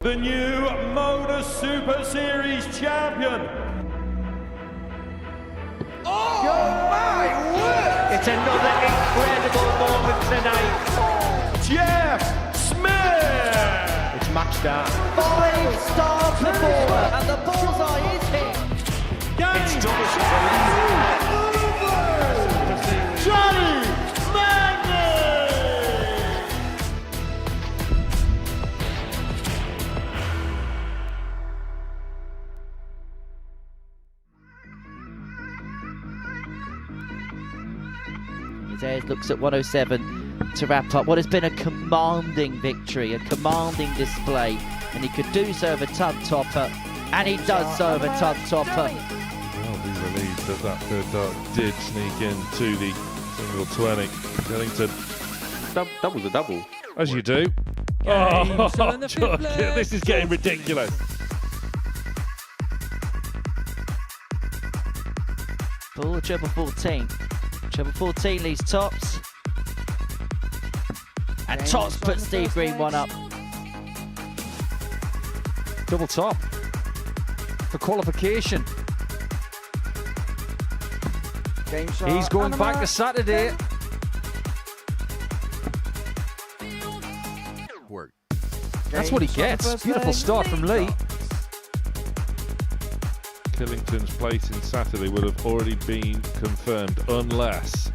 The new Modus Super Series champion. Oh my word! It's another incredible moment tonight. Jeff Smith. It's match down. 5-star performer, and the bullseye is hit. It's Johnny Magny. Ayres looks at 107 to wrap up what has been a commanding victory, a commanding display, and he could do so over Tub Topper, and he does so over Tub Topper. I'll be relieved that that third dart did sneak into the single 20. Killington. That was a double. As you do. This is getting ridiculous. For treble 14. Treble 14 leads Tops. And Tops puts Steve Green one up. Double top for qualification. He's going back to Saturday. Work. That's what he gets. Beautiful start from Lee. Killington's place in Saturday would have already been confirmed unless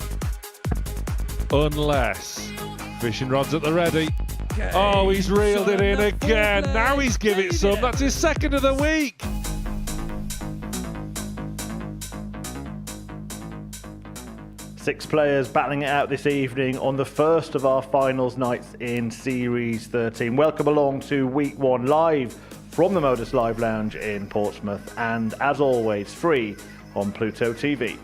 fishing rods at the ready. Oh, he's reeled it in again. Now he's given it some. That's his second of the week. Six players battling it out this evening on the first of our finals nights in Series 13. Welcome along to Week 1 live from the Modus Live Lounge in Portsmouth, and as always free on Pluto TV.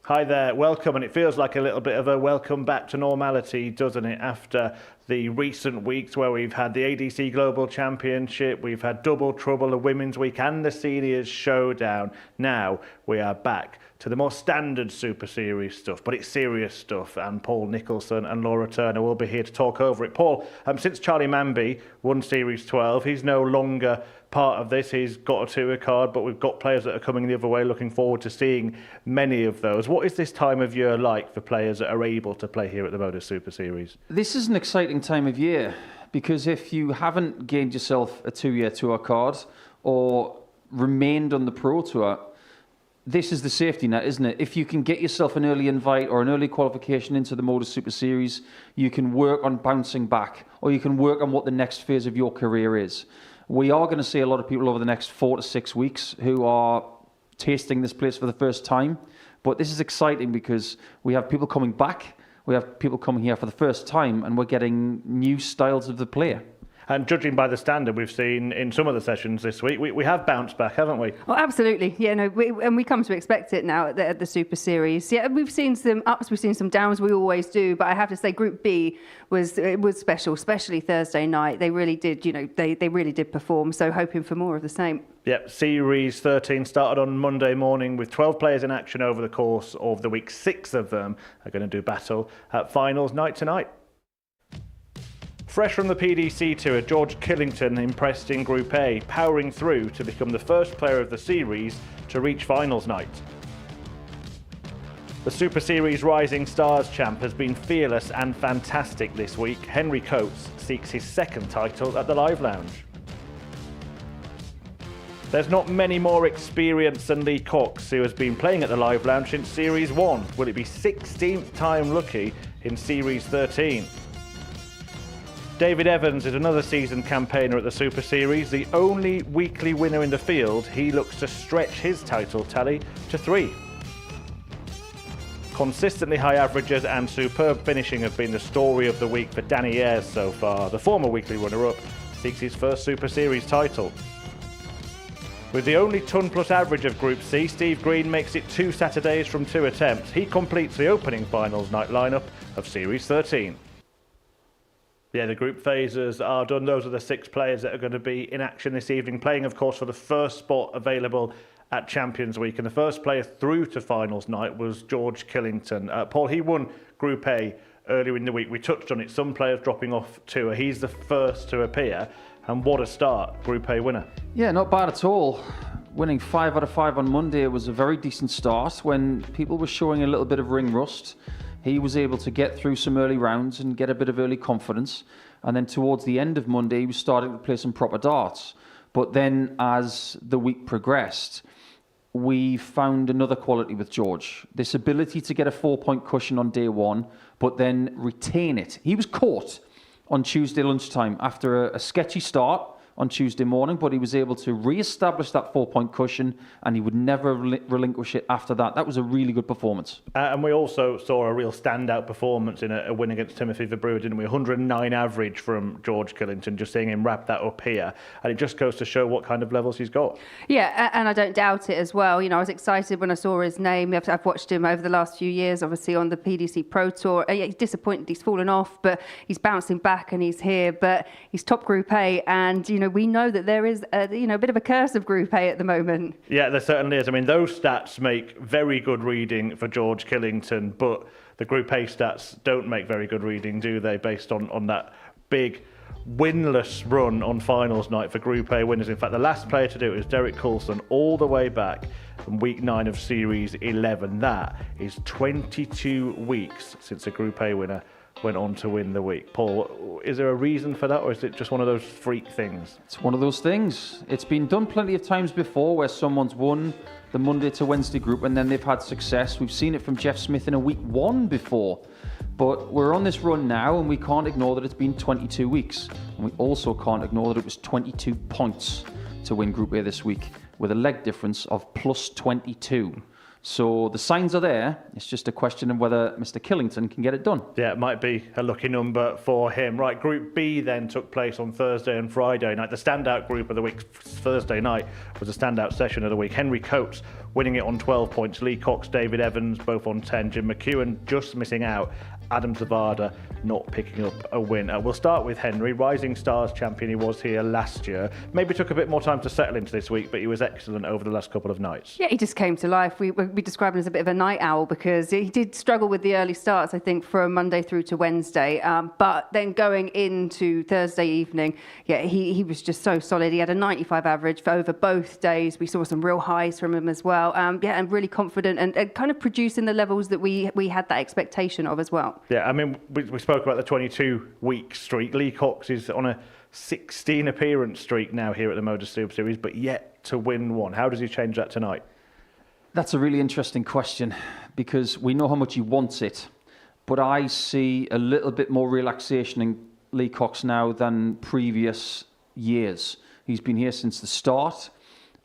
Hi there, welcome, and it feels like a little bit of a welcome back to normality, doesn't it, after the recent weeks where we've had the ADC Global Championship, we've had Double Trouble, the Women's Week and the Seniors Showdown. Now we are back to the more standard Super Series stuff, but it's serious stuff, and Paul Nicholson and Laura Turner will be here to talk over it. Paul, since Charlie Manby won Series 12, he's no longer part of this. He's got a tour card, but we've got players that are coming the other way. Looking forward to seeing many of those. What is this time of year like for players that are able to play here at the Modus Super Series? This is an exciting time of year, because if you haven't gained yourself a 2-year tour card or remained on the Pro Tour, this is the safety net, isn't it? If you can get yourself an early invite or an early qualification into the Modus Super Series, you can work on bouncing back, or you can work on what the next phase of your career is. We are going to see a lot of people over the next 4 to 6 weeks who are tasting this place for the first time. But this is exciting because we have people coming back, we have people coming here for the first time, and we're getting new styles of the play. And judging by the standard we've seen in some of the sessions this week, we have bounced back, haven't we? Oh, absolutely. Yeah, no, we come to expect it now at the Super Series. Yeah, we've seen some ups, we've seen some downs. We always do, but I have to say, Group B was special, especially Thursday night. They really did, they really did perform. So hoping for more of the same. Yep, Series 13 started on Monday morning with 12 players in action over the course of the week. 6 of them are going to do battle at finals night tonight. Fresh from the PDC Tour, George Killington impressed in Group A, powering through to become the first player of the series to reach finals night. The Super Series Rising Stars champ has been fearless and fantastic this week. Henry Coates seeks his second title at the Live Lounge. There's not many more experienced than Lee Cox, who has been playing at the Live Lounge since Series 1. Will it be 16th time lucky in Series 13? David Evans is another seasoned campaigner at the Super Series. The only weekly winner in the field, he looks to stretch his title tally to 3. Consistently high averages and superb finishing have been the story of the week for Danny Ayres so far. The former weekly runner-up seeks his first Super Series title. With the only ton-plus average of Group C, Steve Green makes it 2 Saturdays from 2 attempts. He completes the opening finals night lineup of Series 13. Yeah, the group phases are done. Those are the 6 players that are going to be in action this evening, playing, of course, for the first spot available at Champions Week. And the first player through to finals night was George Killington. Paul, he won Group A earlier in the week. We touched on it, some players dropping off tour. He's the first to appear, and what a start, Group A winner. Yeah, not bad at all. Winning 5 out of 5 on Monday was a very decent start. When people were showing a little bit of ring rust, he was able to get through some early rounds and get a bit of early confidence. And then towards the end of Monday, he was starting to play some proper darts. But then as the week progressed, we found another quality with George. This ability to get a 4-point cushion on day one, but then retain it. He was caught on Tuesday lunchtime after a sketchy start on Tuesday morning, but he was able to re-establish that 4-point cushion, and he would never relinquish it after that. That was a really good performance. And we also saw a real standout performance in a win against Timothy Verbrewer, didn't we? 109 average from George Killington, just seeing him wrap that up here. And it just goes to show what kind of levels he's got. Yeah, and I don't doubt it as well. You know, I was excited when I saw his name. I've watched him over the last few years, obviously on the PDC Pro Tour. Yeah, he's disappointed he's fallen off, but he's bouncing back and he's here. But he's top Group A, and, you know, we know that there is a bit of a curse of Group A at the moment. Yeah, there certainly is. I mean, those stats make very good reading for George Killington, but the Group A stats don't make very good reading, do they, based on that big winless run on finals night for Group A winners. In fact, the last player to do it was Derek Coulson, all the way back from week 9 of Series 11. That is 22 weeks since a Group A winner went on to win the week. Paul, is there a reason for that, or is it just one of those freak things? It's one of those things. It's been done plenty of times before where someone's won the Monday to Wednesday group and then they've had success. We've seen it from Jeff Smith in a week 1 before. But we're on this run now, and we can't ignore that it's been 22 weeks. And we also can't ignore that it was 22 points to win Group A this week, with a leg difference of plus 22. So the signs are there. It's just a question of whether Mr. Killington can get it done. Yeah, it might be a lucky number for him. Right, Group B then took place on Thursday and Friday night. The standout group of the week, Thursday night, was a standout session of the week. Henry Coates winning it on 12 points. Lee Cox, David Evans, both on 10. Jim McEwen just missing out. Adam Zavada not picking up a win. We'll start with Henry, Rising Stars champion. He was here last year. Maybe took a bit more time to settle into this week, but he was excellent over the last couple of nights. Yeah, he just came to life. We describe him as a bit of a night owl because he did struggle with the early starts, I think, from Monday through to Wednesday. But then going into Thursday evening, yeah, he was just so solid. He had a 95 average for over both days. We saw some real highs from him as well. Yeah, and really confident and kind of producing the levels that we had that expectation of as well. Yeah, I mean, we spoke about the 22-week streak. Lee Cox is on a 16 appearance streak now here at the Modus Super Series, but yet to win one. How does he change that tonight? That's a really interesting question because we know how much he wants it, but I see a little bit more relaxation in Lee Cox now than previous years. He's been here since the start,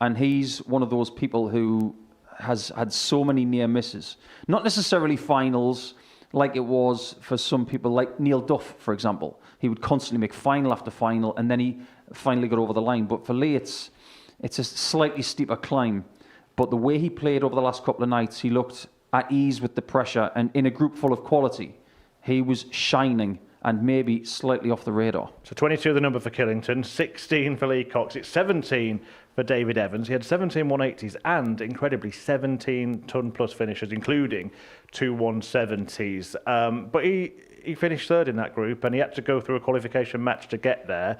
and he's one of those people who has had so many near misses. Not necessarily finals, like it was for some people, like Neil Duff, for example. He would constantly make final after final, and then he finally got over the line. But for Lee, it's a slightly steeper climb. But the way he played over the last couple of nights, he looked at ease with the pressure, and in a group full of quality, he was shining and maybe slightly off the radar. So 22 the number for Killington, 16 for Lee Cox, it's 17 for David Evans. He had 17 180s and, incredibly, 17 ton-plus finishes, including 2 170s. But he finished third in that group, and he had to go through a qualification match to get there.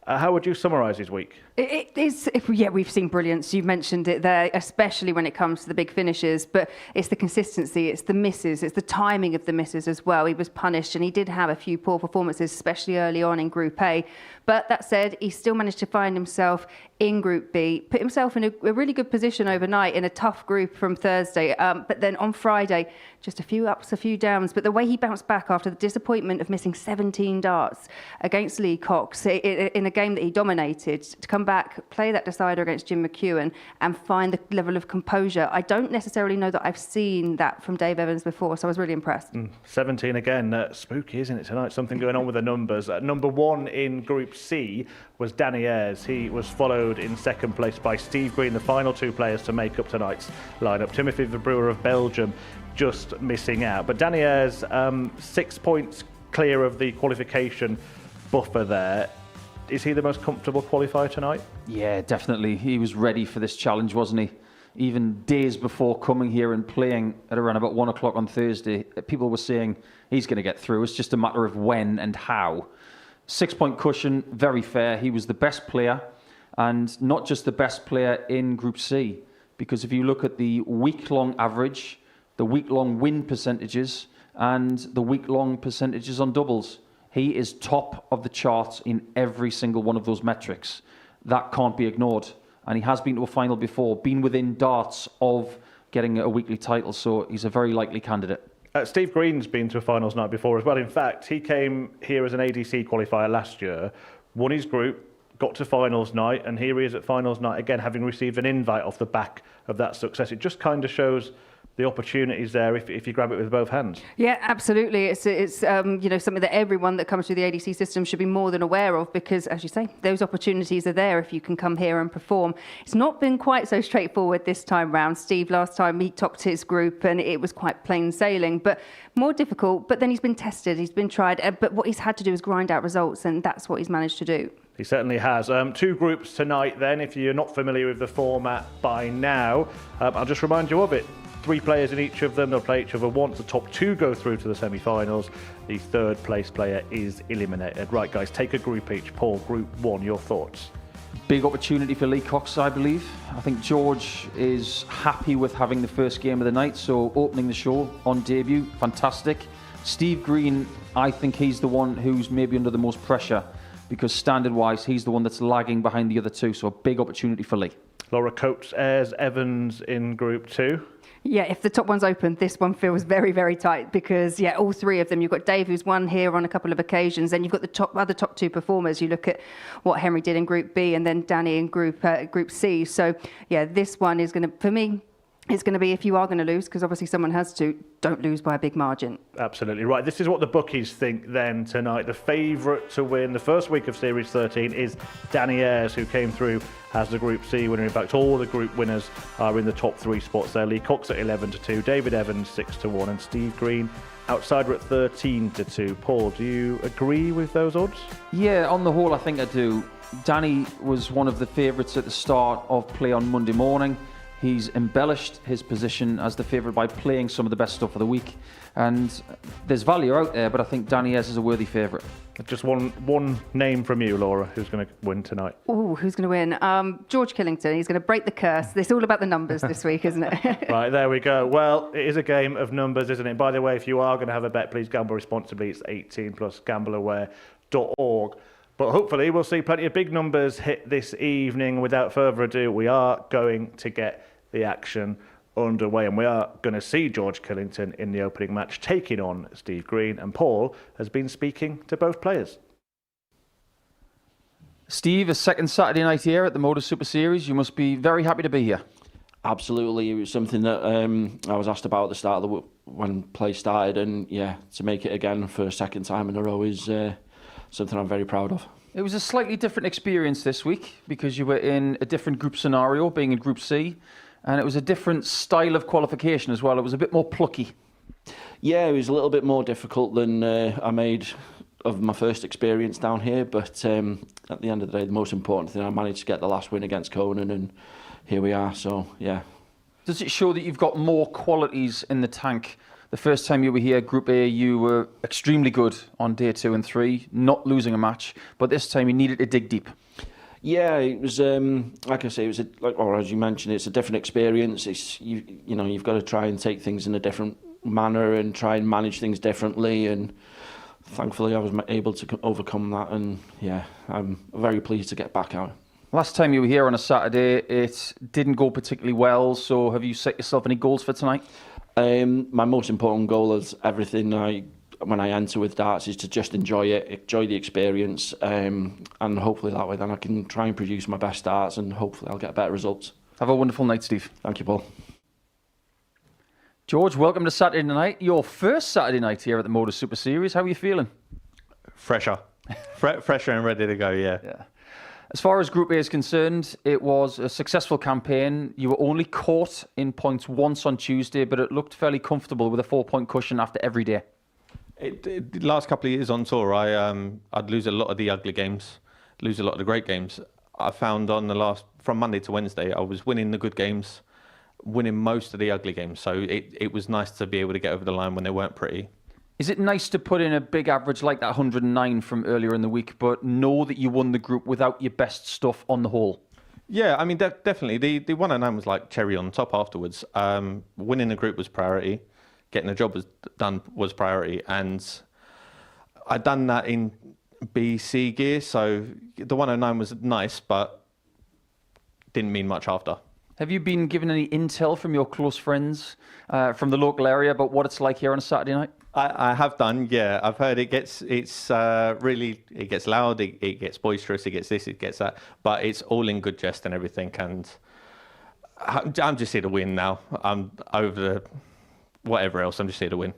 How would you summarise his week? It is, yeah, we've seen brilliance. You've mentioned it there, especially when it comes to the big finishes. But it's the consistency, it's the misses, it's the timing of the misses as well. He was punished, and he did have a few poor performances, especially early on in Group A. But that said, he still managed to find himself in Group B, put himself in a really good position overnight in a tough group from Thursday. But then on Friday, just a few ups, a few downs. But the way he bounced back after the disappointment of missing 17 darts against Lee Cox in a game that he dominated, to come back, play that decider against Jim McEwen and find the level of composure. I don't necessarily know that I've seen that from Dave Evans before, so I was really impressed. 17 again. Spooky, isn't it, tonight? Something going on with the numbers. Number 1 in Group C was Danny Ayres. He was followed in second place by Steve Green, the final 2 players to make up tonight's lineup. Timothy Verbrewer of Belgium just missing out. But Danny Ayres, 6 points clear of the qualification buffer there. Is he the most comfortable qualifier tonight? Yeah, definitely. He was ready for this challenge, wasn't he? even days before coming here and playing at around about 1 o'clock on Thursday, people were saying he's going to get through. It's just a matter of when and how. 6-point cushion, very fair. He was the best player, and not just the best player in Group C, because if you look at the week-long average, the week-long win percentages, and the week-long percentages on doubles, he is top of the charts in every single one of those metrics. That can't be ignored. And he has been to a final before, been within darts of getting a weekly title, so he's a very likely candidate. Steve Green's been to a finals night before as well. In fact, he came here as an ADC qualifier last year, won his group, got to finals night, and here he is at finals night again, having received an invite off the back of that success. It just kind of shows the opportunities there if you grab it with both hands. Yeah, absolutely. It's something that everyone that comes through the ADC system should be more than aware of, because, as you say, those opportunities are there if you can come here and perform. It's not been quite so straightforward this time round. Steve, last time he topped his group and it was quite plain sailing, but more difficult. But then he's been tested, he's been tried, but what he's had to do is grind out results, and that's what he's managed to do. He certainly has. 2 groups tonight then, if you're not familiar with the format by now. I'll just remind you of it. 3 players in each of them. They'll play each other once. The top 2 go through to the semi-finals. The 3rd place player is eliminated. Right, guys, take a group each. Paul, Group 1, your thoughts? Big opportunity for Lee Cox, I believe. I think George is happy with having the first game of the night, so opening the show on debut, fantastic. Steve Green, I think he's the one who's maybe under the most pressure, because standard-wise, he's the one that's lagging behind the other 2, so a big opportunity for Lee. Laura Coates, Ayres, Evans in Group 2. Yeah, if the top one's open, this one feels very, very tight, because, yeah, all 3 of them. You've got Dave, who's won here on a couple of occasions, then you've got the other top 2 performers. You look at what Henry did in Group B and then Danny in Group C. So, yeah, this one is going to, for me, it's going to be, if you are going to lose, because obviously someone has to, don't lose by a big margin. Absolutely right. This is what the bookies think then tonight. The favourite to win the first week of Series 13 is Danny Ayres, who came through as the Group C winner. In fact, all the group winners are in the top 3 spots there. Lee Cox at 11-2, David Evans 6-1, and Steve Green outsider at 13-2. Paul, do you agree with those odds? Yeah, on the whole, I think I do. Danny was one of the favourites at the start of play on Monday morning. He's embellished his position as the favourite by playing some of the best stuff of the week. And there's value out there, but I think Danny Ayres is a worthy favourite. Just one name from you, Laura, who's going to win tonight? Oh, who's going to win? George Killington. He's going to break the curse. It's all about the numbers this week, isn't it? Right, there we go. Well, it is a game of numbers, isn't it? By the way, if you are going to have a bet, please gamble responsibly. It's 18+, gambleaware.org. But hopefully we'll see plenty of big numbers hit this evening. Without further ado, we are going to get the action underway, and we are going to see George Killington in the opening match taking on Steve Green, and Paul has been speaking to both players. Steve, a second Saturday night here at the Modus Super Series. You must be very happy to be here. Absolutely. It was something that I was asked about at the start of when play started, and yeah, to make it again for a second time in a row is something I'm very proud of. It was a slightly different experience this week because you were in a different group scenario, being in Group C, and it was a different style of qualification as well. It was a bit more plucky. Yeah, it was a little bit more difficult than I made of my first experience down here, but at the end of the day, the most important thing, I managed to get the last win against Conan, and here we are, so yeah. Does it show that you've got more qualities in the tank? The first time you were here, Group A, you were extremely good on day 2 and 3, not losing a match, but this time you needed to dig deep. Yeah, it was like I say, it was or as you mentioned, it's a different experience. It's you've got to try and take things in a different manner and try and manage things differently. And thankfully, I was able to overcome that. And yeah, I'm very pleased to get back out. Last time you were here on a Saturday, it didn't go particularly well. So have you set yourself any goals for tonight? My most important goal is everything when I enter with darts is to just enjoy the experience, and hopefully that way then I can try and produce my best darts, and hopefully I'll get better results. Have a wonderful night, Steve. Thank you, Paul. George, welcome to Saturday night. Your first Saturday night here at the Modus Super Series. How are you feeling? Fresher and ready to go, yeah. As far as Group A is concerned, it was a successful campaign. You were only caught in points once on Tuesday, but it looked fairly comfortable with a 4-point cushion after every day. The last couple of years on tour, I'd lose a lot of the ugly games, lose a lot of the great games. I found from Monday to Wednesday, I was winning the good games, winning most of the ugly games. So it was nice to be able to get over the line when they weren't pretty. Is it nice to put in a big average like that 109 from earlier in the week, but know that you won the group without your best stuff on the whole? Yeah, I mean, definitely. The 109 was like cherry on top afterwards. Winning the group was priority. Getting the job was priority. And I'd done that in BC gear, so the 109 was nice, but didn't mean much after. Have you been given any intel from your close friends from the local area about what it's like here on a Saturday night? I have done, yeah. I've heard it gets loud, it gets boisterous, it gets this, it gets that, but it's all in good jest and everything. And I'm just here to win now. I'm over the whatever else. I'm just here to win.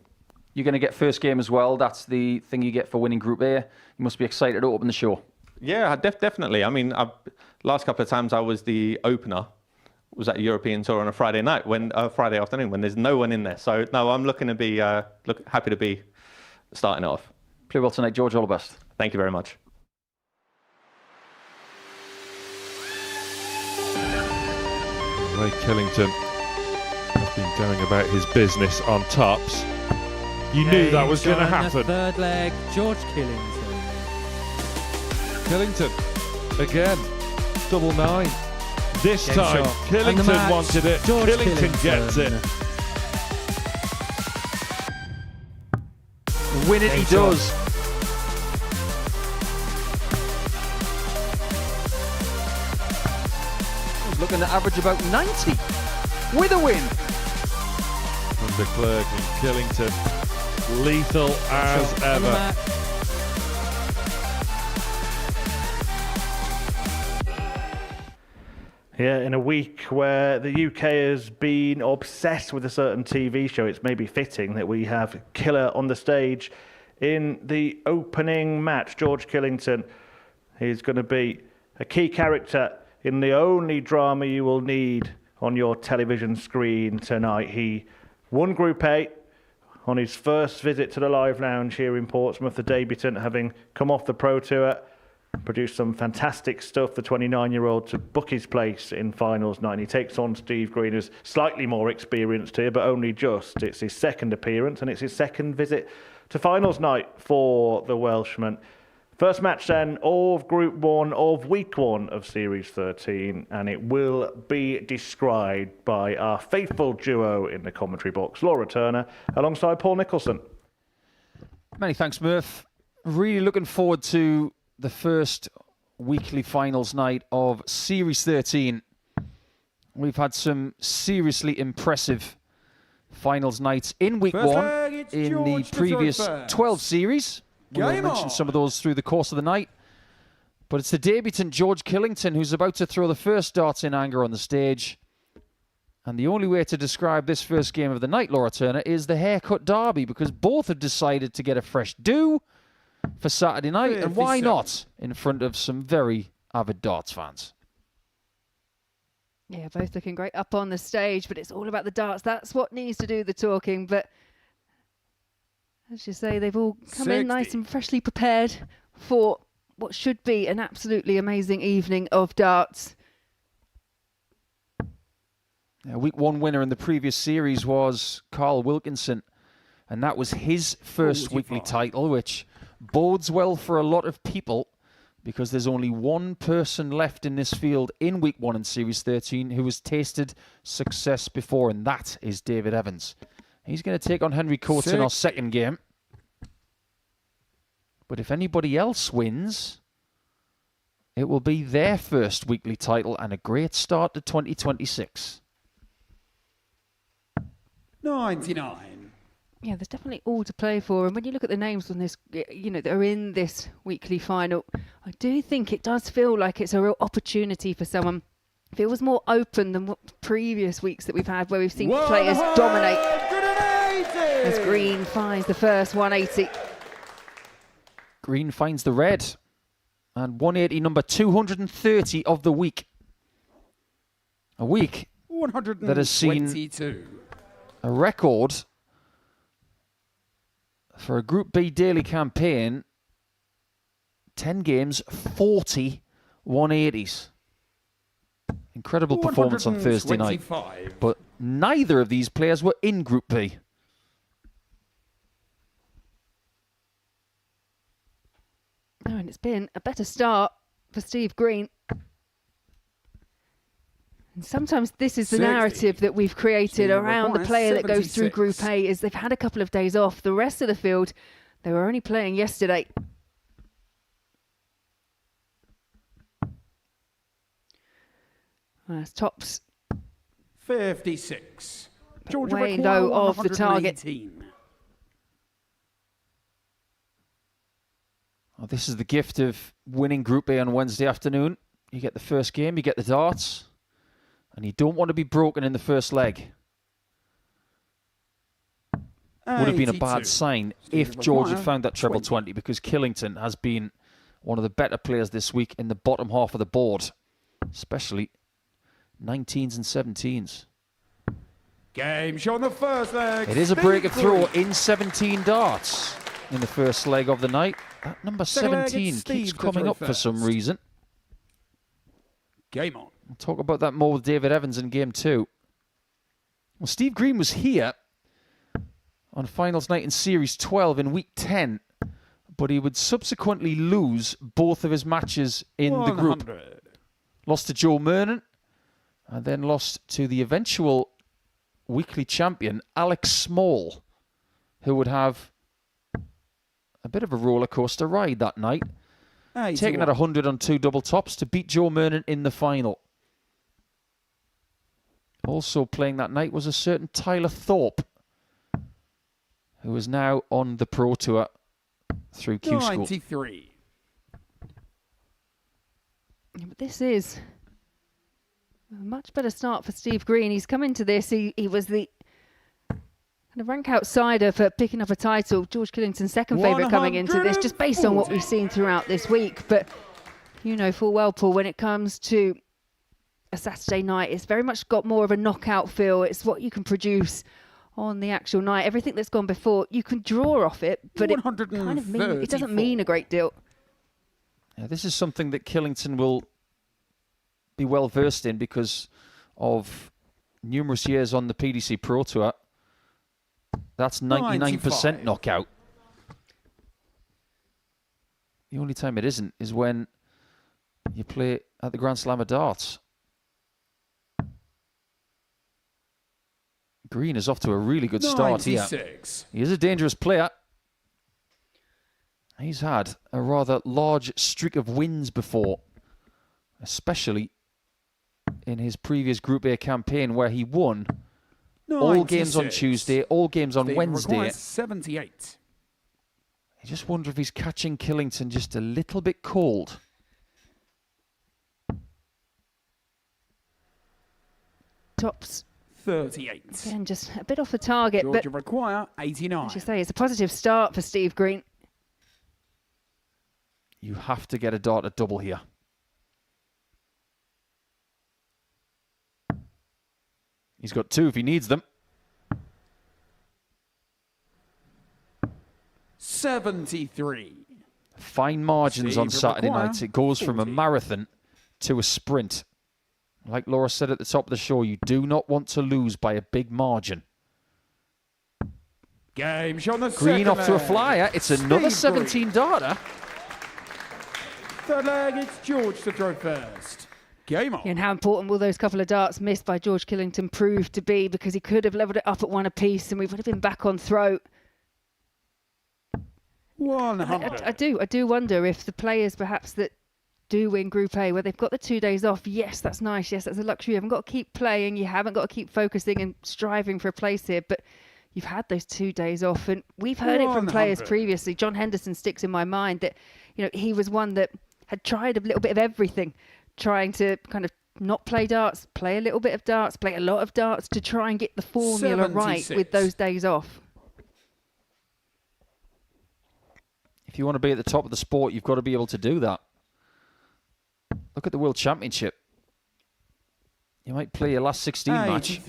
You're going to get first game as well. That's the thing you get for winning Group A. You must be excited to open the show. Yeah, definitely. I mean, last couple of times I was the opener. Was at a European tour on a Friday night, Friday afternoon, when there's no one in there. So no, I'm looking to be happy to be starting it off. Play well tonight, George. All the best. Thank you very much. Ray Killington has been going about his business on tops. You knew that was going to happen. Third leg, George Killington. Killington again, double 9. This time, Killington wanted it. George Killington gets it. Win it, he does. He's looking to average about 90 with a win. From de Klerk and Killington, lethal as ever. Yeah, in a week where the UK has been obsessed with a certain TV show, it's maybe fitting that we have Killer on the stage in the opening match. George Killington, he's going to be a key character in the only drama you will need on your television screen tonight. He won Group A on his first visit to the Live Lounge here in Portsmouth, the debutant having come off the Pro Tour. Produced some fantastic stuff, the 29-year-old, to book his place in finals night. And he takes on Steve Green, who's slightly more experienced here, but only just. It's his second appearance, and it's his second visit to finals night for the Welshman. First match then of Group 1 of Week 1 of Series 13, and it will be described by our faithful duo in the commentary box, Laura Turner, alongside Paul Nicholson. Many thanks, Murph. Really looking forward to the first weekly finals night of Series 13. We've had some seriously impressive finals nights in Week 1 in the previous 12 series. We'll mention some of those through the course of the night. But it's the debutant George Killington who's about to throw the first darts in anger on the stage. And the only way to describe this first game of the night, Laura Turner, is the haircut derby, because both have decided to get a fresh do for Saturday night, and why not in front of some very avid darts fans? Yeah, both looking great up on the stage, but it's all about the darts. That's what needs to do the talking. But as you say, they've all come in nice and freshly prepared for what should be an absolutely amazing evening of darts. Yeah, Week 1 winner in the previous series was Carl Wilkinson, and that was his first weekly title, which bodes well for a lot of people, because there's only one person left in this field in Week 1 in Series 13 who has tasted success before, and that is David Evans. He's going to take on Henry Coates in our second game. But if anybody else wins, it will be their first weekly title and a great start to 2026. 99. Yeah, there's definitely all to play for. And when you look at the names on this, you know, that are in this weekly final, I do think it does feel like it's a real opportunity for someone. It feels more open than what previous weeks that we've had, where we've seen players dominate. As Green finds the first 180. Green finds the red. And 180, number 230 of the week. A week that has seen a record for a Group B daily campaign, 10 games, 40 180s. Incredible performance on Thursday night. But neither of these players were in Group B. Oh, and it's been a better start for Steve Green. And sometimes this is the narrative that we've created around the player that goes through Group A, is they've had a couple of days off. The rest of the field, they were only playing yesterday. That's tops. 56. Georgia way low of the target. Well, this is the gift of winning Group A on Wednesday afternoon. You get the first game, you get the darts, and you don't want to be broken in the first leg. Would have been a bad sign if George had found that treble 20, because Killington has been one of the better players this week in the bottom half of the board, especially 19s and 17s. Game shot on the first leg. It is a break of throw in 17 darts in the first leg of the night. That number 17 keeps coming up for some reason. Game on. We'll talk about that more with David Evans in game 2. Well, Steve Green was here on finals night in Series 12 in week 10, but he would subsequently lose both of his matches in 100. The group. Lost to Joe Mernon, and then lost to the eventual weekly champion, Alex Small, who would have a bit of a roller coaster ride that night, taking out 100 on 2 double tops to beat Joe Mernon in the final. Also playing that night was a certain Tyler Thorpe, who is now on the Pro Tour through Q School. 93. But this is a much better start for Steve Green. He's come into this. He was the kind of rank outsider for picking up a title. George Killington's second favourite coming into this, just based on what we've seen throughout this week. But you know full well, Paul, when it comes to a Saturday night, it's very much got more of a knockout feel. It's what you can produce on the actual night. Everything that's gone before, you can draw off it, but it kind of it doesn't mean a great deal. Yeah, this is something that Killington will be well versed in because of numerous years on the PDC Pro Tour. That's 99% knockout. The only time it isn't is when you play at the Grand Slam of darts. Green is off to a really good start here. He is a dangerous player. He's had a rather large streak of wins before, especially in his previous Group A campaign where he won all games on Tuesday, all games on Wednesday. 78. I just wonder if he's catching Killington just a little bit cold. Tops. 38. Again, just a bit off the target. Georgia but require 89. As you say, it's a positive start for Steve Green. You have to get a dart at double here. He's got 2 if he needs them. 73. Fine margins on Saturday nights. It goes from a marathon to a sprint. Like Laura said at the top of the show, you do not want to lose by a big margin. Game shot on the Green off to a flyer. It's another 17 darter. Third leg, it's George to throw first. Game on. And how important will those couple of darts missed by George Killington prove to be, because he could have levelled it up at 1 apiece and we would have been back on throw. 100. I do wonder if the players perhaps that do win Group A, where they've got the 2 days off, yes, that's nice, yes, that's a luxury. You haven't got to keep playing, you haven't got to keep focusing and striving for a place here, but you've had those 2 days off, and we've heard it from players previously. John Henderson sticks in my mind that, you know, he was one that had tried a little bit of everything, trying to kind of not play darts, play a little bit of darts, play a lot of darts to try and get the formula right with those days off. If you want to be at the top of the sport, you've got to be able to do that. Look at the World Championship. You might play your last 16 match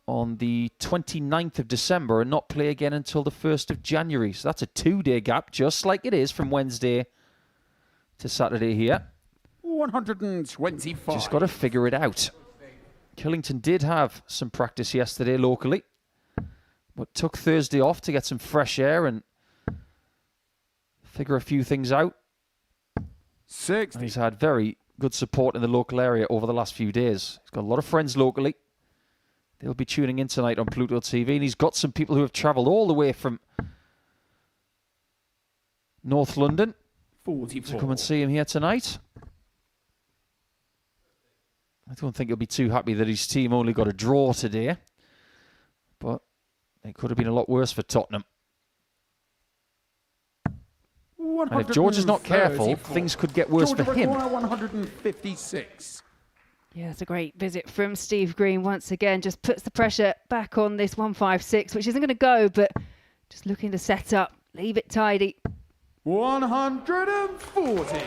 on the 29th of December and not play again until the 1st of January. So that's a 2-day gap, just like it is from Wednesday to Saturday here. 125. Just got to figure it out. Killington did have some practice yesterday locally, but took Thursday off to get some fresh air and figure a few things out. 60. He's had very good support in the local area over the last few days. He's got a lot of friends locally. They'll be tuning in tonight on Pluto TV, and he's got some people who have travelled all the way from North London 44. to come and see him here tonight. I don't think he'll be too happy that his team only got a draw today, but it could have been a lot worse for Tottenham. And if George is not careful, things could get worse for him. 156. Yeah, it's a great visit from Steve Green once again. Just puts the pressure back on this 156, which isn't going to go, but just looking to set up, leave it tidy. 140.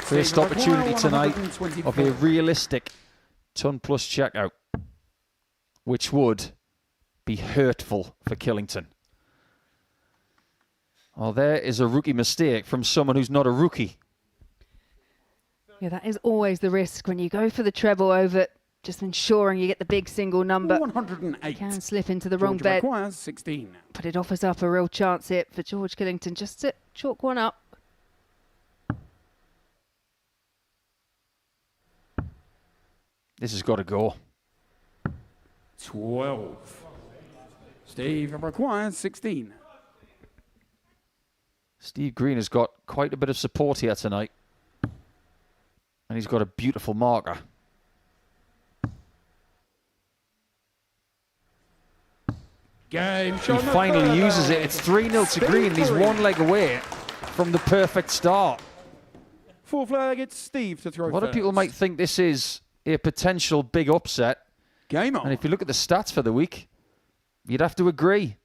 First opportunity tonight of a realistic ton plus checkout, which would be hurtful for Killington. Well, there is a rookie mistake from someone who's not a rookie. Yeah, that is always the risk when you go for the treble over, just ensuring you get the big single number. 108. Can slip into the wrong bed. Requires 16. But it offers up a real chance here for George Killington just to chalk one up. This has got to go. 12. Steve requires 16. Steve Green has got quite a bit of support here tonight. And he's got a beautiful marker. Game He finally uses it. It's 3-0 to Green, and he's one leg away from the perfect start. Full flag, it's Steve to throw A lot of first. people might think this is a potential big upset. Game on. And if you look at the stats for the week, you'd have to agree.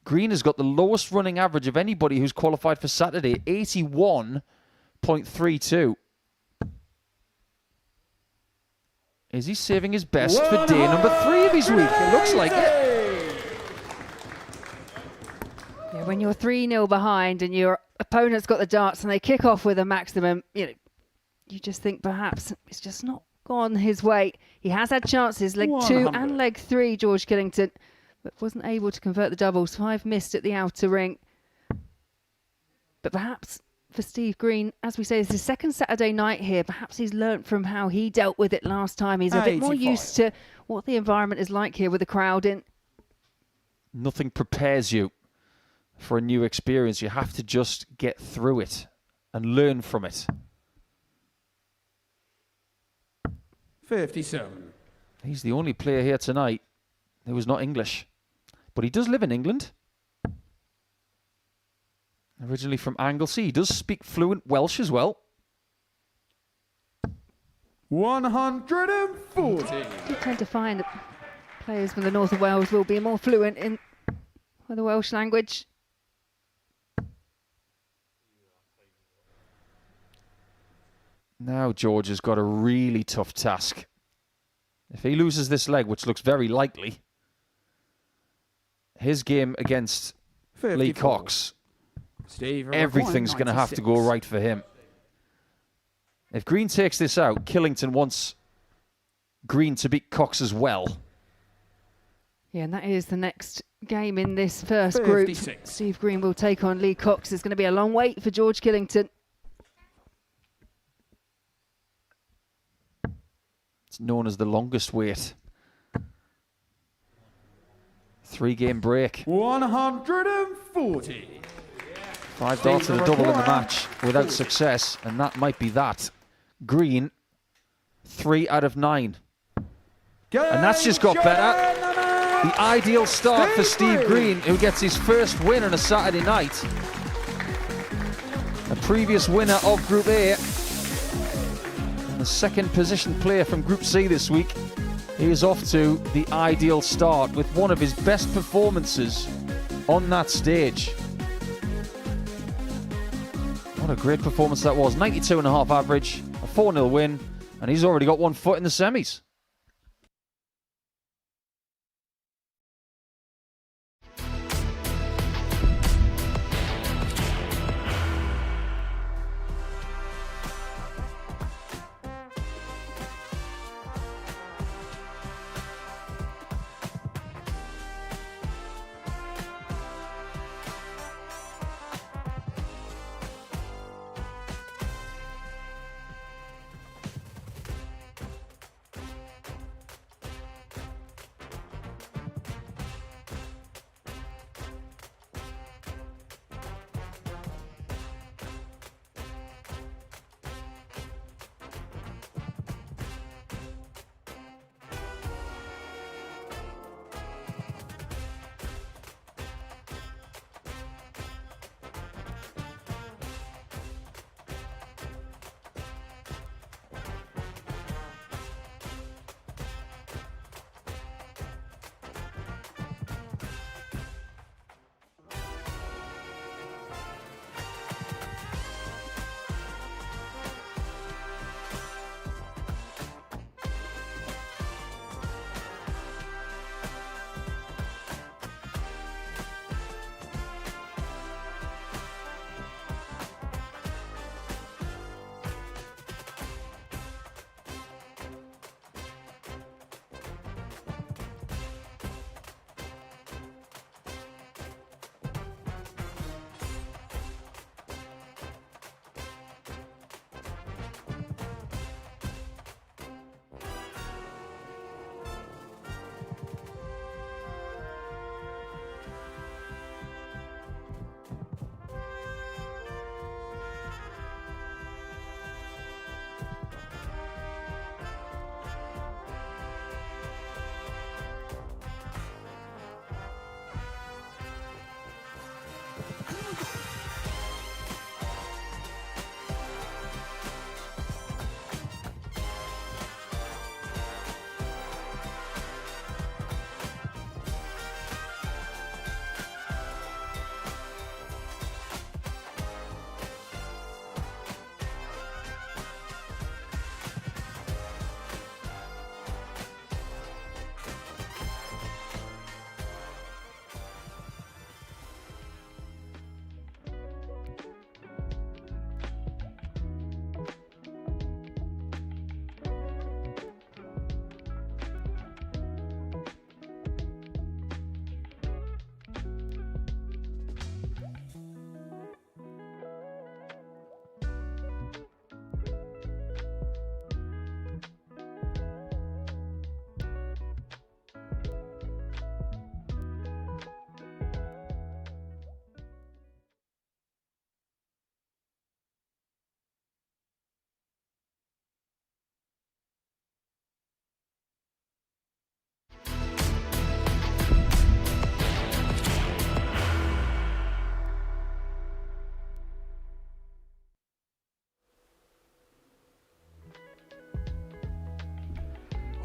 Green has got the lowest running average of anybody who's qualified for Saturday, 81.32. Is he saving his best for day number 3 of his week? It looks like it. Yeah, when you're 3-0 behind and your opponent's got the darts and they kick off with a maximum, you just think perhaps it's just not gone his way. He has had chances, leg 2 and leg 3, George Killington, but wasn't able to convert the doubles. 5 missed at the outer ring. But perhaps for Steve Green, as we say, it's his second Saturday night here. Perhaps he's learnt from how he dealt with it last time. He's a bit more used to what the environment is like here with the crowd in. Nothing prepares you for a new experience. You have to just get through it and learn from it. 57. He's the only player here tonight who is not English. But he does live in England. Originally from Anglesey. He does speak fluent Welsh as well. 140. You tend to find that players from the north of Wales will be more fluent in the Welsh language. Now George has got a really tough task. If he loses this leg, which looks very likely, his game against 54. Lee Cox, Steve everything's going to have to go right for him. If Green takes this out, Killington wants Green to beat Cox as well. Yeah, and that is the next game in this first group. 56. Steve Green will take on Lee Cox. It's going to be a long wait for George Killington. It's known as the longest wait. 3-game break. 140. 5 darts and a double in the match without success, and that might be that. Green, 3 out of 9. And that's just got better. The ideal start for Steve Green, who gets his first win on a Saturday night. A previous winner of Group A. And the second position player from Group C this week. He is off to the ideal start with one of his best performances on that stage. What a great performance that was. 92.5 average, a 4-0 win, and he's already got one foot in the semis.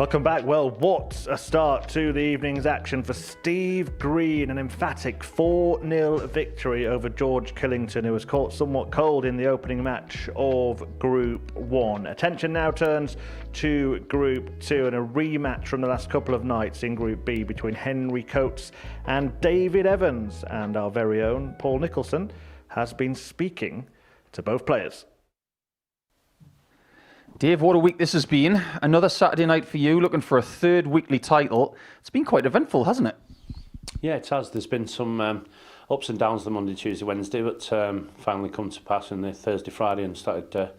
Welcome back. Well, what a start to the evening's action for Steve Green. An emphatic 4-0 victory over George Killington, who was caught somewhat cold in the opening match of Group 1. Attention now turns to Group 2 and a rematch from the last couple of nights in Group B between Henry Coates and David Evans. And our very own Paul Nicholson has been speaking to both players. Dave, what a week this has been. Another Saturday night for you, looking for a third weekly title. It's been quite eventful, hasn't it? Yeah, it has. There's been some ups and downs the Monday, Tuesday, Wednesday, but finally come to pass in the Thursday, Friday and started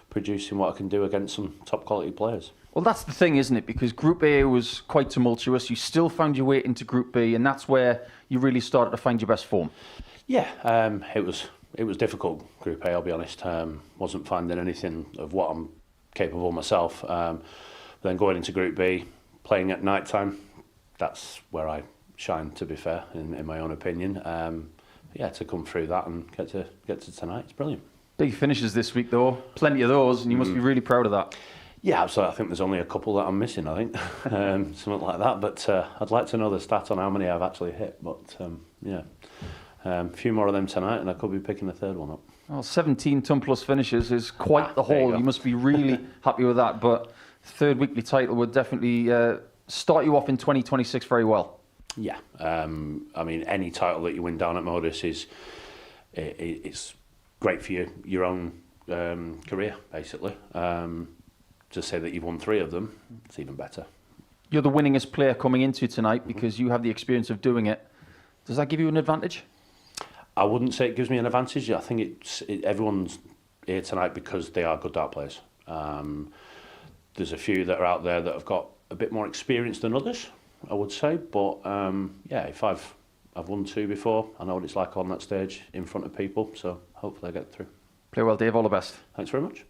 producing what I can do against some top quality players. Well, that's the thing, isn't it? Because Group A was quite tumultuous. You still found your way into Group B, and that's where you really started to find your best form. Yeah, it was difficult, Group A, I'll be honest. Wasn't finding anything of what I'm capable myself. Then going into Group B, playing at night time, that's where I shine, to be fair, in my own opinion. Yeah, to come through that and get to tonight, it's brilliant. Big finishes this week, though. Plenty of those, and you must be really proud of that. Yeah, absolutely. I think there's only a couple that I'm missing, I think. Something like that. But I'd like to know the stat on how many I've actually hit. But yeah, a few more of them tonight, and I could be picking the third one up. Well, 17 ton-plus finishes is quite the haul. You must be really happy with that. But third weekly title would definitely start you off in 2026 very well. Yeah. I mean, any title that you win down at Modus it's great for your own career, basically. To say that you've won 3 of them, it's even better. You're the winningest player coming into tonight because you have the experience of doing it. Does that give you an advantage? I wouldn't say it gives me an advantage. I think everyone's here tonight because they are good dart players. There's a few that are out there that have got a bit more experience than others, I would say. But yeah, if I've won 2 before, I know what it's like on that stage in front of people. So hopefully I get through. Play well, Dave. All the best. Thanks very much.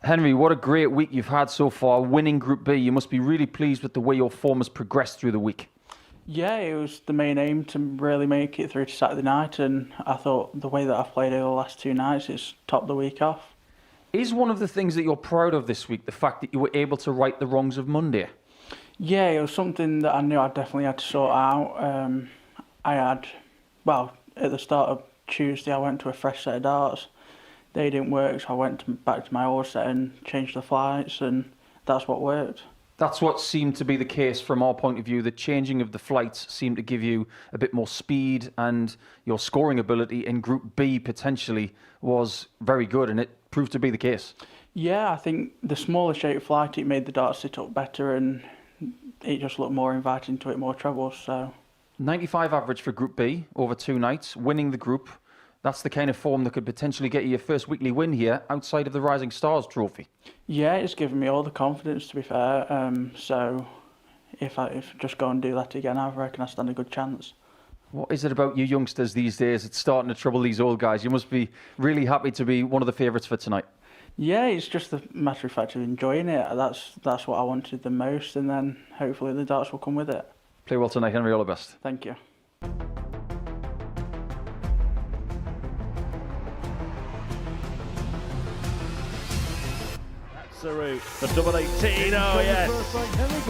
Henry, what a great week you've had so far, winning Group B. You must be really pleased with the way your form has progressed through the week. Yeah, it was the main aim to really make it through to Saturday night, and I thought the way that I've played over the last 2 nights, it's topped the week off. Is one of the things that you're proud of this week the fact that you were able to right the wrongs of Monday? Yeah, it was something that I knew I definitely had to sort out. At the start of Tuesday, I went to a fresh set of darts. They didn't work, so I went back to my old set and changed the flights, and that's what worked. That's what seemed to be the case from our point of view. The changing of the flights seemed to give you a bit more speed, and your scoring ability in Group B potentially was very good, and it proved to be the case. Yeah, I think the smaller shape flight, it made the darts sit up better, and it just looked more inviting to hit more trebles. So 95 average for Group B over 2 nights, winning the group. That's the kind of form that could potentially get you your first weekly win here outside of the Rising Stars trophy. Yeah, it's given me all the confidence, to be fair. So if I just go and do that again, I reckon I stand a good chance. What is it about you youngsters these days that's starting to trouble these old guys? You must be really happy to be one of the favourites for tonight. Yeah, it's just a matter of fact of enjoying it. That's what I wanted the most, and then hopefully the darts will come with it. Play well tonight, Henry. All the best. Thank you. Saru, the double 18, oh yes,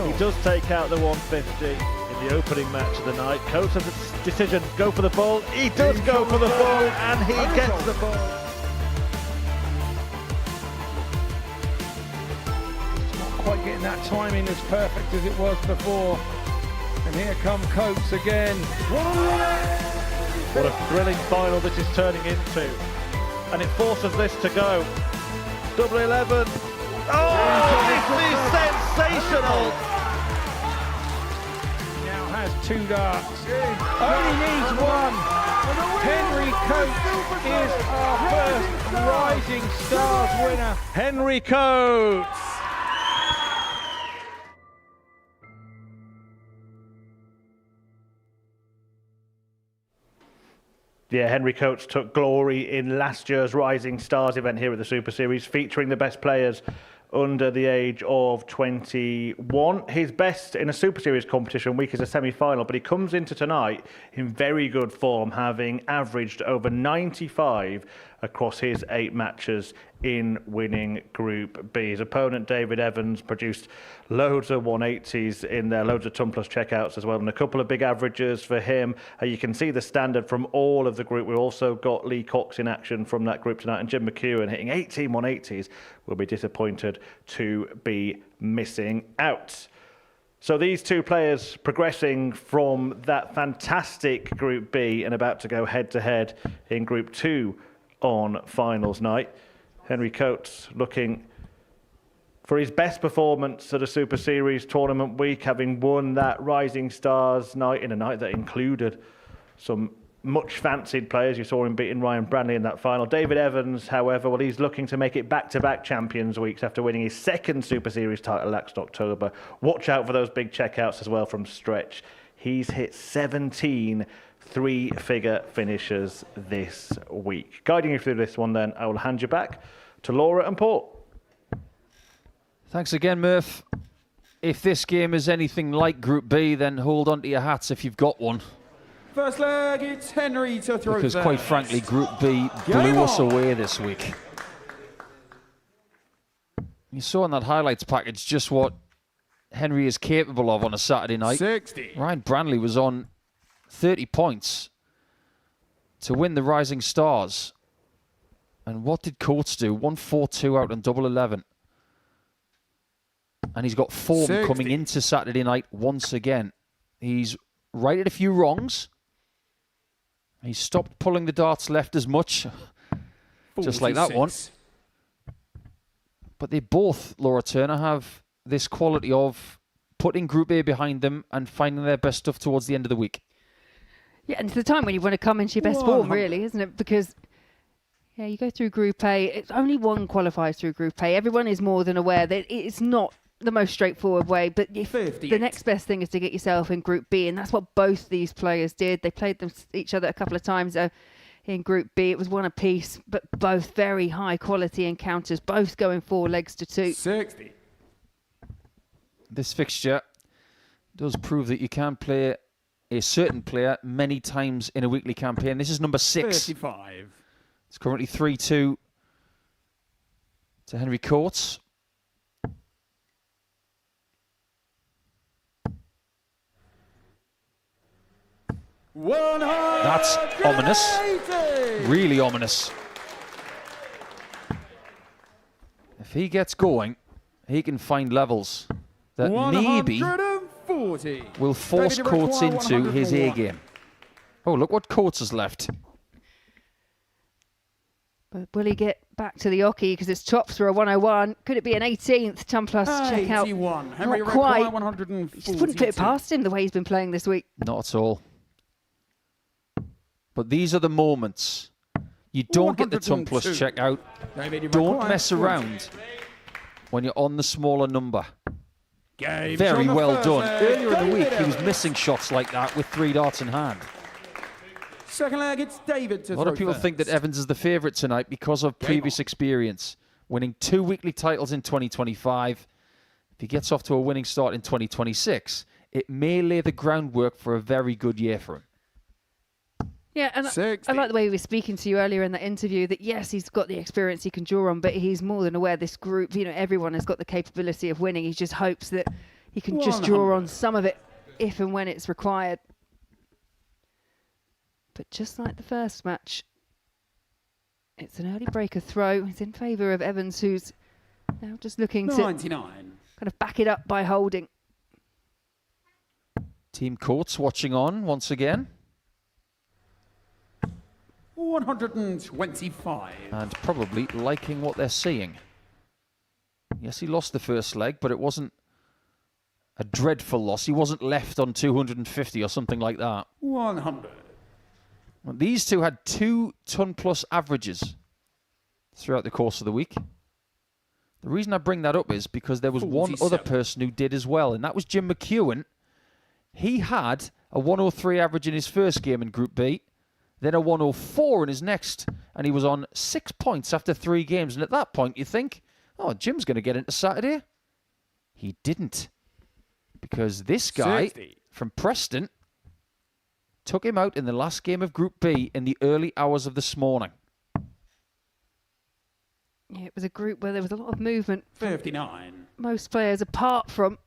he does take out the 150 in the opening match of the night. Coates has a decision, go for the ball, he does go for the ball, and he gets the ball. Not quite getting that timing as perfect as it was before. And here come Coates again. What a thrilling final this is turning into, and it forces this to go. Double 11. Oh, this is sensational! He now has 2 darts. Only needs 1. Henry Coates is our first Rising Stars winner. Henry Coates! Yeah, Henry Coates took glory in last year's Rising Stars event here at the Super Series, featuring the best players under the age of 21. His best in a Super Series competition week is a semi-final, but he comes into tonight in very good form, having averaged over 95 across his 8 matches in winning Group B. His opponent, David Evans, produced loads of 180s in there, loads of ton plus checkouts as well, and a couple of big averages for him. You can see the standard from all of the group. We also got Lee Cox in action from that group tonight, and Jim McEwen hitting 18 180s. Will be disappointed to be missing out. So these two players progressing from that fantastic Group B and about to go head-to-head in Group 2 on finals night. Henry Coates looking for his best performance at a Super Series tournament week, having won that Rising Stars night in a night that included some much fancied players. You saw him beating Ryan Branley in that final. David Evans, however, well, he's looking to make it back-to-back Champions Weeks after winning his second Super Series title last October. Watch out for those big checkouts as well from stretch. He's hit 17 three-figure finishers this week. Guiding you through this one then, I will hand you back to Laura and Paul. Thanks again, Murph. If this game is anything like Group B, then hold on to your hats if you've got one. First leg, it's Henry to throw. Because quite frankly, Group B blew us away this week. You saw in that highlights package just what Henry is capable of on a Saturday night. 60. Ryan Branley was on 30 points to win the Rising Stars. And what did Coates do? 1-4-2 out on double 11. And he's got form 60. coming into Saturday night once again. He's righted a few wrongs. He stopped pulling the darts left as much. 46. Just like that one. But they both, Laura Turner, have this quality of putting Group A behind them and finding their best stuff towards the end of the week. Yeah, and it's the time when you want to come into your best form, really, isn't it? Because yeah, you go through Group A. It's only one qualifies through Group A. Everyone is more than aware that it's not the most straightforward way, but if the next best thing is to get yourself in Group B, and that's what both these players did. They played each other a couple of times in Group B. It was one apiece, but both very high quality encounters, both going 4 legs to 2. 60. This fixture does prove that you can play a certain player many times in a weekly campaign. This is number 6. 35. It's currently 3-2 to Henry Coates. That's ominous. Really ominous. If he gets going, he can find levels that maybe will force Coates into his A game. Oh, look what Coates has left. But will he get back to the Oki because it's tops for a 101? Could it be an 18th ton plus checkout? 81. Not quite. You just wouldn't put it past him the way he's been playing this week. Not at all. But these are the moments. You don't get the ton plus checkout. Don't mess around when you're on the smaller number. Very well done. Earlier in the week, he was missing shots like that with 3 darts in hand. Second leg, it's David to A lot of people think that Evans is the favourite tonight because of previous experience. Winning 2 weekly titles in 2025. If he gets off to a winning start in 2026, it may lay the groundwork for a very good year for him. Yeah, and I like the way he was speaking to you earlier in that interview that, yes, he's got the experience he can draw on, but he's more than aware this group, everyone has got the capability of winning. He just hopes that he can just draw on some of it if and when it's required. But just like the first match, it's an early breaker throw. It's in favour of Evans, who's now just looking 99. To kind of back it up by holding. Team Coates watching on once again. 125. And probably liking what they're seeing. Yes, he lost the first leg, but it wasn't a dreadful loss. He wasn't left on 250 or something like that. 100. Well, these two had 2 ton plus averages throughout the course of the week. The reason I bring that up is because there was 47. one other person who did as well, and that was Jim McEwen. He had a 103 average in his first game in Group B, then a 104 in his next, and he was on 6 points after 3 games. And at that point, you think, oh, Jim's going to get into Saturday. He didn't. Because this guy 60. from Preston took him out in the last game of Group B in the early hours of this morning. Yeah, it was a group where there was a lot of movement. 59. Most players, apart from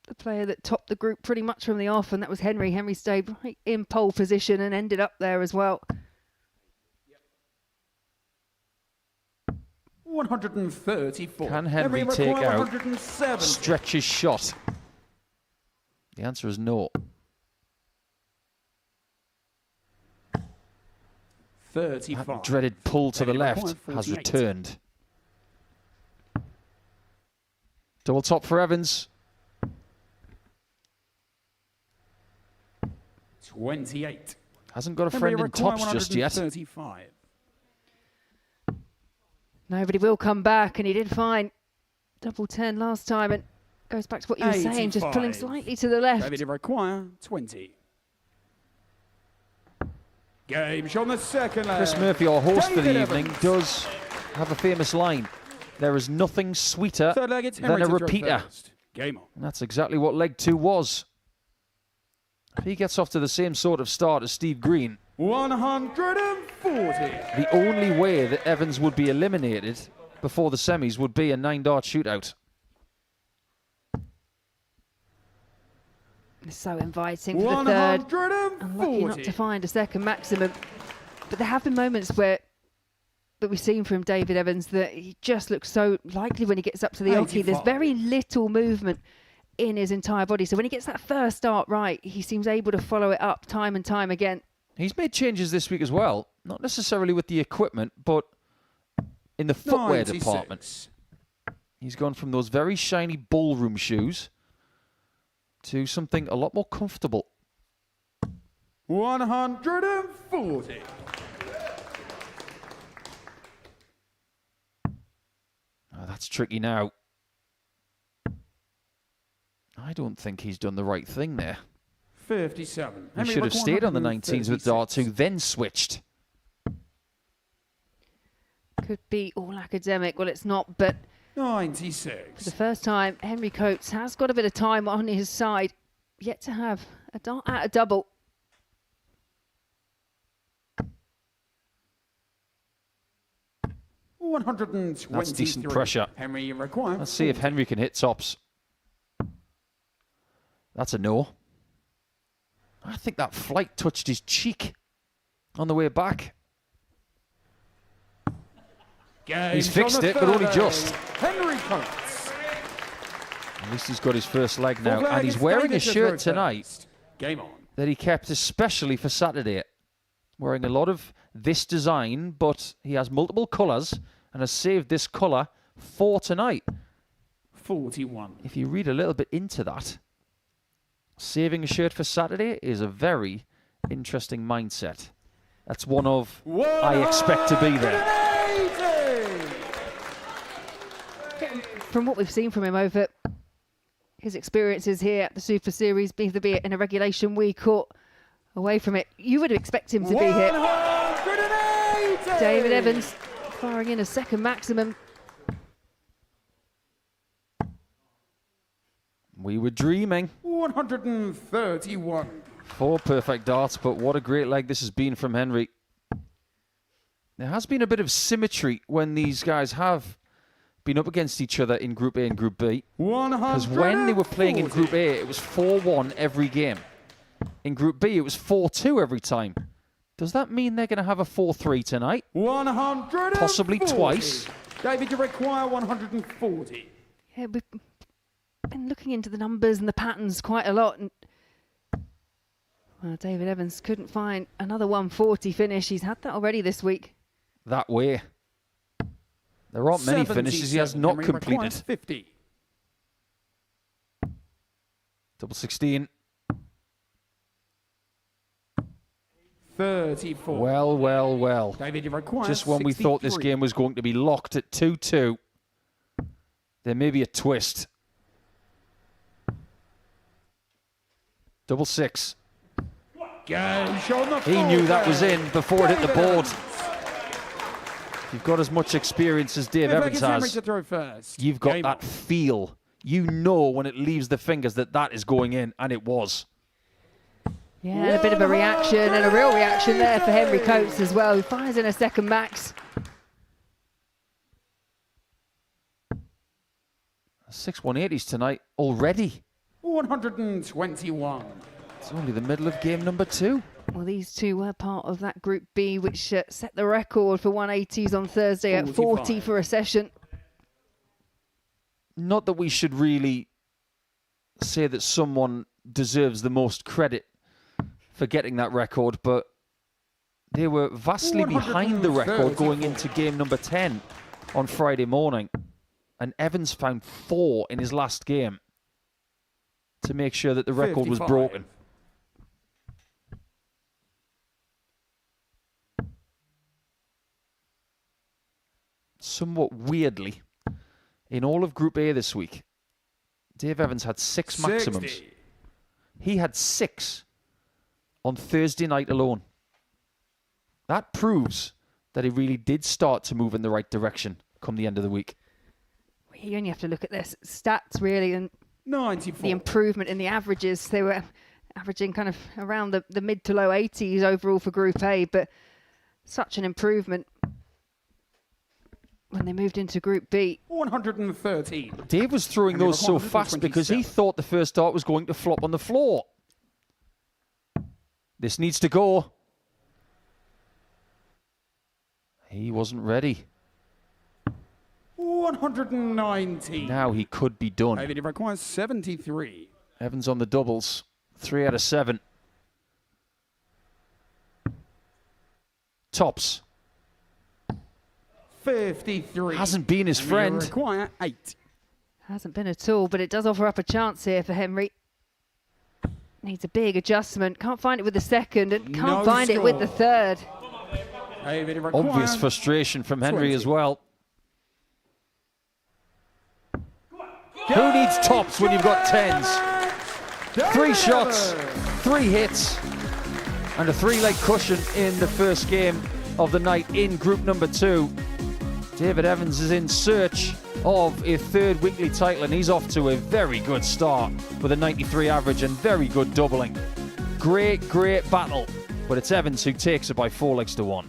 the player that topped the group pretty much from the off, and that was Henry. Henry stayed right in pole position and ended up there as well. 134. Can Henry take out 170. Stretch's shot? The answer is no. 35. That dreaded pull to the left has returned. Double top for Evans. 28. Hasn't got a friend in tops just yet. 135. Nobody will come back, and he did fine. Double 10 last time, and goes back to what you were saying, just pulling 85. slightly to the left. David require 20. Game on the second leg. Chris Murphy, our host for the David evening, Evans. does have a famous line. There is nothing sweeter Third leg, it's than Henry a to throw repeater. first. Game on. And that's exactly what leg 2 was. If he gets off to the same sort of start as Steve Green, 140. the only way that Evans would be eliminated before the semis would be a 9-dart shootout. It's so inviting for the third. 140. Unlucky not to find a second maximum. But there have been moments where that we've seen from David Evans that he just looks so likely when he gets up to the oki. There's very little movement in his entire body. So when he gets that first start right, he seems able to follow it up time and time again. He's made changes this week as well. Not necessarily with the equipment, but in the footwear 96. department. He's gone from those very shiny ballroom shoes to something a lot more comfortable. 140. Oh, that's tricky now. I don't think he's done the right thing there. 57. He should have stayed on the 19s with darts, who then switched. Could be all academic. Well, it's not, but 96. for the first time, Henry Coates has got a bit of time on his side. Yet to have a dart at a double. That's decent pressure. Henry requires. Let's see if Henry can hit tops. That's a no. I think that flight touched his cheek on the way back. He's fixed it, but only just. Henry Coates. At least he's got his first leg now. Full flag And he's is wearing a David shirt Evans. tonight Game on. that he kept especially for Saturday. Wearing a lot of this design, but he has multiple colours and has saved this colour for tonight. 41. If you read a little bit into that, saving a shirt for Saturday is a very interesting mindset. That's one of, I expect to be there. From what we've seen from him over his experiences here at the Super Series, be it in a regulation week or away from it, you would expect him to be here. 180. David Evans firing in a second maximum. We were dreaming. 131. 4 perfect darts, but what a great leg this has been from Henry. There has been a bit of symmetry when these guys have been up against each other in Group A and Group B. Because when they were playing in Group A, it was 4-1 every game. In Group B, it was 4-2 every time. Does that mean they're going to have a 4-3 tonight? 140. Possibly twice. David, you require 140. Yeah, we've been looking into the numbers and the patterns quite a lot. And well, David Evans couldn't find another 140 finish. He's had that already this week. That way. There aren't many finishes he has not Henry completed. requires 50. Double 16. 34. Well, well, well. David, you require Just when we thought this 63. game was going to be locked at 2-2, there may be a twist. Double 6. Game on the He knew that was foreground. in before it hit the David board. Evans. You've got as much experience as Dave Fifth leg Evans is Henry has. to throw first. You've got Game that on. feel. You know when it leaves the fingers that that is going in, and it was. Yeah, and a bit of a reaction and a real reaction there for Henry Coates as well. He fires in a second max. 6 180s tonight already. 121. It's only the middle of game number 2. Well, these two were part of that Group B, which set the record for 180s on Thursday at 40 for a session. Not that we should really say that someone deserves the most credit for getting that record, but they were vastly behind the record going into game number 10 on Friday morning. And Evans found 4 in his last game to make sure that the record was broken. Somewhat weirdly, in all of Group A this week, Dave Evans had 6 maximums. 60. He had 6 on Thursday night alone. That proves that he really did start to move in the right direction come the end of the week. You only have to look at their stats, really, and 94. the improvement in the averages. They were averaging kind of around the mid to low 80s overall for Group A, but such an improvement when they moved into Group B. 113. Dave was throwing those so fast because he thought the first dart was going to flop on the floor. This needs to go. He wasn't ready. 119. Now he could be done. David, it requires 73. Evans on the doubles. 3 out of 7. Tops. 53. Hasn't been his friend. Require 8. Hasn't been at all, but it does offer up a chance here for Henry. Needs a big adjustment. Can't find it with the second and can't find it with the third. David, it Obvious frustration from Henry 20. as well. Who needs tops when you've got 10s? 3 shots, 3 hits, and a 3-leg cushion in the first game of the night in group number 2. David Evans is in search of a 3rd weekly title, and he's off to a very good start with a 93 average and very good doubling. Great battle, but it's Evans who takes it by 4 legs to 1.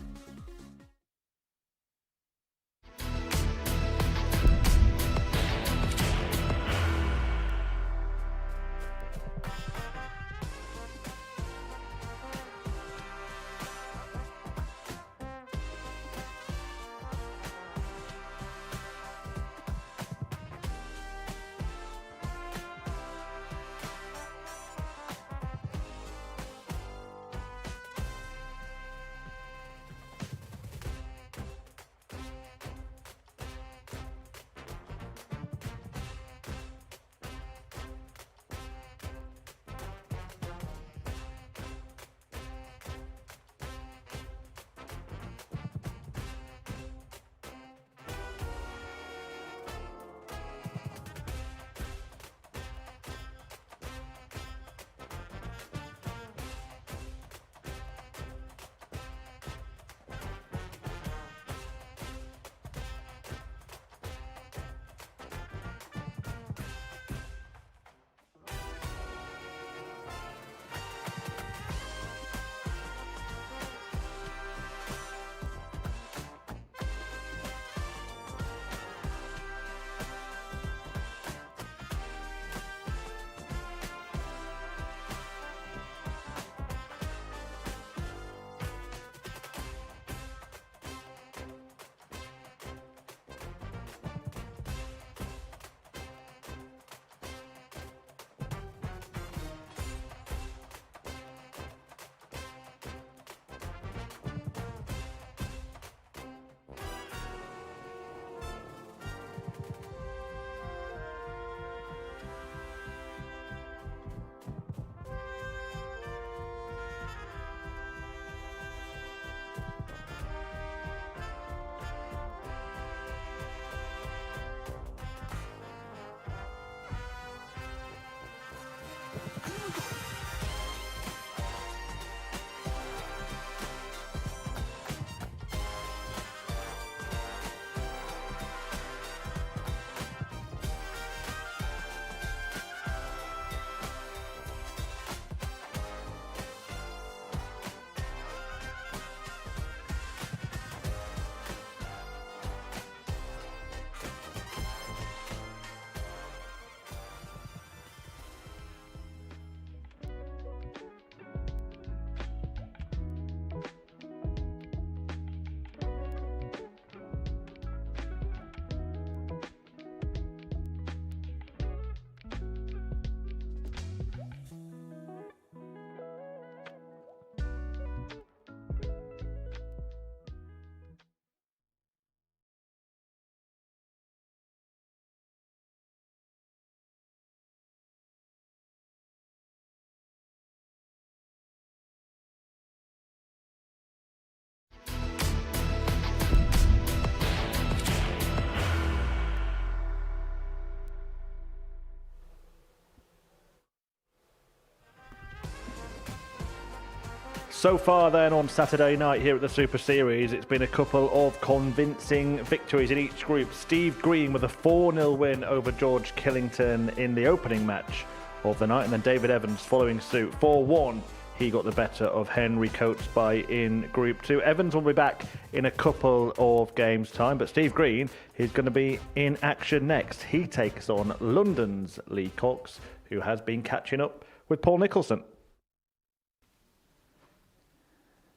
So far then on Saturday night here at the Super Series, it's been a couple of convincing victories in each group. Steve Green with a 4-0 win over George Killington in the opening match of the night, and then David Evans following suit. 4-1, he got the better of Henry Coates by in Group 2. Evans will be back in a couple of games' time, but Steve Green is going to be in action next. He takes on London's Lee Cox, who has been catching up with Paul Nicholson.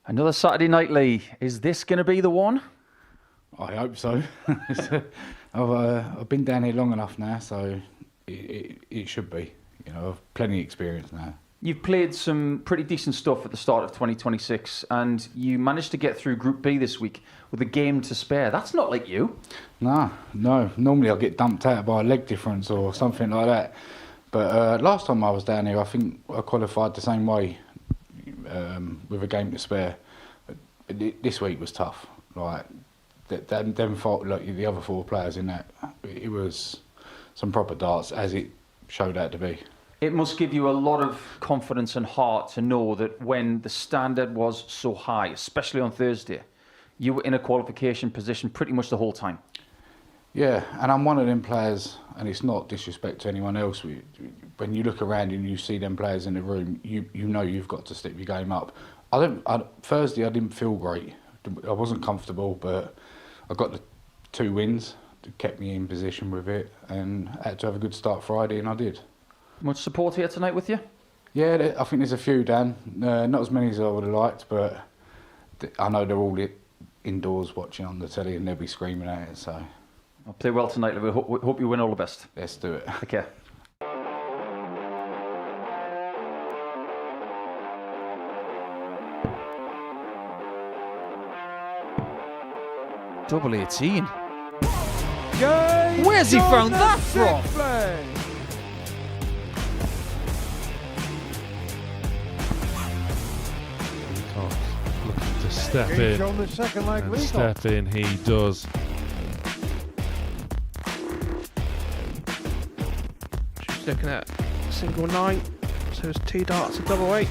Another Saturday night, Lee. Is this going to be the one? I hope so. I've been down here long enough now, so it should be. You know, I've plenty of experience now. You've played some pretty decent stuff at the start of 2026, and you managed to get through Group B this week with a game to spare. That's not like you. No. Normally I'll get dumped out by a leg difference or something like that. But last time I was down here, I think I qualified the same way. With a game to spare. This week was tough. Like them fought like the other 4 players in that. It was some proper darts, as it showed out to be. It must give you a lot of confidence and heart to know that when the standard was so high, especially on Thursday, you were in a qualification position pretty much the whole time. Yeah, and I'm one of them players, and it's not disrespect to anyone else. When you look around and you see them players in the room, you know you've got to step your game up. Thursday I didn't feel great. I wasn't comfortable, but I got the 2 wins that kept me in position with it, and I had to have a good start Friday, and I did. Much support here tonight with you? Yeah, I think there's a few, Dan. Not as many as I would have liked, but I know they're all indoors watching on the telly, and they'll be screaming at it, so... I'll play well tonight. We hope you win all the best. Let's do it. Take care. Double 18. Game Where's he found that from? Looking to step in. On the second leg, And step in he does. Looking at single 9, so it's 2 darts, a double 8.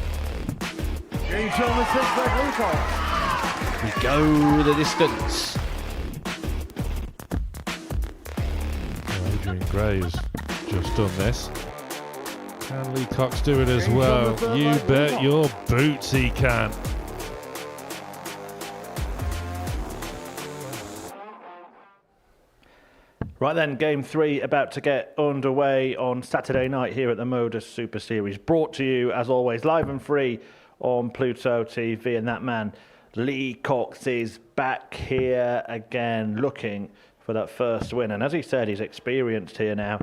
Game's on the 6th leg, Leacock. We go the distance. Adrian Gray's just done this. Can Lee Cox do it as well? You bet your boots he can. Right then, Game 3 about to get underway on Saturday night here at the Modus Super Series. Brought to you, as always, live and free on Pluto TV. And that man, Lee Cox, is back here again, looking for that first win. And as he said, he's experienced here now.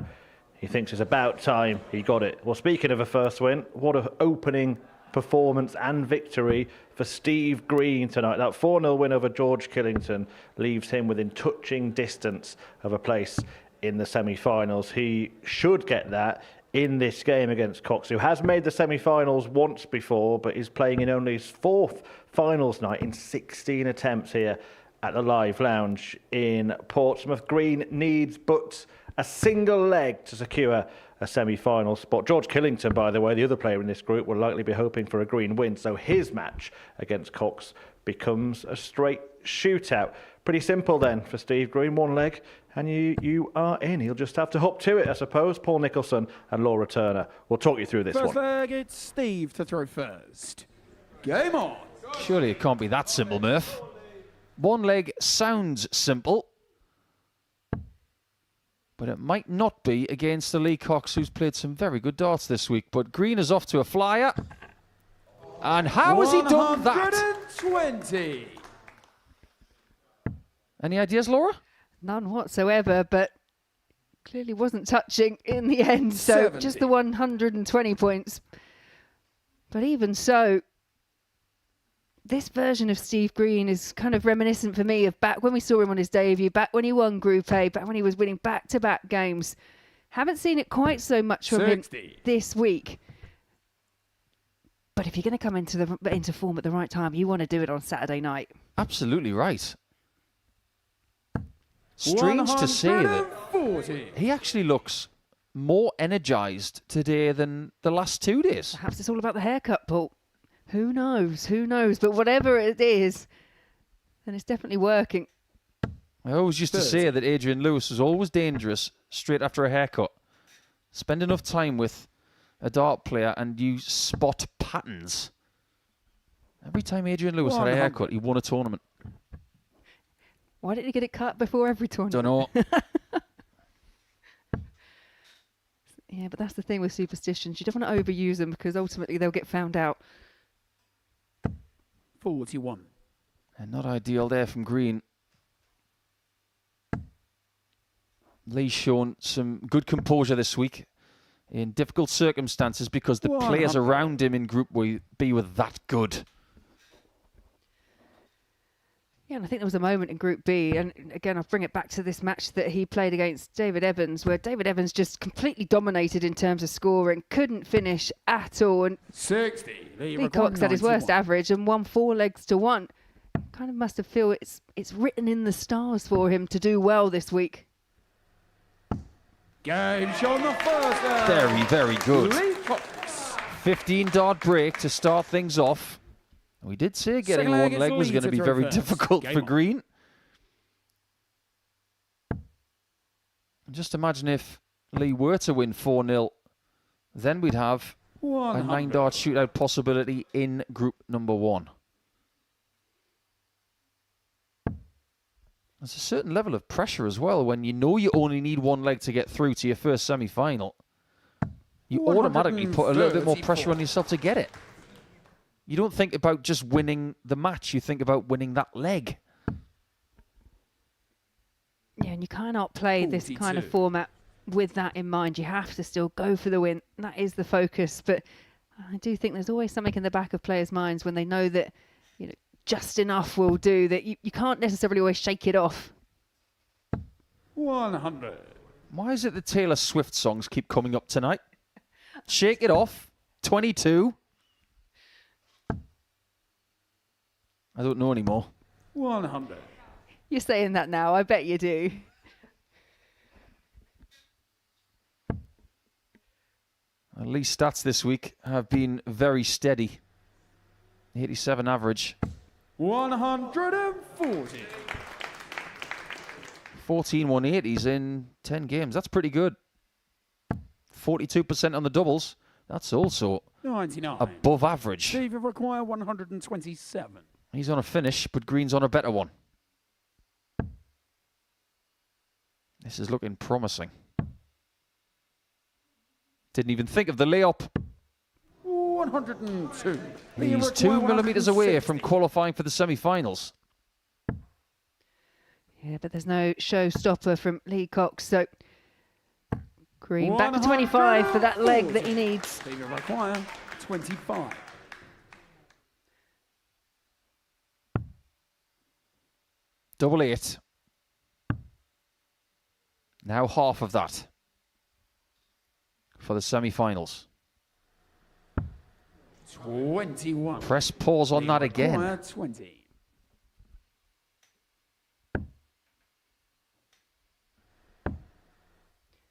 He thinks it's about time he got it. Well, speaking of a first win, what an opening performance and victory for Steve Green tonight. That 4-0 win over George Killington leaves him within touching distance of a place in the semi-finals. He should get that in this game against Cox, who has made the semi-finals once before, but is playing in only his 4th finals night in 16 attempts here at the Live Lounge in Portsmouth. Green needs but a single leg to secure a semi-final spot. George Killington, by the way, the other player in this group, will likely be hoping for a Green win, so his match against Cox becomes a straight shootout. Pretty simple then for Steve Green, 1 leg, and you are in. He'll just have to hop to it, I suppose. Paul Nicholson and Laura Turner will talk you through this First one. leg, it's Steve to throw first. Game on. Surely it can't be that simple, Murph. 1 leg sounds simple, but it might not be against the Lee Cox, who's played some very good darts this week. But Green is off to a flyer. And how has he done that? 120. Any ideas, Laura? None whatsoever, but clearly wasn't touching in the end. So 70. just the 120 points. But even so, this version of Steve Green is kind of reminiscent for me of back when we saw him on his debut, back when he won Group A, back when he was winning back-to-back games. Haven't seen it quite so much from 60. him this week. But if you're going to come into form at the right time, you want to do it on Saturday night. Absolutely right. Strange to say that he actually looks more energised today than the last 2 days. Perhaps it's all about the haircut, Paul. Who knows? Who knows? But whatever it is, then it's definitely working. I always used to say that Adrian Lewis was always dangerous straight after a haircut. Spend enough time with a dart player and you spot patterns. Every time Adrian Lewis had a haircut, he won a tournament. Why didn't he get it cut before every tournament? Don't know. Yeah, but that's the thing with superstitions. You don't want to overuse them because ultimately they'll get found out. 41. And not ideal there from Green. Lee's shown some good composure this week in difficult circumstances because the players around him in Group B were that good. Yeah, and I think there was a moment in Group B, and again, I'll bring it back to this match that he played against David Evans, where David Evans just completely dominated in terms of scoring, couldn't finish at all. And 60. Lee Cox had his worst average and won 4 legs to 1. Kind of must have feel it's written in the stars for him to do well this week. Gage on the first. Very, very good. 15 dart break to start things off. We did say getting one leg was going to be very difficult for Green. Just imagine if Lee were to win 4-0, then we'd have a 9-dart shootout possibility in Group number 1. There's a certain level of pressure as well when you know you only need one leg to get through to your first semi-final. You automatically put a little bit more pressure on yourself to get it. You don't think about just winning the match, you think about winning that leg. Yeah, and you cannot play this kind of format with that in mind. You have to still go for the win. That is the focus. But I do think there's always something in the back of players' minds when they know that, you know, just enough will do, that you can't necessarily always shake it off. 100. Why is it the Taylor Swift songs keep coming up tonight? Shake it off. 22. I don't know anymore. 100. You're saying that now. I bet you do. Lee's stats this week have been very steady. 87 average. 140. 14 180s in 10 games. That's pretty good. 42% on the doubles. That's also 99. above average. Steve, you require 127. He's on a finish, but Green's on a better one. This is looking promising. Didn't even think of the layup. 102. He's 2 millimeters away from qualifying for the semi-finals. Yeah, but there's no showstopper from Lee Cox, so Green back to 25 for that leg that he needs. They require 25. Double 8. Now half of that for the semi-finals. 21. Press pause on that again. 20.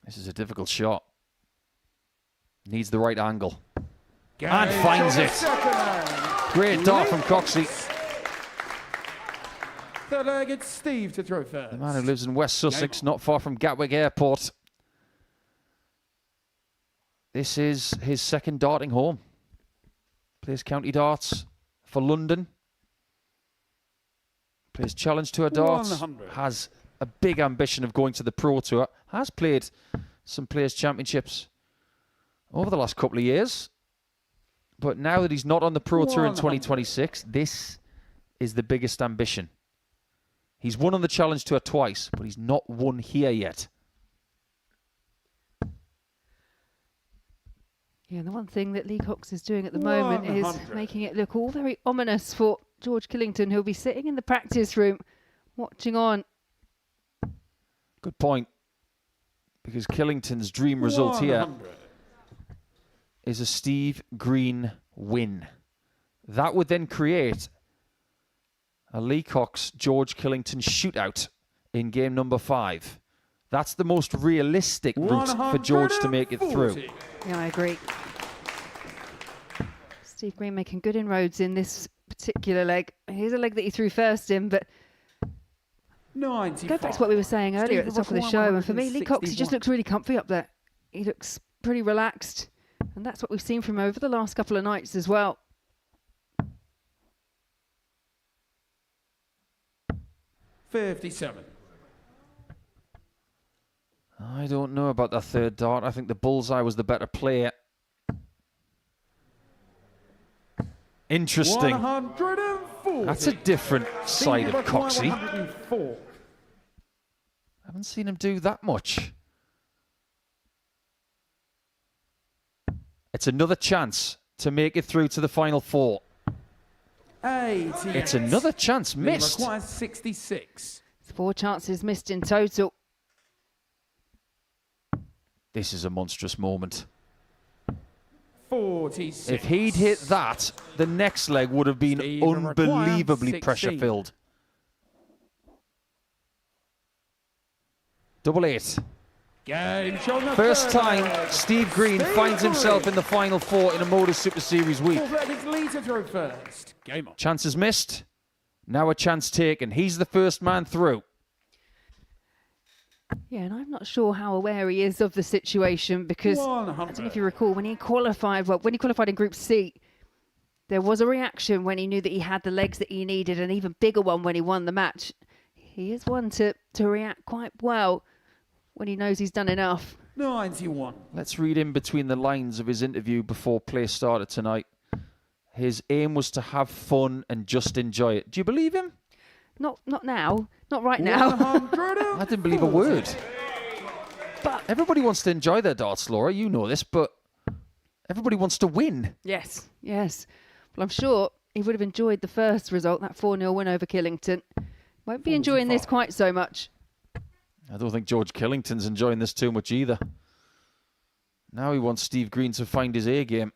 This is a difficult shot. Needs the right angle. And finds it. Great dart from Coxey. Third leg, it's Steve to throw first. The man who lives in West Sussex, not far from Gatwick Airport. This is his second darting home. Plays county darts for London. Plays Challenge Tour darts. 100. Has a big ambition of going to the Pro Tour. Has played some Players' Championships over the last couple of years. But now that he's not on the Pro Tour in 2026, this is the biggest ambition. He's won on the Challenge Tour twice, but he's not won here yet. Yeah, and the one thing that Lee Cox is doing at the moment is making it look all very ominous for George Killington, who'll be sitting in the practice room watching on. Good point. Because Killington's dream result here is a Steve Green win. That would then create a Lee Cox George Killington shootout in game number 5. That's the most realistic route for George to make it through. Yeah, I agree. Steve Green making good inroads in this particular leg. Here's a leg that he threw first in, but 95. go back to what we were saying earlier at the top of the show, and for me, Lee Cox, he just looks really comfy up there. He looks pretty relaxed, and that's what we've seen from him over the last couple of nights as well. 57. I don't know about that third dart. I think the bullseye was the better player. Interesting. 140. That's a different side of Coxey. 104. Haven't seen him do that much. It's another chance to make it through to the final four. 80. It's another chance missed. Requires 66. 4 chances missed in total. This is a monstrous moment. 46. If he'd hit that, the next leg would have been unbelievably pressure-filled. 88. Game shown the First third. time Steve Green finds himself in the final four in a Modus Super Series week. Leader through first. Game on. Chances missed. Now a chance taken. He's the first man through. Yeah, and I'm not sure how aware he is of the situation because I don't know if you recall when he qualified. Well, when he qualified in Group C, there was a reaction when he knew that he had the legs that he needed, an even bigger one when he won the match. He is one to react quite well when he knows he's done enough. 91. Let's read in between the lines of his interview before play started tonight. His aim was to have fun and just enjoy it. Do you believe him? Not now. Not right now. I didn't believe a word. But everybody wants to enjoy their darts, Laura. You know this, but everybody wants to win. Yes. Well, I'm sure he would have enjoyed the first result, that 4-0 win over Killington. Won't be enjoying this quite so much. I don't think George Killington's enjoying this too much either. Now he wants Steve Green to find his A game.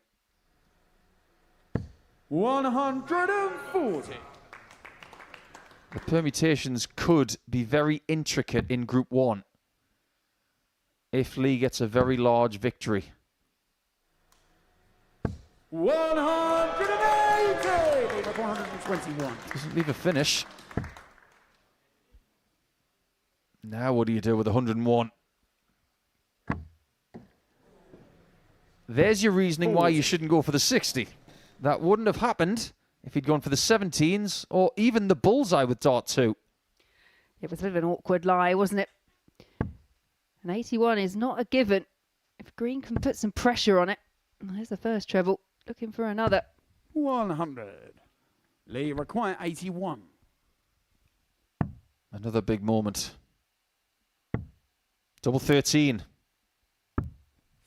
140. The permutations could be very intricate in Group 1 if Lee gets a very large victory. 180. 121. Doesn't leave a finish. Now what do you do with 101? There's your reasoning why you shouldn't go for the 60. That wouldn't have happened if he'd gone for the 17s or even the bullseye with dart 2. It was a bit of an awkward lie, wasn't it? An 81 is not a given. If Green can put some pressure on it. There's the first treble. Looking for another. 100. Lee require 81. Another big moment. Double 13.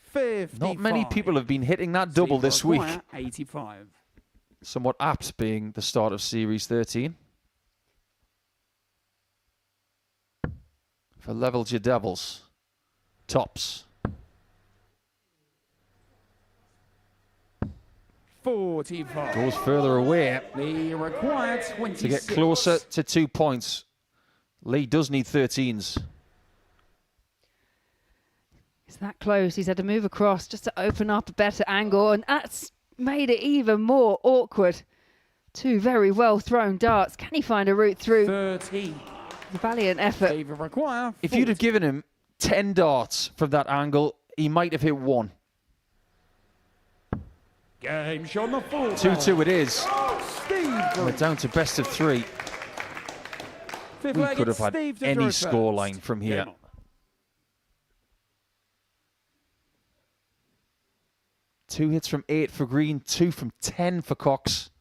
55. Not many people have been hitting that double this week. 85. Somewhat apt being the start of Series 13. For Leveled Your Devils. Tops. 45. Goes further away. Lee require 26. To get closer to 2 points. Lee does need 13s. It's that close. He's had to move across just to open up a better angle, and that's made it even more awkward. 2 very well thrown darts. Can he find a route through? 13. A valiant effort. Require 40. If you'd have given him 10 darts from that angle, he might have hit 1. Game shot the full. 2-2 it is. Steve We're down to best of 3. Fifth We leg, could have it's had Steve to any draw first. scoreline from here. Game on. 2 hits from 8 for Green, 2 from 10 for Cox.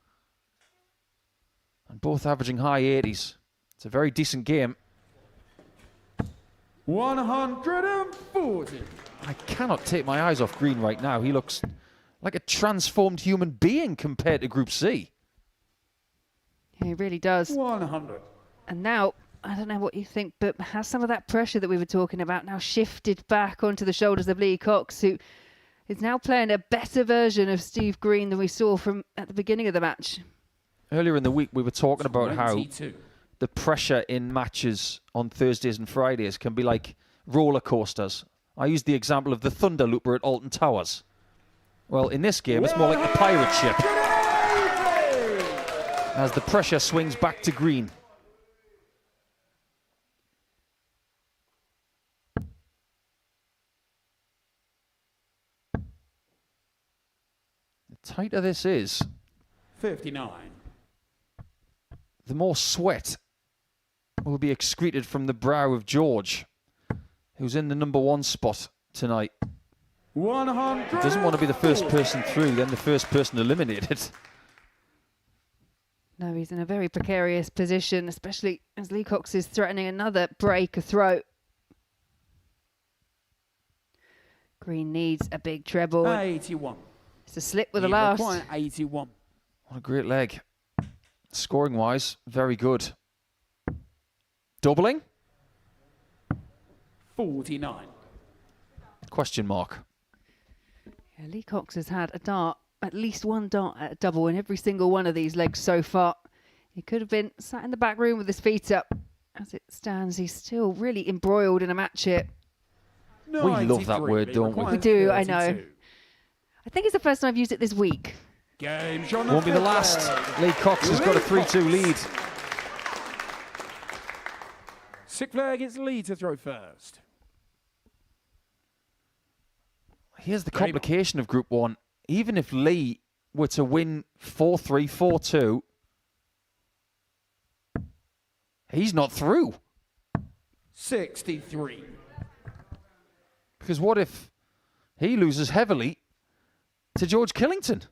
And both averaging high 80s. It's a very decent game. 140. I cannot take my eyes off Green right now. He looks like a transformed human being compared to Group C. Yeah, he really does. 100. And now, I don't know what you think, but has some of that pressure that we were talking about now shifted back onto the shoulders of Lee Cox, who is now playing a better version of Steve Green than we saw from at the beginning of the match. Earlier in the week, we were talking about how 22. the pressure in matches on Thursdays and Fridays can be like roller coasters. I used the example of the Thunder Looper at Alton Towers. Well, in this game, it's more like the pirate ship. as the pressure swings back to green. The tighter this is, 59. the more sweat will be excreted from the brow of George, who's in the number 1 spot tonight. 100. He doesn't want to be the first person through, then the first person eliminated. No, he's in a very precarious position, especially as Lee Cox is threatening another break of throat. Green needs a big treble. 81. It's a slip with the last. 81. What a great leg. Scoring-wise, very good. Doubling? 49. Question mark. Yeah, Lee Cox has had a dart, at least one dart at a double in every single one of these legs so far. He could have been sat in the back room with his feet up. As it stands, he's still really embroiled in a match here. We love that word, don't we? We do, I know. I think it's the first time I've used it this week. Game Won't be the last. Lee Cox has got a 3-2 lead. Sick Flair gets Lee to throw first. Here's the complication of Group 1. Even if Lee were to win 4-3, 4-2, he's not through. 63. Because what if he loses heavily to George Killington?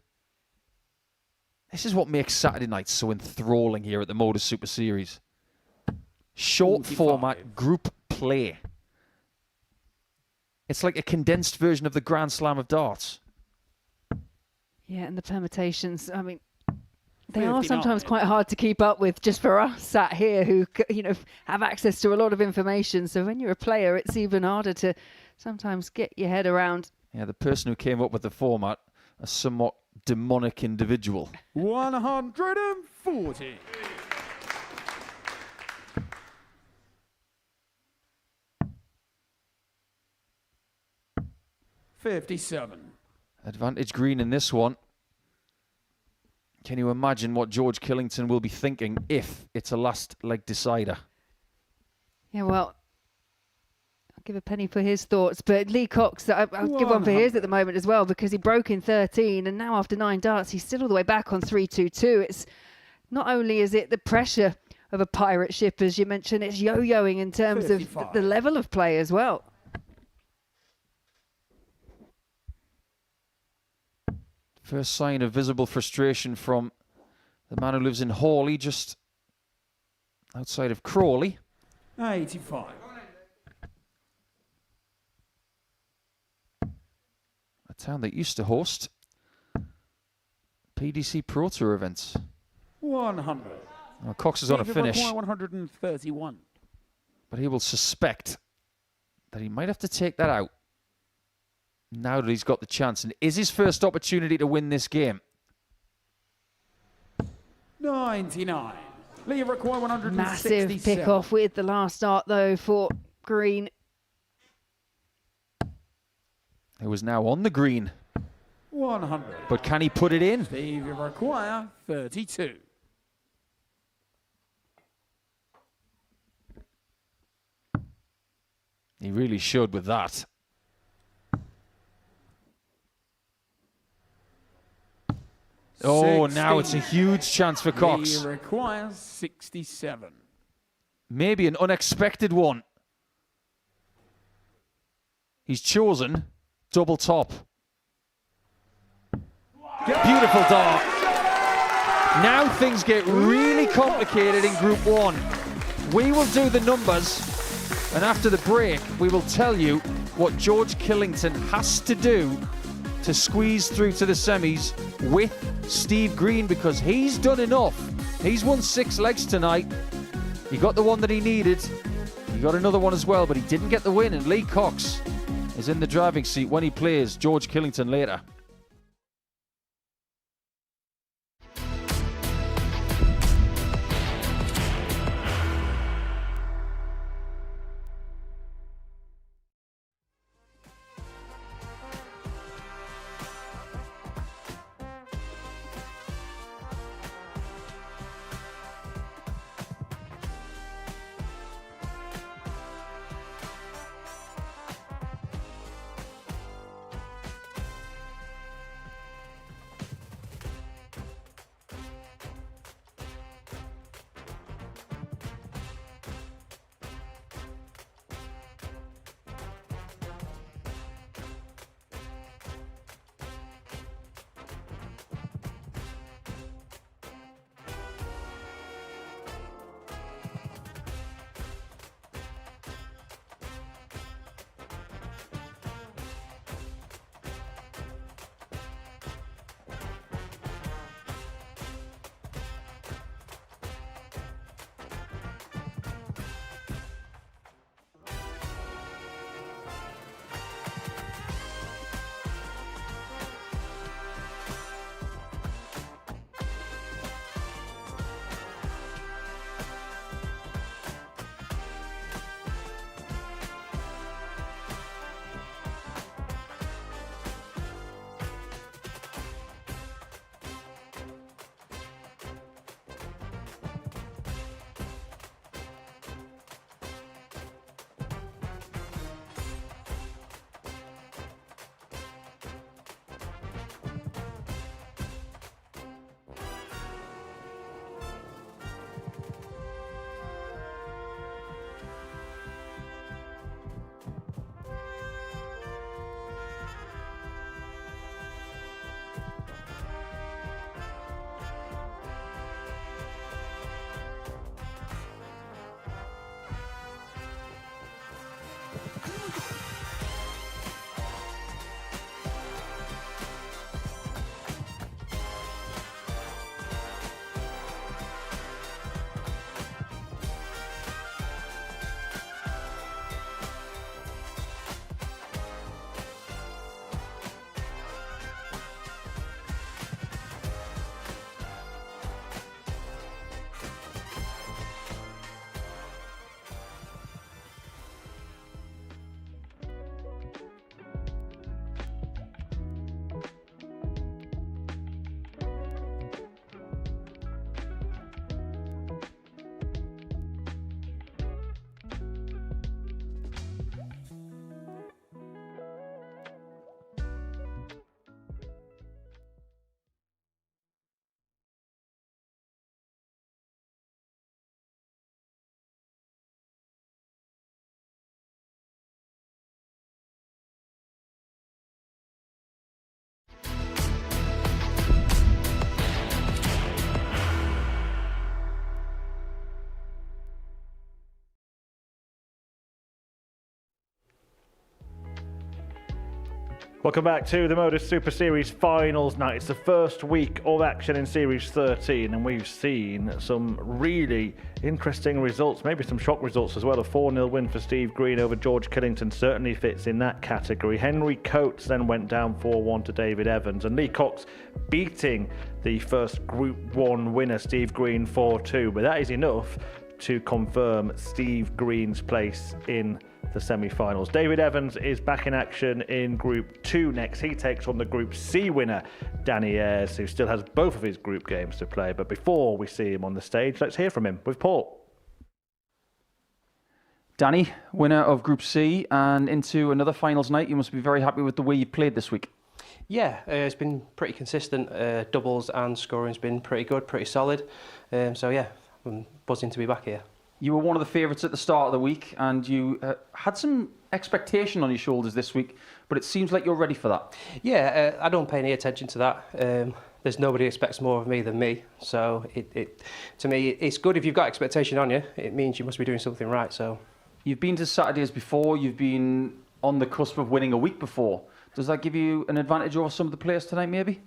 This is what makes Saturday night so enthralling here at the Modus Super Series. Short 45. format group play. It's like a condensed version of the Grand Slam of darts. Yeah, and the permutations, I mean, they 59. are sometimes quite hard to keep up with just for us sat here who, have access to a lot of information. So when you're a player, it's even harder to sometimes get your head around. Yeah, the person who came up with the format, a somewhat demonic individual. 140. $57. Advantage green in this one. Can you imagine what George Killington will be thinking if it's a last leg decider? Yeah, well, I'll give a penny for his thoughts, but Lee Cox, I'll give one for his at the moment as well, because he broke in 13, and now after 9 darts, he's still all the way back on 3-2-2. It's not only is it the pressure of a pirate ship, as you mentioned, it's yo-yoing in terms 55. of the level of play as well. First sign of visible frustration from the man who lives in Hawley, just outside of Crawley. 85. A town that used to host PDC Pro Tour events. 100. Now, Cox is on a finish, 131. but he will suspect that he might have to take that out now that he's got the chance. And is his first opportunity to win this game. 99. Lee require 167. Massive pick off with the last dart, though, for green. It was now on the green. 100. But can he put it in? Steve, you require 32. He really should with that. Oh, now it's a huge chance for Cox. He requires 67. Maybe an unexpected one. He's chosen double top. Beautiful dart. Now things get really complicated in Group 1. We will do the numbers, and after the break, we will tell you what George Killington has to do to squeeze through to the semis with Steve Green, because he's done enough. He's won 6 legs tonight. He got the one that he needed. He got another one as well, but he didn't get the win, and Lee Cox is in the driving seat when he plays George Killington later. Welcome back to the Modus Super Series finals night. It's the first week of action in Series 13, and we've seen some really interesting results, maybe some shock results as well. A 4-0 win for Steve Green over George Killington certainly fits in that category. Henry Coates then went down 4-1 to David Evans, and Lee Cox beating the first Group 1 winner, Steve Green, 4-2. But that is enough to confirm Steve Green's place in the semi-finals. David Evans is back in action in Group 2 next. He takes on the Group C winner, Danny Ayres, who still has both of his group games to play. But before we see him on the stage, let's hear from him with Paul. Danny, winner of Group C and into another finals night. You must be very happy with the way you played this week. Yeah, it's been pretty consistent. Doubles and scoring's been pretty good, pretty solid. So yeah, I'm buzzing to be back here. You were one of the favourites at the start of the week, and you had some expectation on your shoulders this week, but it seems like you're ready for that. Yeah, I don't pay any attention to that. There's nobody expects more of me than me, so to me, it's good if you've got expectation on you. It means you must be doing something right. So, you've been to Saturdays before. You've been on the cusp of winning a week before. Does that give you an advantage over some of the players tonight, maybe?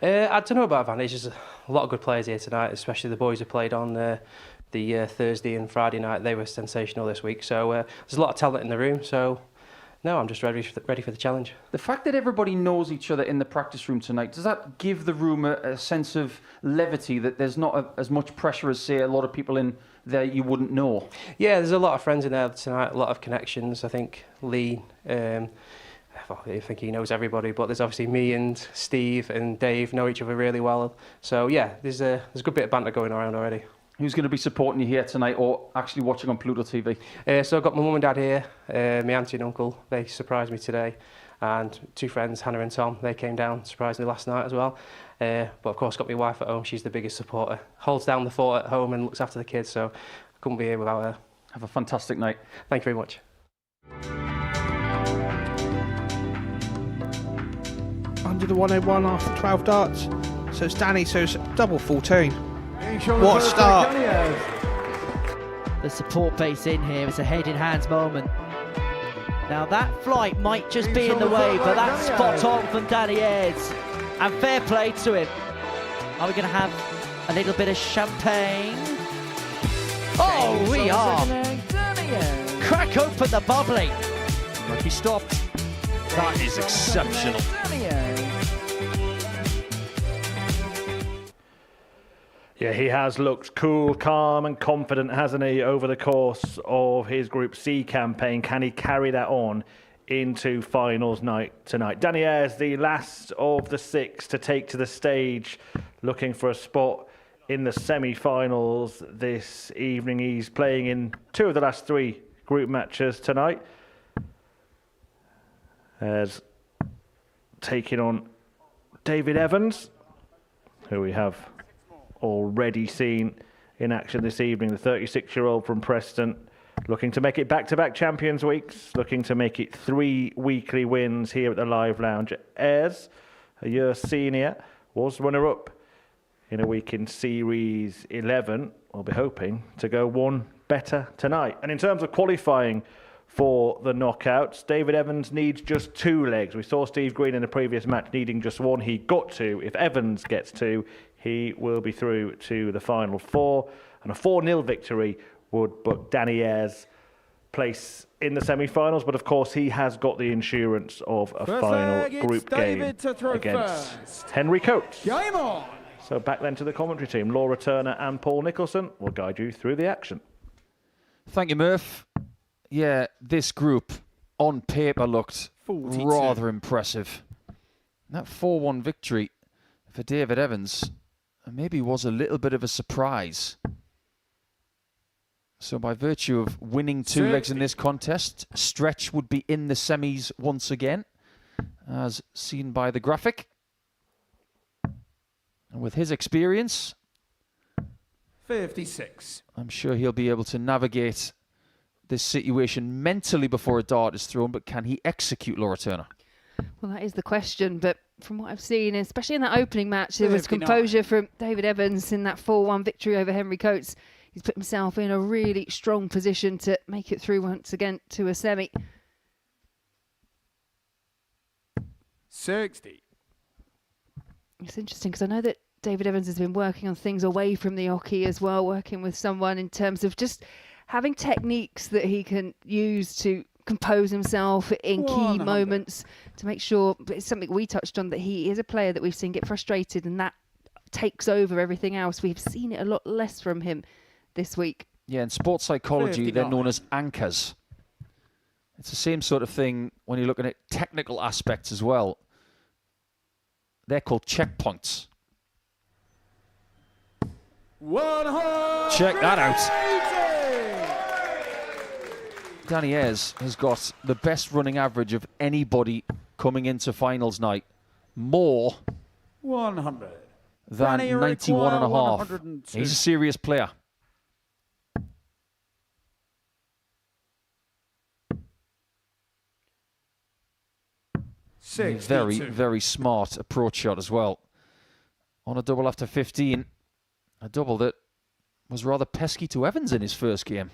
I don't know about advantage. There's a lot of good players here tonight, especially the boys who played on the Thursday and Friday night. They were sensational this week. So there's a lot of talent in the room. So no, I'm just ready for the challenge. The fact that everybody knows each other in the practice room tonight, does that give the room a sense of levity, that there's not as much pressure as, say, a lot of people in there you wouldn't know? Yeah, there's a lot of friends in there tonight, a lot of connections. I think Lee, I think he knows everybody, but there's obviously me and Steve and Dave know each other really well. So yeah, there's a good bit of banter going around already. Who's going to be supporting you here tonight, or actually watching on Pluto TV? So I've got my mum and dad here, my auntie and uncle. They surprised me today, and two friends, Hannah and Tom. They came down, surprised me last night as well. But of course, got my wife at home. She's the biggest supporter. Holds down the fort at home and looks after the kids. So I couldn't be here without her. Have a fantastic night. Thank you very much. Under the 101 after 12 darts. So it's Danny, so it's double 14. What a start. The support base in here. It's a head in hands moment. Now that flight might just be in the way, but that's spot on from Danny Ayres. And fair play to him. Are we going to have a little bit of champagne? Oh, we are. Crack open the bubbly. Lucky stopped. That is exceptional. Yeah, he has looked cool, calm and confident, hasn't he, over the course of his Group C campaign. Can he carry that on into finals night tonight? Danny Ayres, the last of the 6 to take to the stage, looking for a spot in the semi-finals this evening. He's playing in 2 of the last 3 group matches tonight. As taking on David Evans, who we have already seen in action this evening, the 36-year-old from Preston, looking to make it back-to-back Champions Weeks, looking to make it 3 weekly wins here at the Live Lounge. Ayres, a year senior, was runner-up in a week in Series 11. We'll be hoping to go one better tonight. And in terms of qualifying for the knockouts, David Evans needs just 2 legs. We saw Steve Green in the previous match needing just 1. He got 2. If Evans gets 2, he will be through to the final 4. And a 4-0 victory would book Danny Ayres' place in the semi-finals. But of course, he has got the insurance of a final group game against Henry Coates. Game on! So back then to the commentary team. Laura Turner and Paul Nicholson will guide you through the action. Thank you, Murph. Yeah, this group on paper looked 42. rather impressive. That 4-1 victory for David Evans maybe was a little bit of a surprise. So by virtue of winning 2 legs in this contest, Stretch would be in the semis once again, as seen by the graphic. And with his experience, 56. I'm sure he'll be able to navigate this situation mentally before a dart is thrown, but can he execute, Laura Turner? Well, that is the question, but from what I've seen, especially in that opening match, there was composure from David Evans in that 4-1 victory over Henry Coates. He's put himself in a really strong position to make it through once again to a semi. 60. It's interesting because I know that David Evans has been working on things away from the hockey as well, working with someone in terms of just having techniques that he can use to compose himself in key 100. moments to make sure. But it's something we touched on, that he is a player that we've seen get frustrated and that takes over everything else. We've seen it a lot less from him this week. Yeah, in sports psychology, 59. they're known as anchors. It's the same sort of thing when you're looking at technical aspects as well. They're called checkpoints. 100. Check that out. Danny Ayres has got the best running average of anybody coming into finals night. More 100. than Danny 91 and a require half. 102. He's a serious player. Very, very smart approach shot as well. On a double after 15. A double that was rather pesky to Evans in his first game.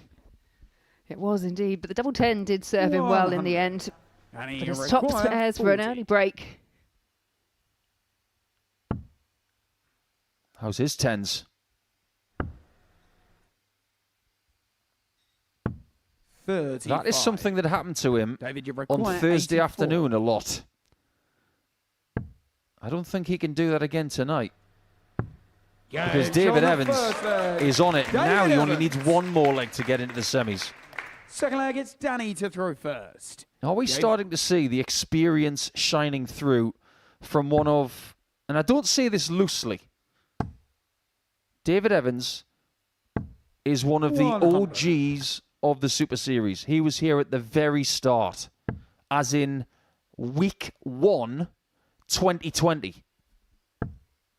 It was indeed, but the double 10 did serve him well in the end. But it's tops for Ayres for an early break. How's his tens? 35. That is something that happened to him David, you on require Thursday 84. afternoon a lot. I don't think he can do that again tonight. Because David Evans is on it. Now he only needs one more leg to get into the semis. Second leg, it's Danny to throw first. Are we starting to see the experience shining through from one of, and I don't say this loosely, David Evans is one of the 100. OGs of the Super Series. He was here at the very start, as in week 1, 2020.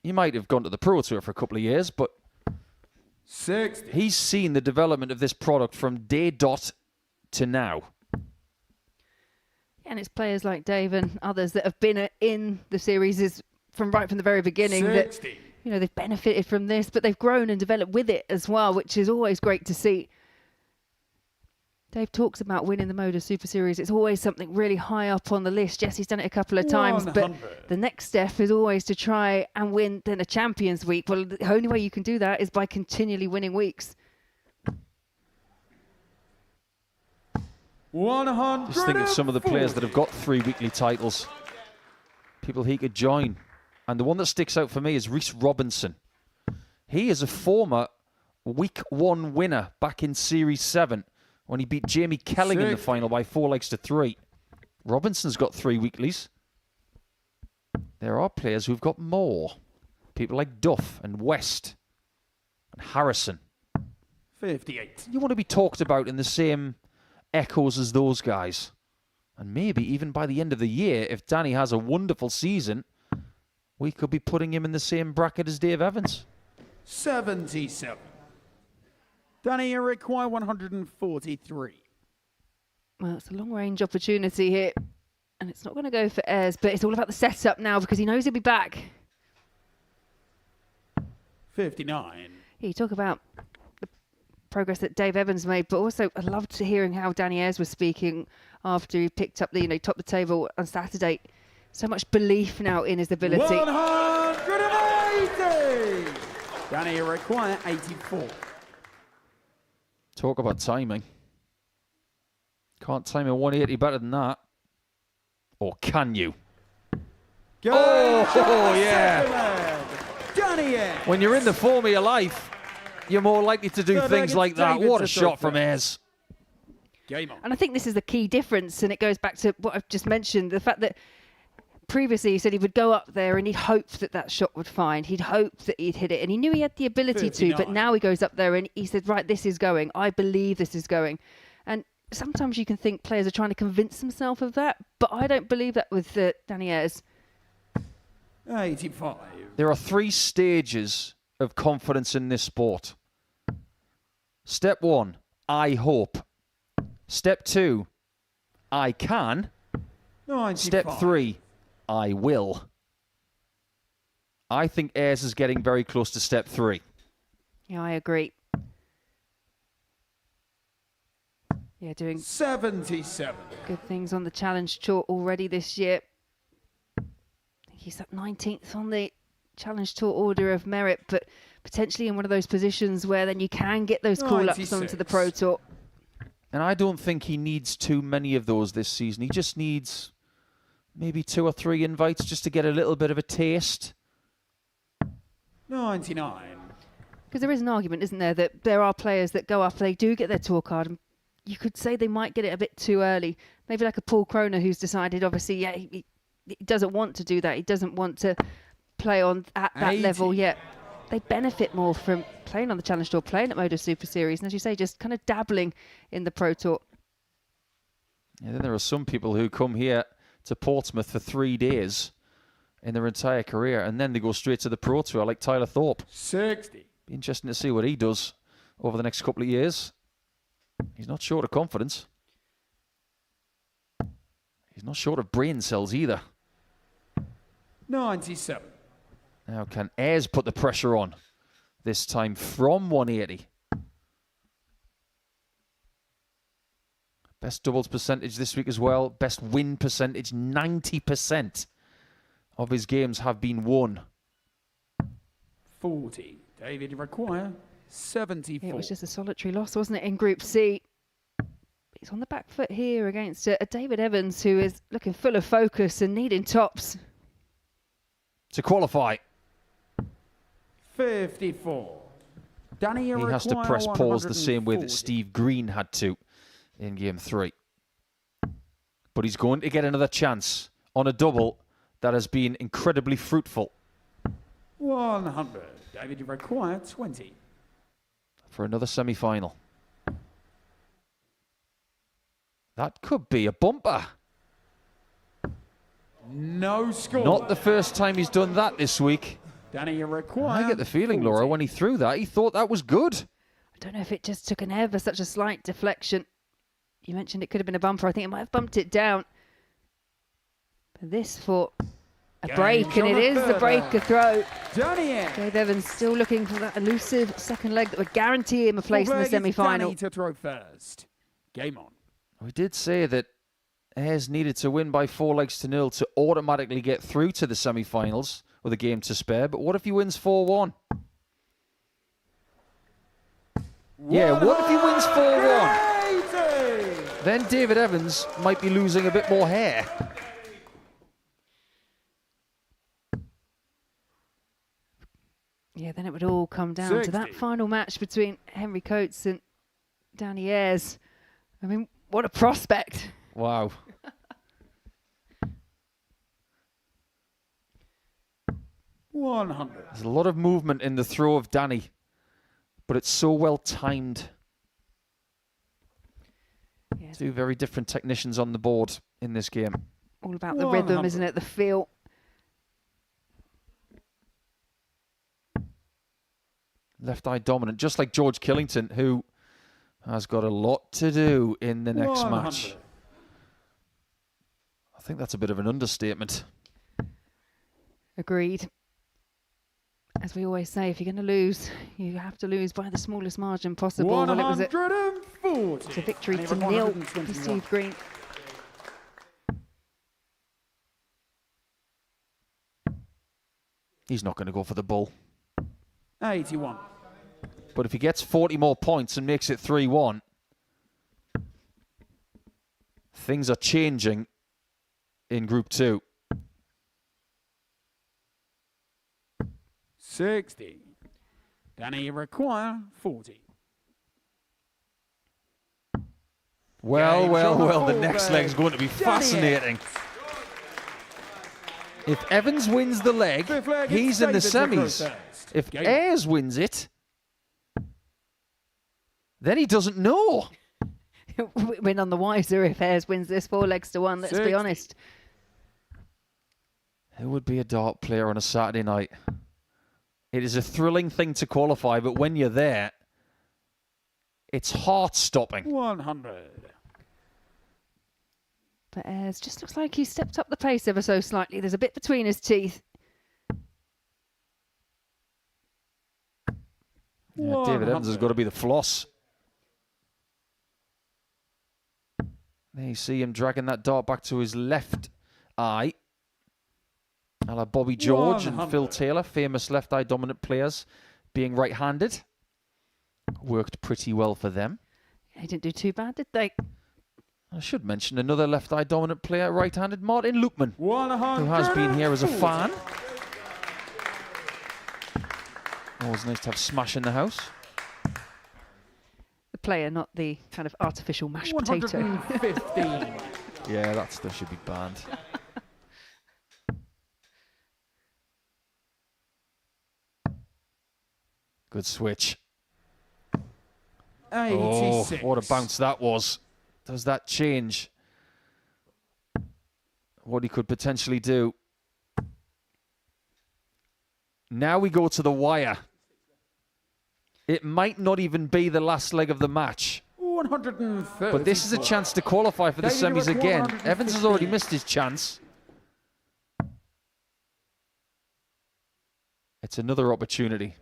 He might have gone to the Pro Tour for a couple of years, but 60. he's seen the development of this product from day dot to now. And it's players like Dave and others that have been in the series from the very beginning 60. that, you know, they've benefited from this, but they've grown and developed with it as well, which is always great to see. Dave talks about winning the Modus Super Series. It's always something really high up on the list. Yes, he's done it a couple of times, 100. but the next step is always to try and win then a Champions Week. Well, the only way you can do that is by continually winning weeks. 100. Just think of some of the players that have got 3 weekly titles. People he could join. And the one that sticks out for me is Reece Robinson. He is a former Week 1 winner back in Series 7 when he beat Jamie Kelling in the final by 4-3. Robinson's got 3 weeklies. There are players who've got more. People like Duff and West and Harrison. 58. You want to be talked about in the same echoes as those guys. And maybe even by the end of the year, if Danny has a wonderful season, we could be putting him in the same bracket as Dave Evans. 77. Danny, you require 143. Well, it's a long-range opportunity here, and it's not going to go for Ayres, but it's all about the setup now because he knows he'll be back. 59. Yeah, you talk about the progress that Dave Evans made, but also I loved hearing how Danny Ayres was speaking after he picked up the, topped the table on Saturday. So much belief now in his ability. 180. Danny, you require 84. Talk about timing. Can't time a 180 better than that. Or can you? Oh, yeah. Danny, when you're in the form of your life, you're more likely to do things like that. What a shot from Ayres. Game on. And I think this is the key difference, and it goes back to what I've just mentioned, the fact that previously he said he would go up there and he'd hope that that shot would find. He'd hope that he'd hit it, and he knew he had the ability 39. to, but now he goes up there and he said, right, this is going. I believe this is going. And sometimes you can think players are trying to convince themselves of that, but I don't believe that with Danny Ayres. 85. There are 3 stages of confidence in this sport. Step 1, I hope. Step 2, I can. 95. Step 3, I will. I think Ayres is getting very close to step 3. Yeah, I agree. Yeah, doing 77. good things on the challenge chart already this year. he's at 19th on the Challenge Tour Order of Merit, but potentially in one of those positions where then you can get those call-ups onto the Pro Tour. And I don't think he needs too many of those this season. He just needs maybe 2 or 3 invites just to get a little bit of a taste. 99. Because there is an argument, isn't there, that there are players that go up, they do get their tour card, and you could say they might get it a bit too early. Maybe like a Paul Kroner who's decided, obviously, yeah, he doesn't want to do that. He doesn't want to play on at that 80. level yet. They benefit more from playing on the Challenge Tour, playing at Modus Super Series, and as you say, just kind of dabbling in the Pro Tour. And then there are some people who come here to Portsmouth for 3 days in their entire career, and then they go straight to the Pro Tour, like Tyler Thorpe. 60. Be interesting to see what he does over the next couple of years. He's not short of confidence. He's not short of brain cells either. 97. Now can Ayres put the pressure on? This time from 180. Best doubles percentage this week as well. Best win percentage, 90% of his games have been won. 40. David Require, 74. It was just a solitary loss, wasn't it, in Group C? He's on the back foot here against a David Evans who is looking full of focus and needing tops to qualify. 54. Danny, He has to press pause the same way that Steve Green had to in Game 3. But he's going to get another chance on a double that has been incredibly fruitful. 100. David Require, 20. For another semi-final. That could be a bumper. No score. Not the first time he's done that this week. Danny Require. I get the feeling, Laura, when he threw that, he thought that was good. I don't know if it just took an ever such a slight deflection. You mentioned it could have been a bumper. I think it might have bumped it down. But this for a break, and it is the breaker throw. Dave Evans still looking for that elusive second leg that would guarantee him a place in the semi-final. Danny to throw first. Game on. We did say that Ayres needed to win by 4-0 to automatically get through to the semi-finals with a game to spare. But what if he wins 4-1? Yeah, what if he wins 4-1? Then David Evans might be losing a bit more hair. Yeah, then it would all come down to that final match between Henry Coates and Danny Ayres. I mean, what a prospect. Wow. There's a lot of movement in the throw of Danny, but it's so well timed. Yes. 2 very different technicians on the board in this game. All about the rhythm, isn't it? The feel. Left eye dominant, just like George Killington, who has got a lot to do in the next match. I think that's a bit of an understatement. Agreed. As we always say, if you're going to lose, you have to lose by the smallest margin possible. Well, it was a victory to 0 for Steve Green. He's not going to go for the bull. 81. But if he gets 40 more points and makes it 3-1, things are changing in Group 2. 60. Danny Require, 40. Well, the next leg's going to be fascinating. If Evans wins the leg, he's in the semis. If Ayres wins it, then he doesn't know. We're none the wiser if Ayres wins this 4-1, let's be honest. Who would be a dart player on a Saturday night? It is a thrilling thing to qualify, but when you're there, it's heart-stopping. 100. But Ayres just looks like he stepped up the pace ever so slightly. There's a bit between his teeth. Yeah, David Evans has got to be the floss. There you see him dragging that dart back to his left eye. A la Bobby George and Phil Taylor, famous left-eye dominant players, being right-handed. Worked pretty well for them. They didn't do too bad, did they? I should mention another left-eye dominant player, right-handed Martin Lukman, who has been here as a fan. Always nice to have Smash in the house. The player, not the kind of artificial mashed potato. 115. Yeah, that stuff should be banned. Good switch. 86. Oh, what a bounce that was. Does that change what he could potentially do? Now we go to the wire. It might not even be the last leg of the match. 130. But this is a chance to qualify for the semis again. Evans has already missed his chance. It's another opportunity.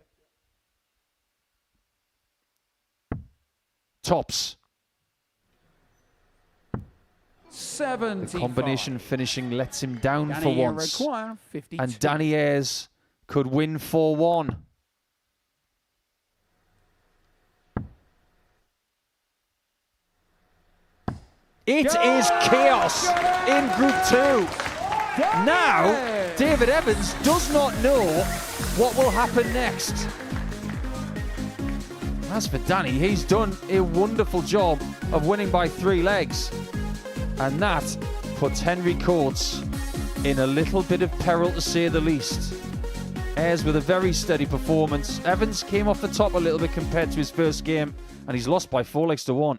Tops. 75. The combination finishing lets him down Danny for Ayres once. require 52. And Danny Ayres could win 4-1. It is chaos in Group 2. Now, David Evans does not know what will happen next. As for Danny, he's done a wonderful job of winning by 3 legs. And that puts Henry Coates in a little bit of peril, to say the least. Ayres with a very steady performance. Evans came off the top a little bit compared to his first game, and he's lost by 4 legs to 1.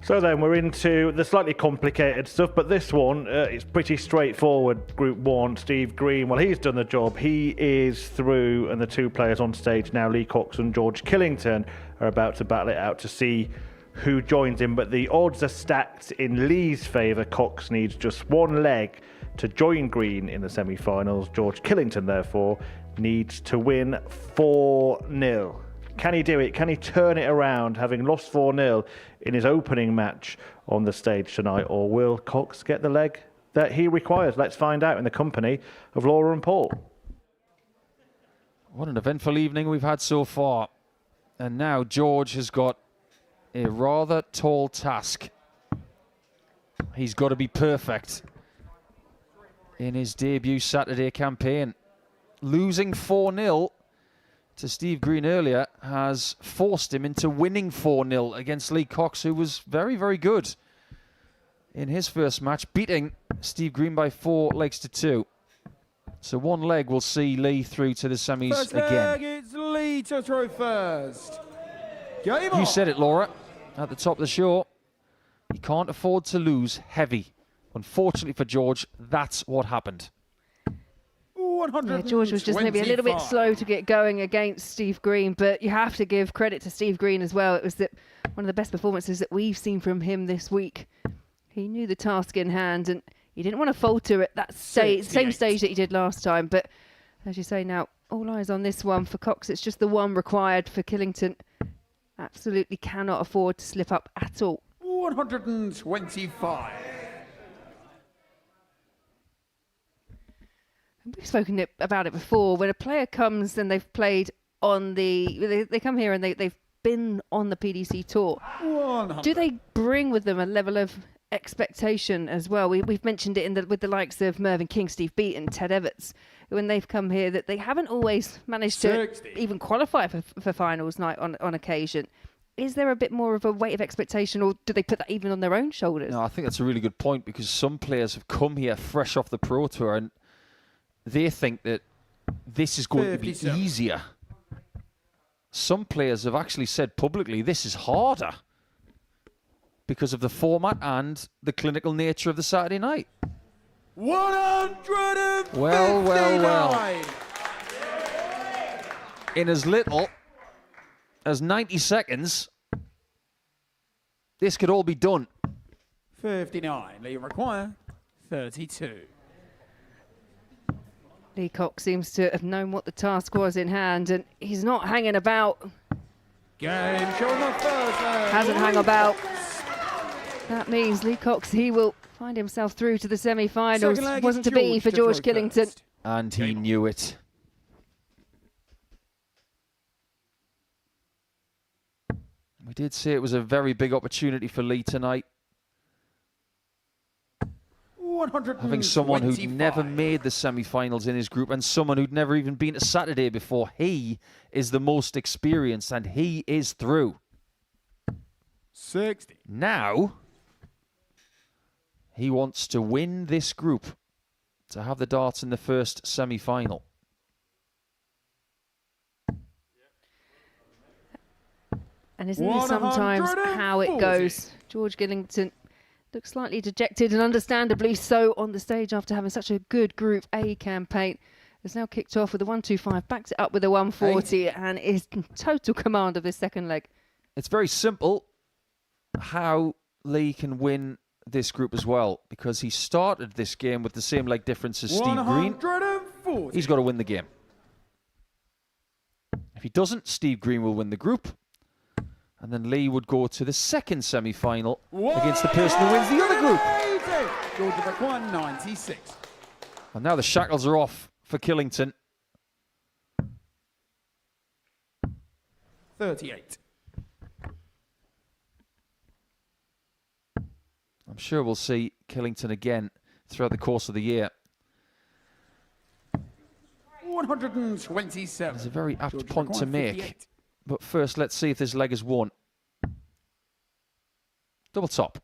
So then we're into the slightly complicated stuff, but this one is pretty straightforward. Group 1, Steve Green, well, he's done the job. He is through, and the two players on stage now, Lee Cox and George Killington, are about to battle it out to see who joins him. But the odds are stacked in Lee's favour. Cox needs just one leg to join Green in the semi-finals. George Killington, therefore, needs to win 4-0. Can he do it? Can he turn it around, having lost 4-0 in his opening match on the stage tonight? Or will Cox get the leg that he requires? Let's find out in the company of Laura and Paul. What an eventful evening we've had so far. And now George has got a rather tall task. He's got to be perfect in his debut Saturday campaign. Losing 4-0 to Steve Green earlier has forced him into winning 4-0 against Lee Cox, who was very, very good in his first match, beating Steve Green by 4 legs to 2. So one leg will see Lee through to the semis First again. leg, it's Lee to throw first. Game on. You said it, Laura, at the top of the show. He can't afford to lose heavy. Unfortunately for George, that's what happened. Yeah, George was just maybe a little bit slow to get going against Steve Green, but you have to give credit to Steve Green as well. It was one of the best performances that we've seen from him this week. He knew the task in hand, and he didn't want to falter at that same stage that he did last time. But as you say now, all eyes on this one for Cox. It's just the one required for Killington. Absolutely cannot afford to slip up at all. 125. We've spoken about it before. When a player comes and they've played on they come here and they've been on the PDC tour, 100. do they bring with them a level of expectation as well? We've mentioned it with the likes of Mervyn King, Steve Beaton, Ted Everts, when they've come here, that they haven't always managed to 60. even qualify for finals night on occasion. Is there a bit more of a weight of expectation, or do they put that even on their own shoulders? No, I think that's a really good point, because some players have come here fresh off the Pro Tour and they think that this is going to be easier. Some players have actually said publicly this is harder because of the format and the clinical nature of the Saturday night. 159. Well. In as little as 90 seconds, this could all be done. 59. Lee require 32. Lee Cox seems to have known what the task was in hand, and he's not hanging about. Game show on the first leg. Hasn't hung about. That means Lee Cox, he will find himself through to the semi-finals. Wasn't to be for George Killington. First. And he knew it. We did say it was a very big opportunity for Lee tonight. Having someone who'd never made the semi-finals in his group and someone who'd never even been to Saturday before. He is the most experienced and he is through. 60. Now, he wants to win this group to have the darts in the first semi-final. And isn't this sometimes how it goes? George Killington looks slightly dejected, and understandably so, on the stage after having such a good Group A campaign. Has now kicked off with a 125, backs it up with a 140, and is in total command of this second leg. It's very simple how Lee can win this group as well, because he started this game with the same leg difference as Steve Green. He's got to win the game. If he doesn't, Steve Green will win the group. And then Lee would go to the second semi-final against the person who wins the other group. George require 96. And now the shackles are off for Killington. 38. I'm sure we'll see Killington again throughout the course of the year. 127. It's a very apt point to make. But first, let's see if this leg is won. Double top.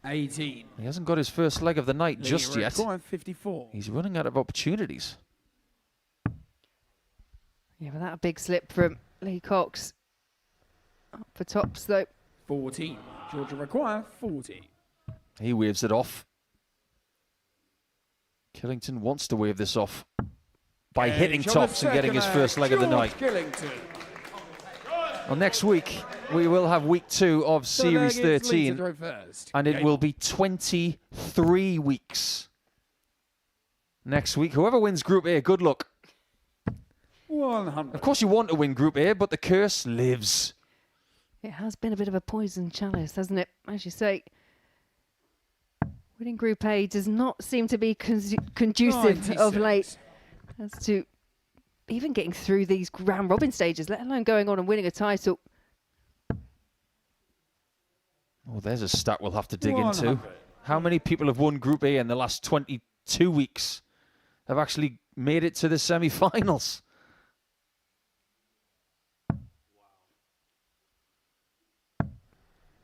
18. He hasn't got his first leg of the night just yet. 54. He's running out of opportunities. Yeah, without a big slip from Lee Cox, Up for tops, though. 14. Georgia require 40. He waves it off. Killington wants to wave this off by hitting tops and getting his first leg of the night. Killington. Well, next week, we will have week 2 of Series 13, and it will be 23 weeks. Next week, whoever wins Group A, good luck. 100. Of course, you want to win Group A, but the curse lives. It has been a bit of a poison chalice, hasn't it? As you say, winning Group A does not seem to be conducive 96. of late as to even getting through these round robin stages, let alone going on and winning a title. Oh, there's a stat we'll have to dig 100. into. How many people have won Group A in the last 22 weeks have actually made it to the semi-finals? Wow.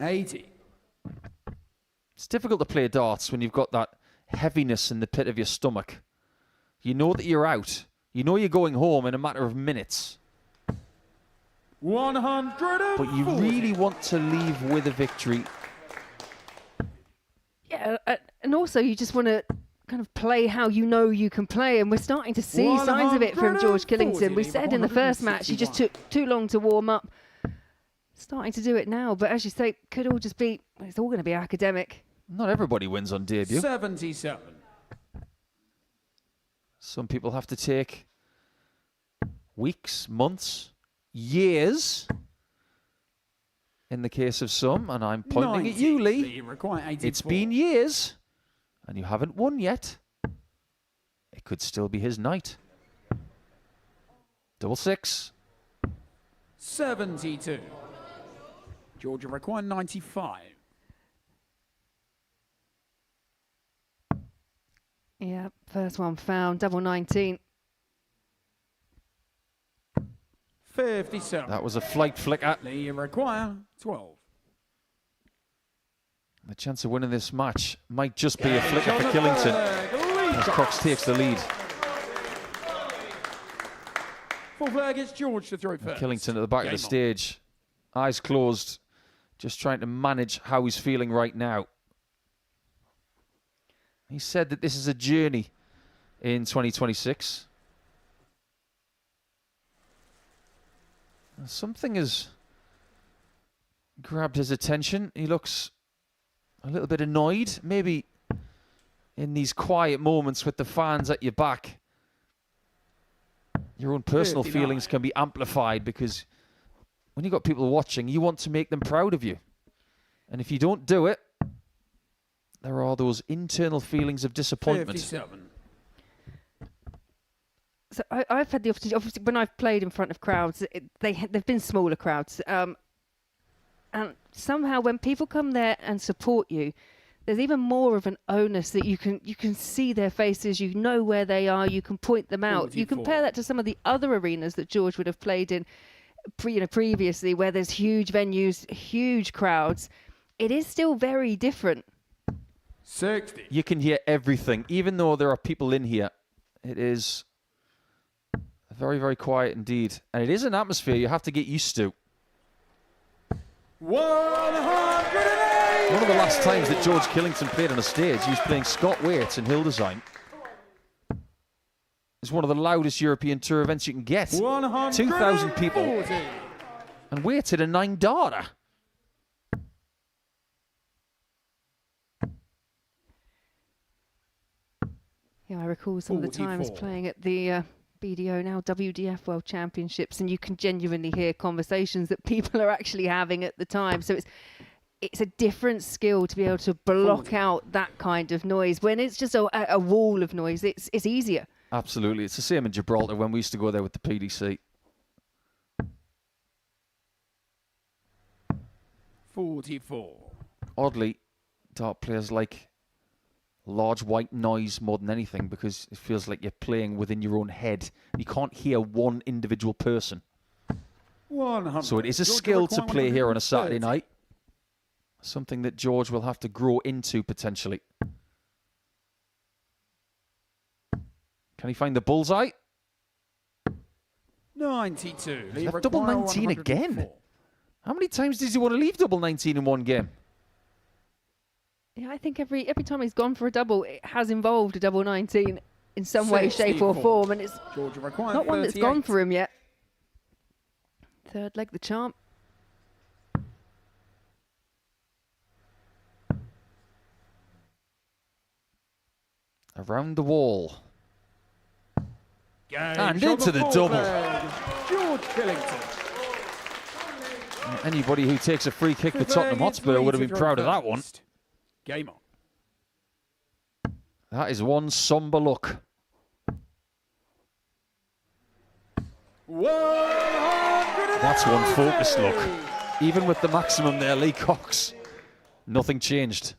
80. It's difficult to play darts when you've got that heaviness in the pit of your stomach. You know that you're out. You know you're going home in a matter of minutes. 100. But you really want to leave with a victory. Yeah, and also you just want to kind of play how you know you can play, and we're starting to see signs of it from George Killington. We said in the first match he just took too long to warm up. Starting to do it now, but as you say, could all just be, it's all going to be academic. Not everybody wins on debut. 77. Some people have to take weeks, months, years. In the case of some, and I'm pointing at you, Lee. It's been years, and you haven't won yet. It could still be his night. 6. 72. Georgia require 95. Yeah, first one found, double 19. 57. That was a flight flicker. Lee require 12. The chance of winning this match might just be a flicker for Killington as Cox takes the lead. Full flag, it's George to throw first. Killington at the back of the stage, eyes closed, just trying to manage how he's feeling right now. He said that this is a journey in 2026. Something has grabbed his attention. He looks a little bit annoyed, maybe in these quiet moments with the fans at your back. Your own personal 59. feelings can be amplified because when you've got people watching, you want to make them proud of you. And if you don't do it, there are those internal feelings of disappointment. 57. So I've had the opportunity, obviously, when I've played in front of crowds, they've been smaller crowds. And somehow when people come there and support you, there's even more of an onus that you can see their faces, you know where they are, you can point them out. 44. You compare that to some of the other arenas that George would have played in previously, where there's huge venues, huge crowds. It is still very different. 60. You can hear everything, even though there are people in here. It is very, very quiet indeed. And it is an atmosphere you have to get used to. 108. One of the last times that George Killington played on a stage, he was playing Scott Waite in Hildesheim. It's one of the loudest European Tour events you can get. 2,000 people. And Waite hit a 9-darter. Yeah, I recall some of the times 44. playing at the BDO, now WDF World Championships, and you can genuinely hear conversations that people are actually having at the time. So it's a different skill to be able to block out that kind of noise. When it's just a wall of noise, it's easier. Absolutely. It's the same in Gibraltar when we used to go there with the PDC. 44. Oddly, dart players like large white noise more than anything because it feels like you're playing within your own head. You can't hear one individual person. 100. So it is a Georgia skill to require play here on a 130. Saturday night. Something that George will have to grow into potentially. Can he find the bullseye? 92. He's left double 19 again. How many times does he want to leave double 19 in one game? Yeah, I think every time he's gone for a double, it has involved a double 19 in some way, shape or form, and it's not one that's gone for him yet. Third leg, the champ. Around the wall. Game And into the double. George Killington. Anybody who takes a free kick for Tottenham Hotspur would have been proud of that one. Game on. That is one somber look. That's one focused look. Even with the maximum there, Lee Cox, nothing changed.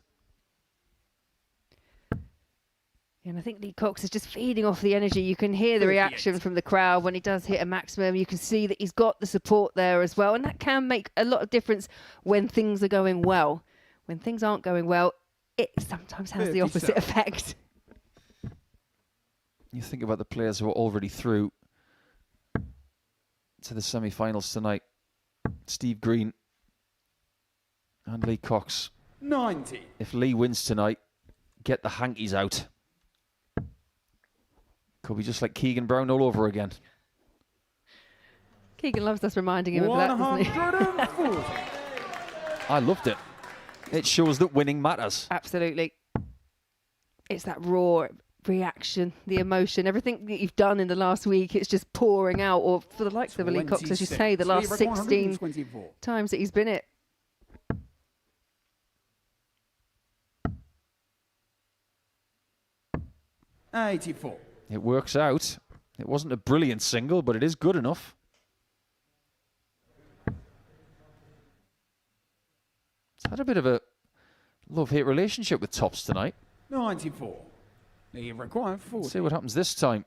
And I think Lee Cox is just feeding off the energy. You can hear the reaction from the crowd when he does hit a maximum. You can see that he's got the support there as well. And that can make a lot of difference when things are going well. When things aren't going well, it sometimes has the opposite effect. You think about the players who are already through to the semi-finals tonight. Steve Green and Lee Cox. 90. If Lee wins tonight, get the hankies out. Could be just like Keegan Brown all over again. Keegan loves us reminding him of that, doesn't he? I loved it. It shows that winning matters. Absolutely. It's that raw reaction, the emotion, everything that you've done in the last week, it's just pouring out. Or for the likes of Lee Cox, as you say, the last 16 times that he's been it. $84. It works out. It wasn't a brilliant single, but it is good enough. It's had a bit of a love-hate relationship with tops tonight. 94. He required 40. Let's see what happens this time.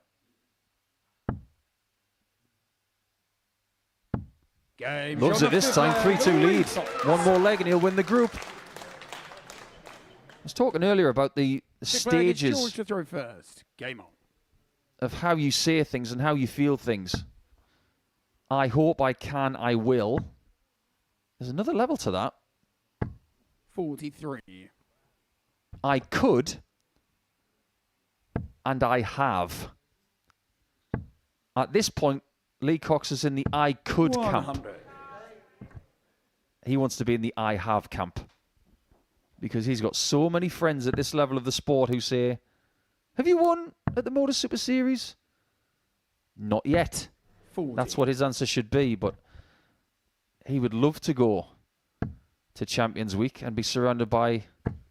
Game Loves it this time. 3-2 lead. One more leg and he'll win the group. I was talking earlier about the stages George to throw first. Game on. of how you say things and how you feel things. I hope, I can, I will. There's another level to that. 43. I could, and I have. At this point, Lee Cox is in the I could 100. camp. He wants to be in the I have camp. Because he's got so many friends at this level of the sport who say, have you won at the Modus Super Series? Not yet. 40. That's what his answer should be, but he would love to go to Champions Week and be surrounded by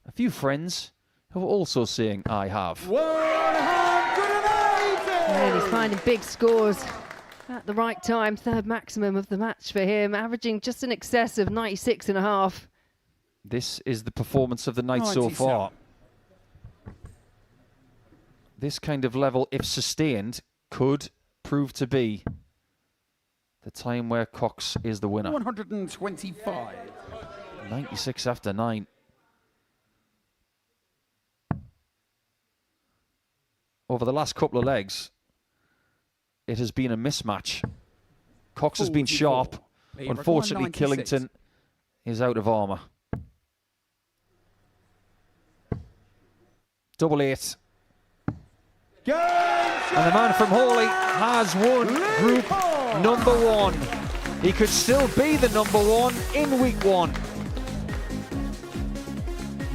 a few friends who are also saying, I have. 180! And he's finding big scores at the right time. Third maximum of the match for him, averaging just in excess of 96.5. This is the performance of the night so far. This kind of level, if sustained, could prove to be the time where Cox is the winner. 125. 96 after 9. Over the last couple of legs, it has been a mismatch. Cox has been sharp. Unfortunately, Killington is out of armour. 88. And the man from Hawley has won Group number 1. He could still be the number 1 in week 1.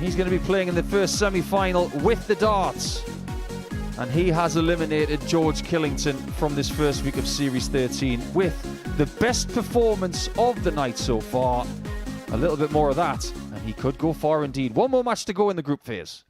He's going to be playing in the first semi-final with the Darts. And he has eliminated George Killington from this first week of Series 13 with the best performance of the night so far. A little bit more of that, and he could go far indeed. One more match to go in the group phase.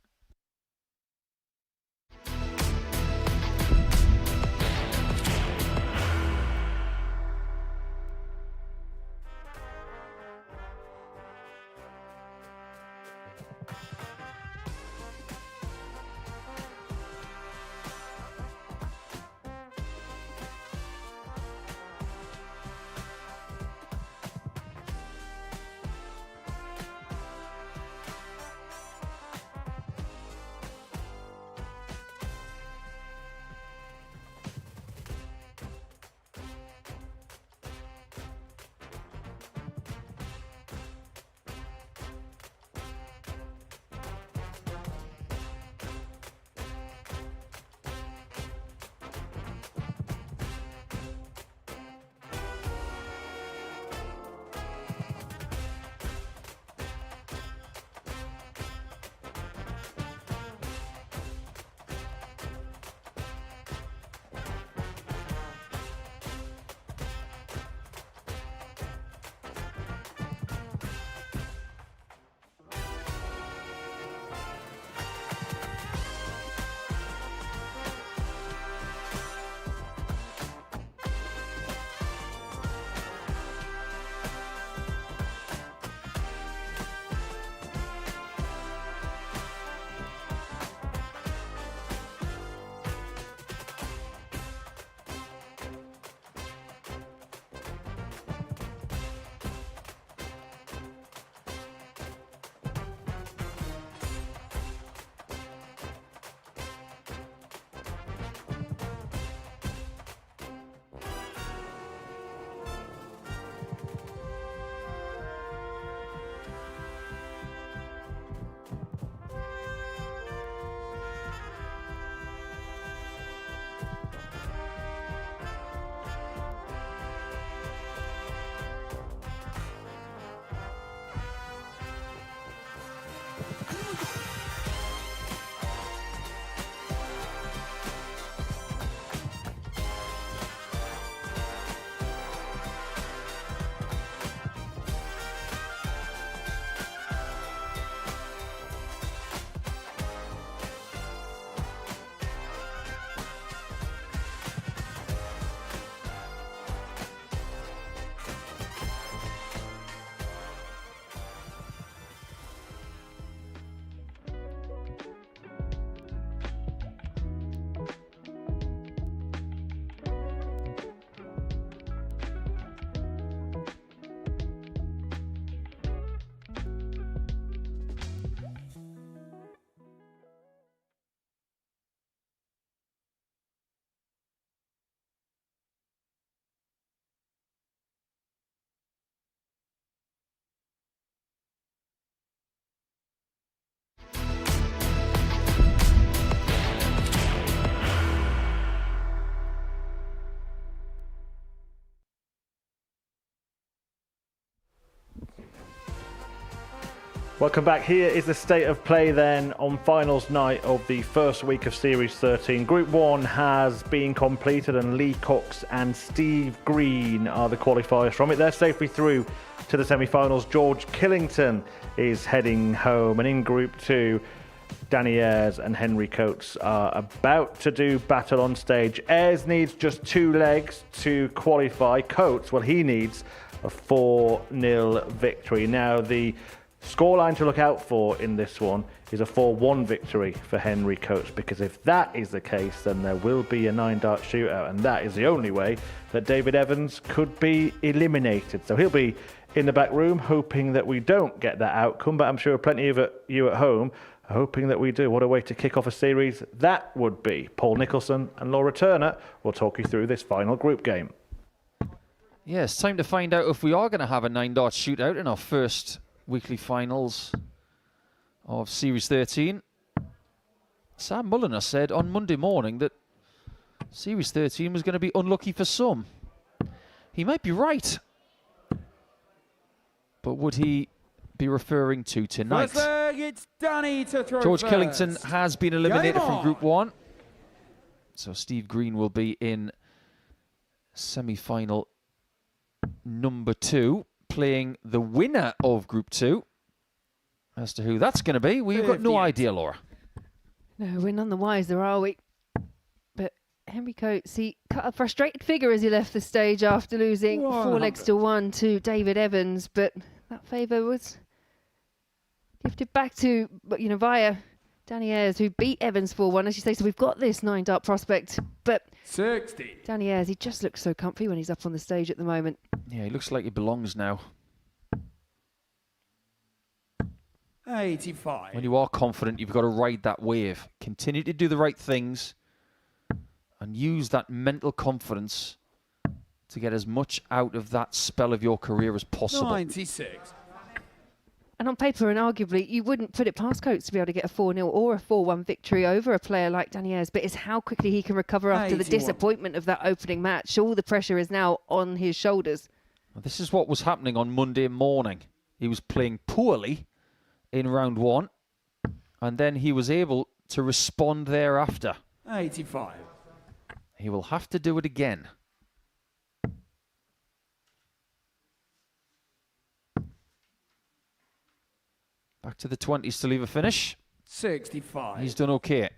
Welcome back. Here is the state of play then on finals night of the first week of Series 13. Group 1 has been completed and Lee Cox and Steve Green are the qualifiers from it. They're safely through to the semi-finals. George Killington is heading home, and in Group 2, Danny Ayres and Henry Coates are about to do battle on stage. Ayres needs just 2 legs to qualify. Coates, well, he needs a 4-0 victory. Now, the scoreline to look out for in this one is a 4-1 victory for Henry Coates, because if that is the case, then there will be a 9-dart shootout, and that is the only way that David Evans could be eliminated. So he'll be in the back room hoping that we don't get that outcome, but I'm sure plenty of you at home are hoping that we do. What a way to kick off a series that would be. Paul Nicholson and Laura Turner will talk you through this final group game. Yeah, it's time to find out if we are going to have a 9-dart shootout in our first weekly finals of Series 13. Sam Mulliner said on Monday morning that Series 13 was going to be unlucky for some. He might be right. But would he be referring to tonight? First leg, it's Danny to throw George first. Killington has been eliminated Game from on. Group 1. So Steve Green will be in semi-final number 2, playing the winner of Group 2. As to who that's going to be, we've got no idea, Laura. No, we're none the wiser, are we? But Henry Coates, he cut a frustrated figure as he left the stage after losing 4 legs to 1 to David Evans, but that favour was gifted back to, via Danny Ayres, who beat Evans 4-1, as you say. So we've got this 9-dart prospect, but 60. Danny Ayres, he just looks so comfy when he's up on the stage at the moment. Yeah, he looks like he belongs now. 85. When you are confident, you've got to ride that wave. Continue to do the right things and use that mental confidence to get as much out of that spell of your career as possible. 96. And on paper, and arguably, you wouldn't put it past Coates to be able to get a 4-0 or a 4-1 victory over a player like Danny Ayres, but it's how quickly he can recover after the 81. disappointment of that opening match. All the pressure is now on his shoulders. Well, this is what was happening on Monday morning. He was playing poorly in round 1, and then he was able to respond thereafter. 85. He will have to do it again. Back to the 20s to leave a finish. 65. He's done okay.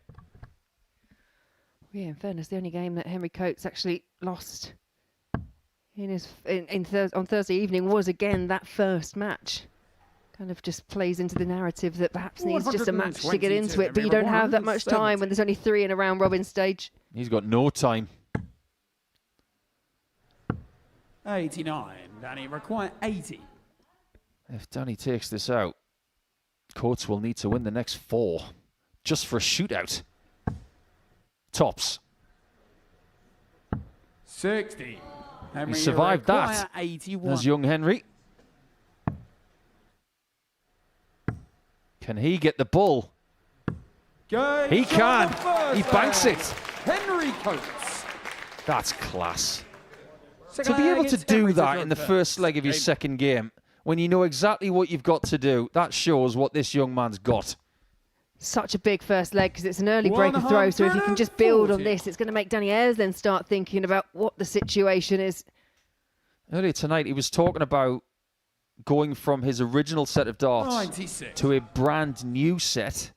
Yeah, in fairness, the only game that Henry Coates actually lost on Thursday evening was, again, that first match. Kind of just plays into the narrative that perhaps needs just a match to get into it, but you don't have that much time when there's only 3 in a round-robin stage. He's got no time. 89. Danny require 80. If Danny takes this out, Coates will need to win the next 4 just for a shootout. Tops. 60. He survived that 81. as young Henry. Can he get the bull? Good He shot can. on the He first banks leg. it. Henry Coates. That's class. Second To be able leg, to it's do Henry to that throw in the first. first leg of your second game, when you know exactly what you've got to do, that shows what this young man's got. Such a big first leg because it's an early break of throw, so if you can just build on this, it's going to make Danny Ayres then start thinking about what the situation is. Earlier tonight, he was talking about going from his original set of darts 96. to a brand new set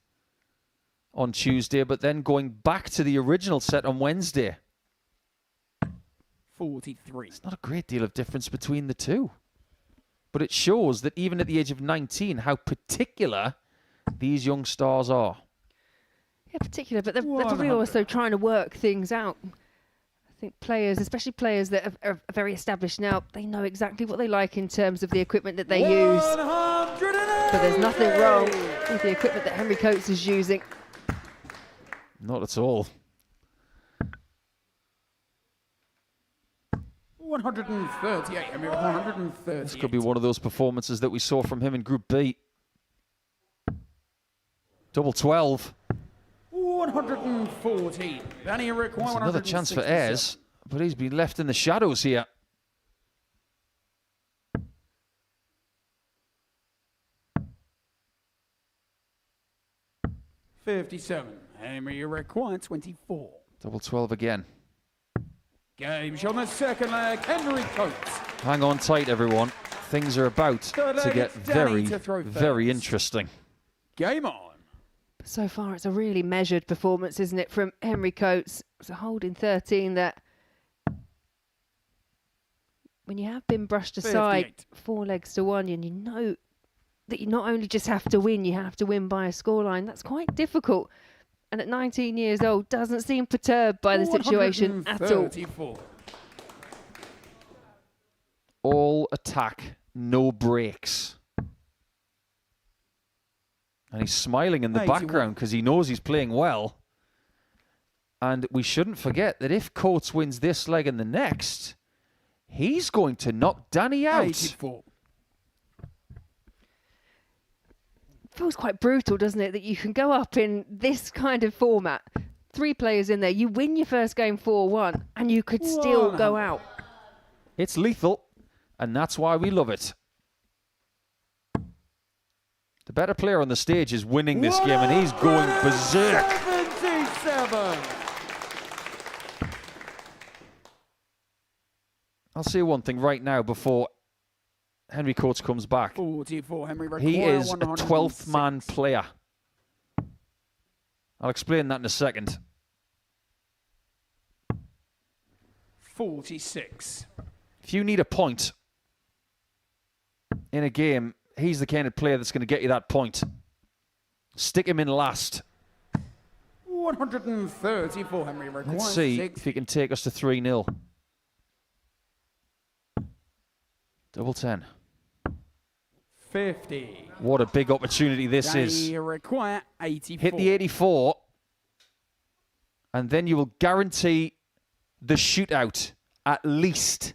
on Tuesday, but then going back to the original set on Wednesday. 43. It's not a great deal of difference between the two. But it shows that even at the age of 19, how particular these young stars are. Yeah, particular, but they're probably also trying to work things out. I think players, especially players that are very established now, they know exactly what they like in terms of the equipment that they use. But there's nothing wrong with the equipment that Henry Coates is using. Not at all. 138. I mean, 138. This could be one of those performances that we saw from him in Group B. Double 12. 114. Danny require That's another chance for 167. Ayres, but he's been left in the shadows here. 57. Henry required 24. Double 12 again. Game shot on the second leg. Henry Coates. Hang on tight, everyone. Things are about Third to leg, get it's Danny very, to throw very first. interesting. Game on. So far, it's a really measured performance, isn't it, from Henry Coates? It's a holding 13 that, when you have been brushed aside 58. 4 legs to 1, and you know that you not only just have to win, you have to win by a scoreline. That's quite difficult. And at 19 years old, doesn't seem perturbed by the situation at all. 134. All attack, no breaks. And he's smiling in the 81. background because he knows he's playing well. And we shouldn't forget that if Coates wins this leg and the next, he's going to knock Danny out. 84. Feels quite brutal, doesn't it, that you can go up in this kind of format, 3 players in there, you win your first game 4-1, and you could still go out. It's lethal, and that's why we love it. The better player on the stage is winning this game, and he's going berserk. 77. I'll say one thing right now before Henry Coates comes back. 44. Henry He required is a 106. 12th man player. I'll explain that in a second. 46. If you need a point in a game, he's the kind of player that's going to get you that point. Stick him in last. 134. Henry required Let's see 6. if he can take us to 3-0. Double 10. 50. What a big opportunity this is. Danny require 84. Hit the 84, and then you will guarantee the shootout at least.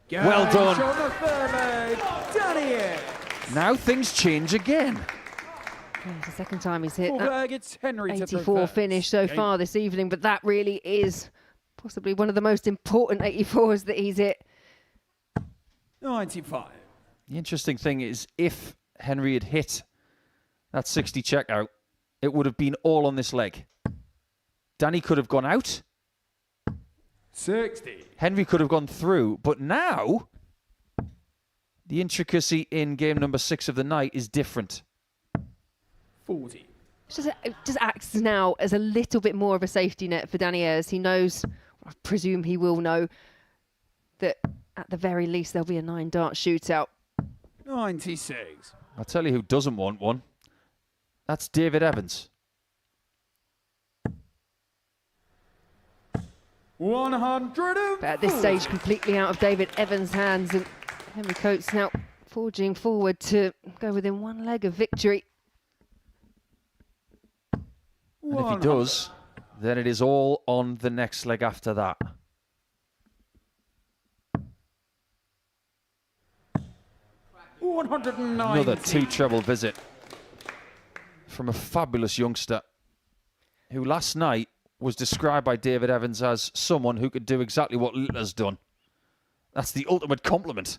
Game Well done. shot on the third leg. Danny. Now things change again. It's the second time he's hit Full that leg, it's Henry to throw 84 first. finish so Game far this evening, but that really is possibly one of the most important 84s that he's hit. 95. The interesting thing is, if Henry had hit that 60 checkout, it would have been all on this leg. Danny could have gone out. 60. Henry could have gone through. But now, the intricacy in game number 6 of the night is different. 40. It just acts now as a little bit more of a safety net for Danny Ayres. He knows, I presume he will know, that at the very least there'll be a 9-dart shootout. 96. I'll tell you who doesn't want one. That's David Evans. 100. But at this stage, completely out of David Evans' hands, and Henry Coates now forging forward to go within 1 leg of victory. And if he does, then it is all on the next leg after that. 190. Another 2-treble visit from a fabulous youngster who last night was described by David Evans as someone who could do exactly what Littler's done. That's the ultimate compliment.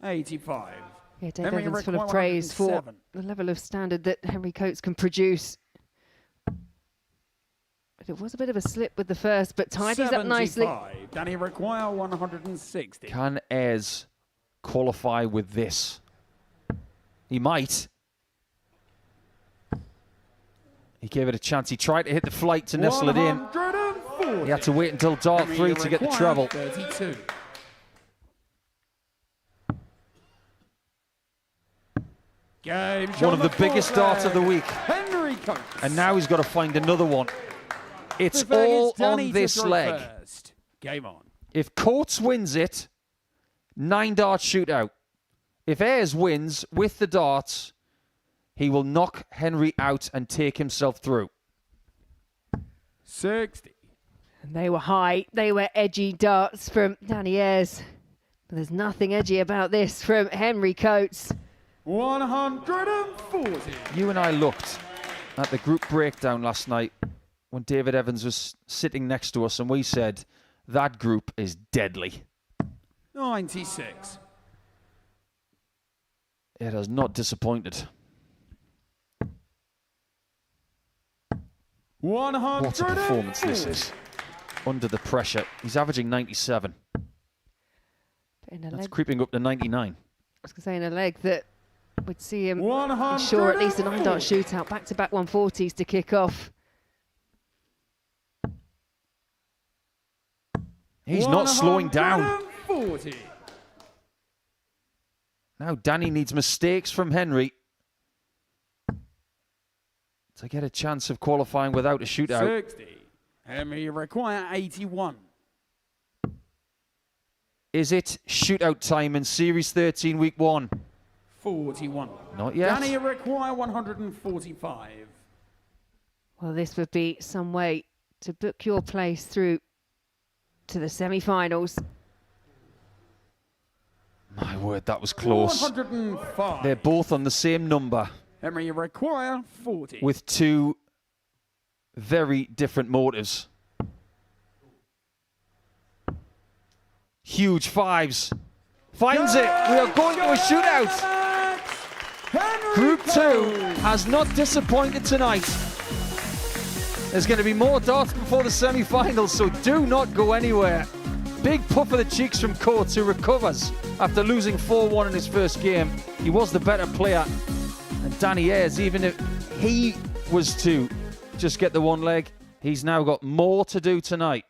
85. Yeah, David Evans full of praise for the level of standard that Henry Coates can produce. But it was a bit of a slip with the first, but tidies up nicely. Danny require 160. Can Ayres qualify with this? He might. He gave it a chance. He tried to hit the flight to nestle it in. 140. He had to wait until dart 3 to get the treble. 32. Game One of the biggest darts of the week. Henry Coates. And now he's got to find another one. It's The flag is all Danny on to this throw leg. first. Game on. If Coates wins it, 9-dart shootout. If Ayres wins with the darts, he will knock Henry out and take himself through. 60. And they were high, they were edgy darts from Danny Ayres. But there's nothing edgy about this from Henry Coates. 140. You and I looked at the group breakdown last night when David Evans was sitting next to us, and we said, that group is deadly. 96. It has not disappointed. What a performance this is. Under the pressure. He's averaging 97. That's creeping up to 99. I was going to say in a leg that would see him ensure at least a 9-dart shootout. Back-to-back 140s to kick off. He's not slowing down. Now Danny needs mistakes from Henry to get a chance of qualifying without a shootout. 60. Henry, you require 81. Is it shootout time in Series 13, Week 1? 41. Not yet. Danny, you require 145. Well, this would be some way to book your place through to the semi-finals. My word, that was close. 105. They're both on the same number. Henry, you require 40. With two very different motives. Huge fives. Finds it. We are going to a shootout. Group 2 has not disappointed tonight. There's going to be more darts before the semi-finals, so do not go anywhere. Big puff of the cheeks from Coates, who recovers after losing 4-1 in his first game. He was the better player. And Danny Ayres, even if he was to just get the one leg, he's now got more to do tonight.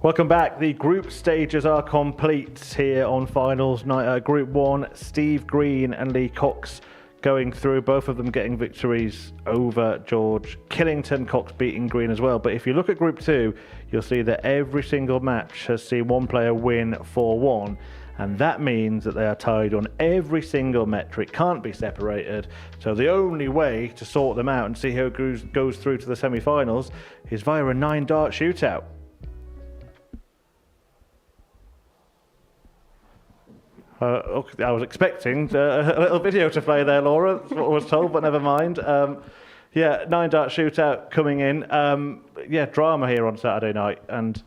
Welcome back. The group stages are complete here on finals night. Group 1, Steve Green and Lee Cox going through, both of them getting victories over George Killington. Cox beating Green as well. But if you look at Group 2, you'll see that every single match has seen one player win 4-1. And that means that they are tied on every single metric, can't be separated. So the only way to sort them out and see who goes through to the semi-finals is via a 9-dart shootout. I was expecting a little video to play there, Laura. That's what I was told, but never mind. Yeah, 9-dart shootout coming in. Yeah, drama here on Saturday night. And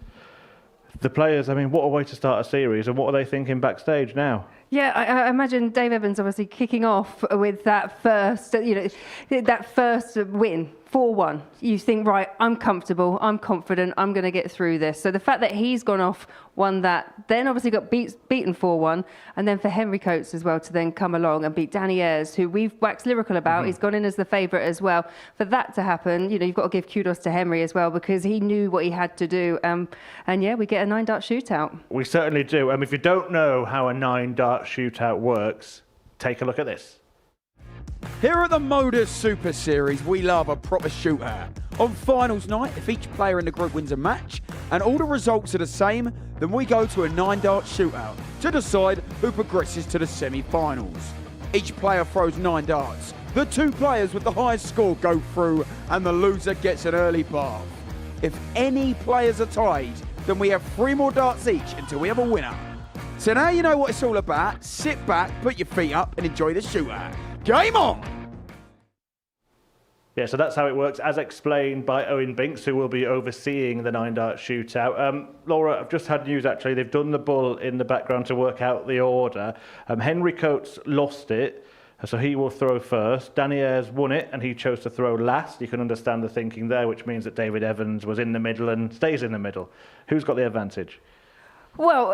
the players, I mean, what a way to start a series. And what are they thinking backstage now? Yeah, I imagine Dave Evans obviously kicking off with that first, that first win, 4-1. You think, right, I'm comfortable, I'm confident, I'm going to get through this. So the fact that he's gone off, won that, then obviously got beaten 4-1, and then for Henry Coates as well to then come along and beat Danny Ayres, who we've waxed lyrical about. He's gone in as the favourite as well. For that to happen, you've got to give kudos to Henry as well, because he knew what he had to do. And yeah, we get a 9-dart shootout. We certainly do. If you don't know how a 9-dart shootout works, take a look at this. Here at the Modus Super Series, we love a proper shootout. On finals night, if each player in the group wins a match and all the results are the same, then we go to a 9-dart shootout to decide who progresses to the semi-finals. Each player throws 9 darts. The 2 players with the highest score go through and the loser gets an early bath. If any players are tied, then we have 3 more darts each until we have a winner. So now you know what it's all about. Sit back, put your feet up and enjoy the shootout. Game on! Yeah, so that's how it works, as explained by Owen Binks, who will be overseeing the 9-dart shootout. Laura, I've just had news, actually. They've done the bull in the background to work out the order. Henry Coates lost it, so he will throw first. Danny Ayres won it, and he chose to throw last. You can understand the thinking there, which means that David Evans was in the middle and stays in the middle. Who's got the advantage? Well,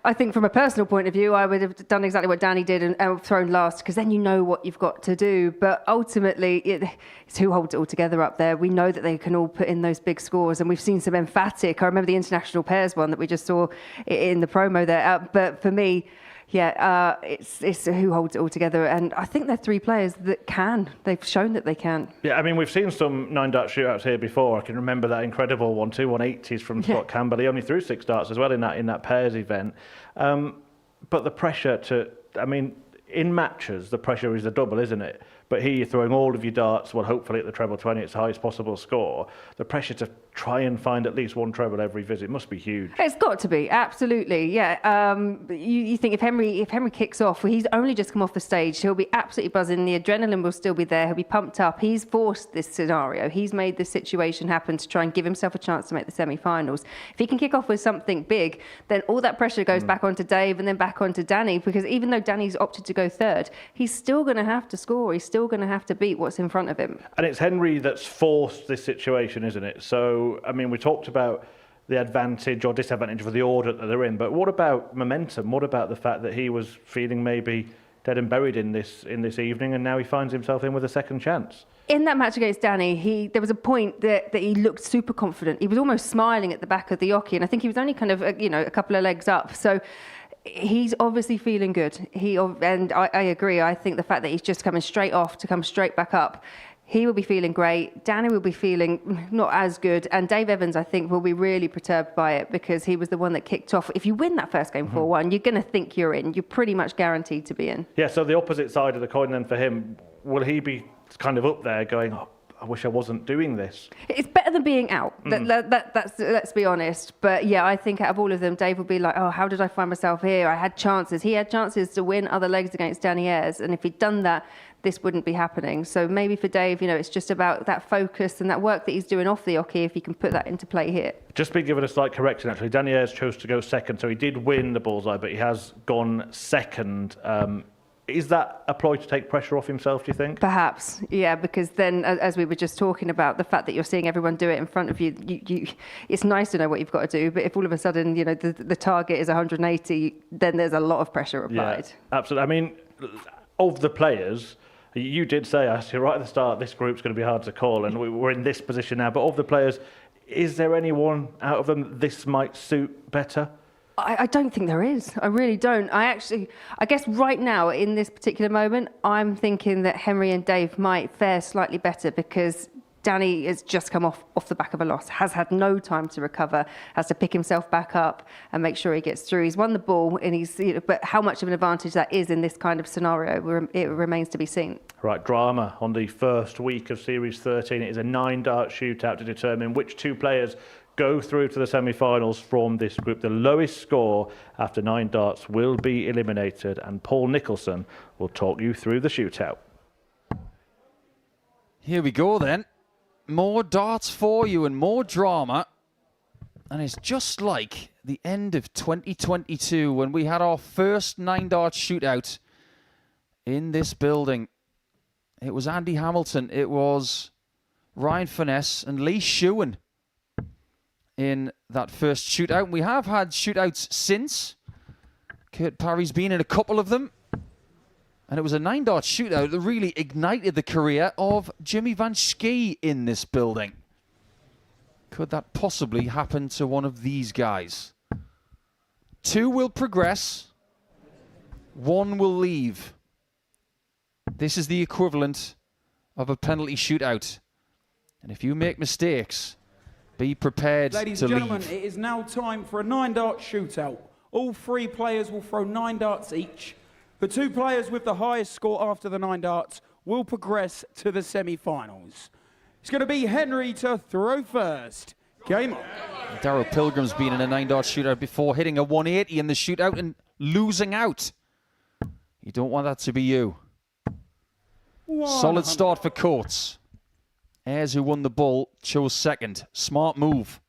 I think from a personal point of view, I would have done exactly what Danny did and thrown last, because then you know what you've got to do. But ultimately, it's who holds it all together up there. We know that they can all put in those big scores, and we've seen some emphatic. I remember the international pairs one that we just saw in the promo there. But for me, yeah, it's who holds it all together. And I think they're 3 players that can. They've shown that they can. Yeah, I mean, we've seen some 9-dart shootouts here before. I can remember that incredible one, 2 180s from Scott Campbell. He only threw 6 darts as well in that pairs event. But the pressure in matches, the pressure is the double, isn't it? But here you're throwing all of your darts, well, hopefully at the treble 20, it's the highest possible score. The pressure to try and find at least one treble every visit must be huge. It's got to be, absolutely, yeah. You think if Henry kicks off, well, he's only just come off the stage, he'll be absolutely buzzing, the adrenaline will still be there, he'll be pumped up. He's forced this scenario, he's made this situation happen to try and give himself a chance to make the semi-finals. If he can kick off with something big, then all that pressure goes back onto Dave and then back onto Danny, because even though Danny's opted to go third, he's still going to have to score, he's still going to have to beat what's in front of him. And it's Henry that's forced this situation, isn't it? So, I mean, we talked about the advantage or disadvantage of the order that they're in, but what about momentum? What about the fact that he was feeling maybe dead and buried in this evening, and now he finds himself in with a second chance? In that match against Danny, there was a point that he looked super confident. He was almost smiling at the back of the oche, and I think he was only kind of, a couple of legs up. So he's obviously feeling good. And I agree. I think the fact that he's just coming straight off to come straight back up, he will be feeling great. Danny will be feeling not as good. And Dave Evans, I think, will be really perturbed by it, because he was the one that kicked off. If you win that first game 4-1, you're going to think you're in. You're pretty much guaranteed to be in. Yeah, so the opposite side of the coin then for him, will he be kind of up there going, oh, I wish I wasn't doing this? It's better than being out. That's let's be honest. But yeah, I think out of all of them, Dave will be like, oh, how did I find myself here? I had chances. He had chances to win other legs against Danny Ayres. And if he'd done that, this wouldn't be happening. So maybe for Dave, it's just about that focus and that work that he's doing off the oche, if he can put that into play here. Just been given a slight correction, actually. Danny Ayres chose to go second, so he did win the bullseye, but he has gone second. Is that a ploy to take pressure off himself, do you think? Perhaps, yeah, because then, as we were just talking about, the fact that you're seeing everyone do it in front of you, it's nice to know what you've got to do, but if all of a sudden, the target is 180, then there's a lot of pressure applied. Yeah, absolutely. I mean, of the players, you did say, actually, right at the start, this group's going to be hard to call, and we're in this position now, but of the players, Is there anyone out of them that this might suit better? I don't think there is. I really don't. I guess right now, in this particular moment, I'm thinking that Henry and Dave might fare slightly better because Danny has just come off the back of a loss, has had no time to recover, has to pick himself back up and make sure he gets through. He's won the ball, and but how much of an advantage that is in this kind of scenario, it remains to be seen. Right, drama on the first week of Series 13. It is a 9-dart shootout to determine which two players go through to the semi-finals from this group. The lowest score after 9 darts will be eliminated, and Paul Nicholson will talk you through the shootout. Here we go then. More darts for you and more drama. And it's just like the end of 2022 when we had our first 9-dart shootout in this building. It was Andy Hamilton, it was Ryan Finesse and Lee Shewan in that first shootout. We have had shootouts since. Kurt Parry's been in a couple of them. And it was a 9-dart shootout that really ignited the career of Jimmy Van Schie in this building. Could that possibly happen to one of these guys? 2 will progress. 1 will leave. This is the equivalent of a penalty shootout. And if you make mistakes, be prepared to leave. Ladies and gentlemen, it is now time for a 9-dart shootout. All 3 players will throw 9 darts each. The 2 players with the highest score after the 9 darts will progress to the semi-finals. It's going to be Henry to throw first. Game on. Darryl Pilgrim's been in a 9-dart shootout before, hitting a 180 in the shootout and losing out. You don't want that to be you. Solid start for Coates. Ayres, who won the ball, chose second. Smart move.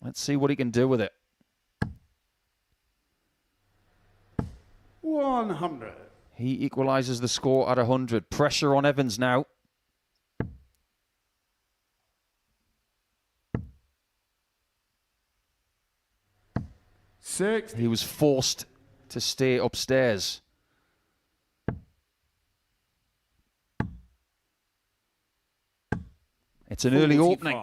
Let's see what he can do with it. 100. He equalises the score at 100. Pressure on Evans now. He was forced to stay upstairs. It's an early opening.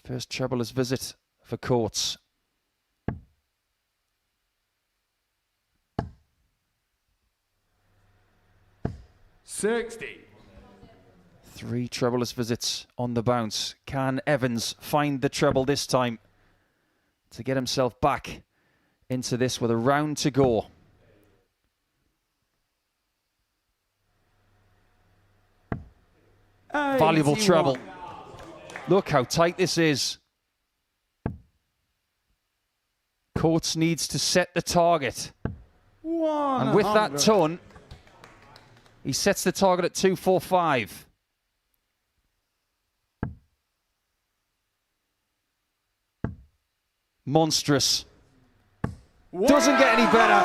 First trebleless visit for Coates. $60. 3 trebleless visits on the bounce. Can Evans find the treble this time to get himself back into this with a round to go? Valuable treble. Look how tight this is. Coates needs to set the target. And with that ton, he sets the target at 245. Monstrous. Doesn't get any better.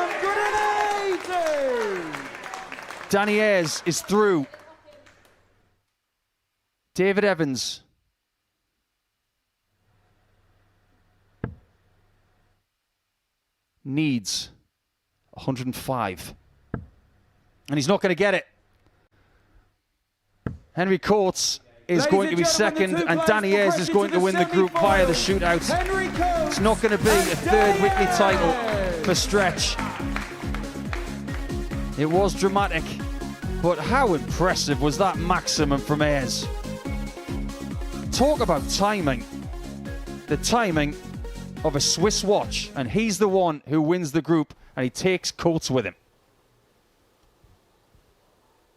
Danny Ayres is through. David Evans. Needs 105. And he's not going to get it. Henry Coates is going to be second, and Danny Ayres is going to win the group via the shootout. It's not going to be a third Whitley title for Stretch. It was dramatic, but how impressive was that maximum from Ayres? Talk about timing. The timing of a Swiss watch, and he's the one who wins the group, and he takes Coates with him.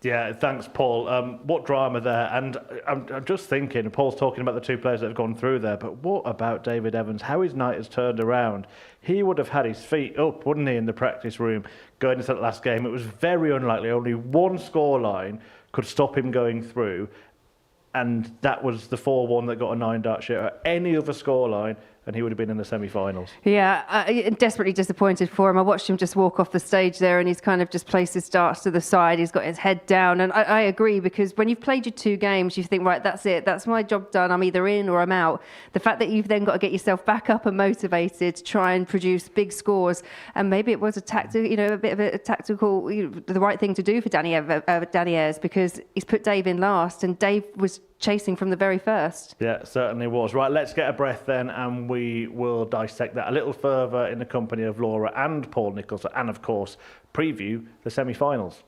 Yeah, thanks, Paul. What drama there. And I'm just thinking, Paul's talking about the 2 players that have gone through there, but what about David Evans? How his night has turned around. He would have had his feet up, wouldn't he, in the practice room going into that last game. It was very unlikely. Only one scoreline could stop him going through, and that was the 4-1 that got a 9-dart shootout. Any other scoreline, and he would have been in the semi-finals. Yeah, desperately disappointed for him. I watched him just walk off the stage there, and he's kind of just placed his darts to the side. He's got his head down, and I agree, because when you've played your 2 games, you think, right, that's it. That's my job done. I'm either in or I'm out. The fact that you've then got to get yourself back up and motivated to try and produce big scores, and maybe it was a bit of a tactical, the right thing to do for Danny Ayres, because he's put Dave in last, and Dave was chasing from the very first. Yeah, it certainly was. Right, let's get a breath then, and we will dissect that a little further in the company of Laura and Paul Nicholson, and of course, preview the semi-finals.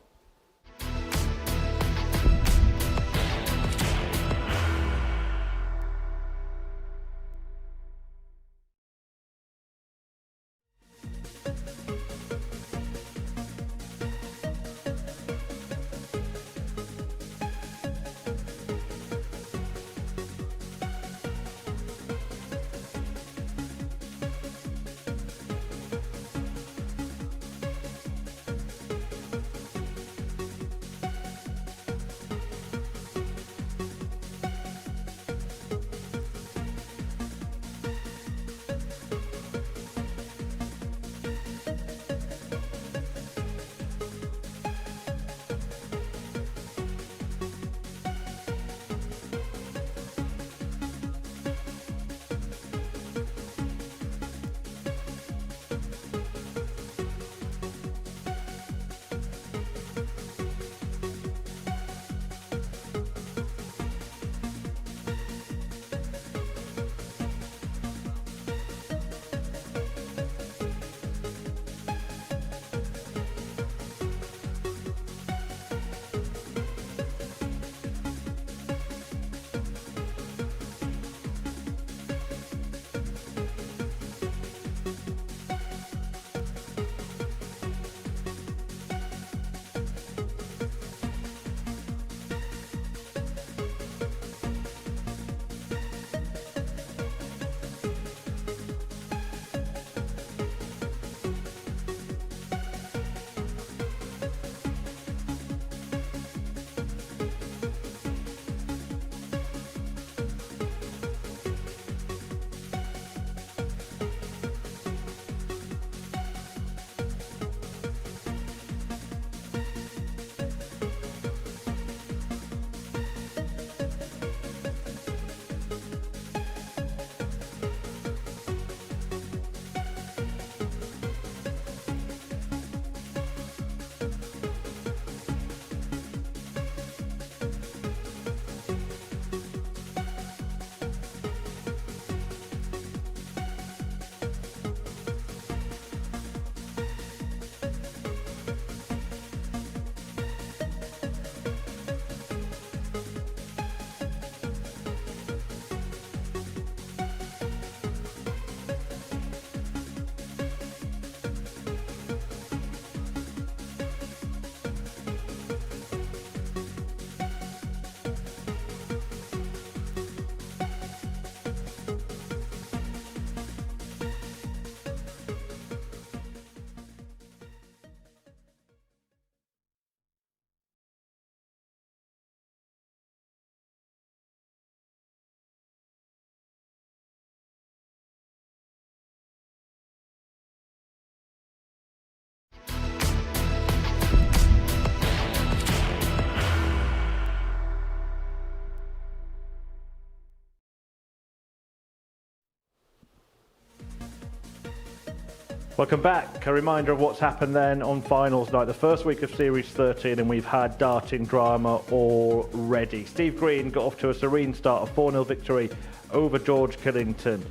Welcome back. A reminder of what's happened then on finals night, the first week of Series 13, and we've had darting drama already. Steve Green got off to a serene start, a 4-0 victory over George Killington.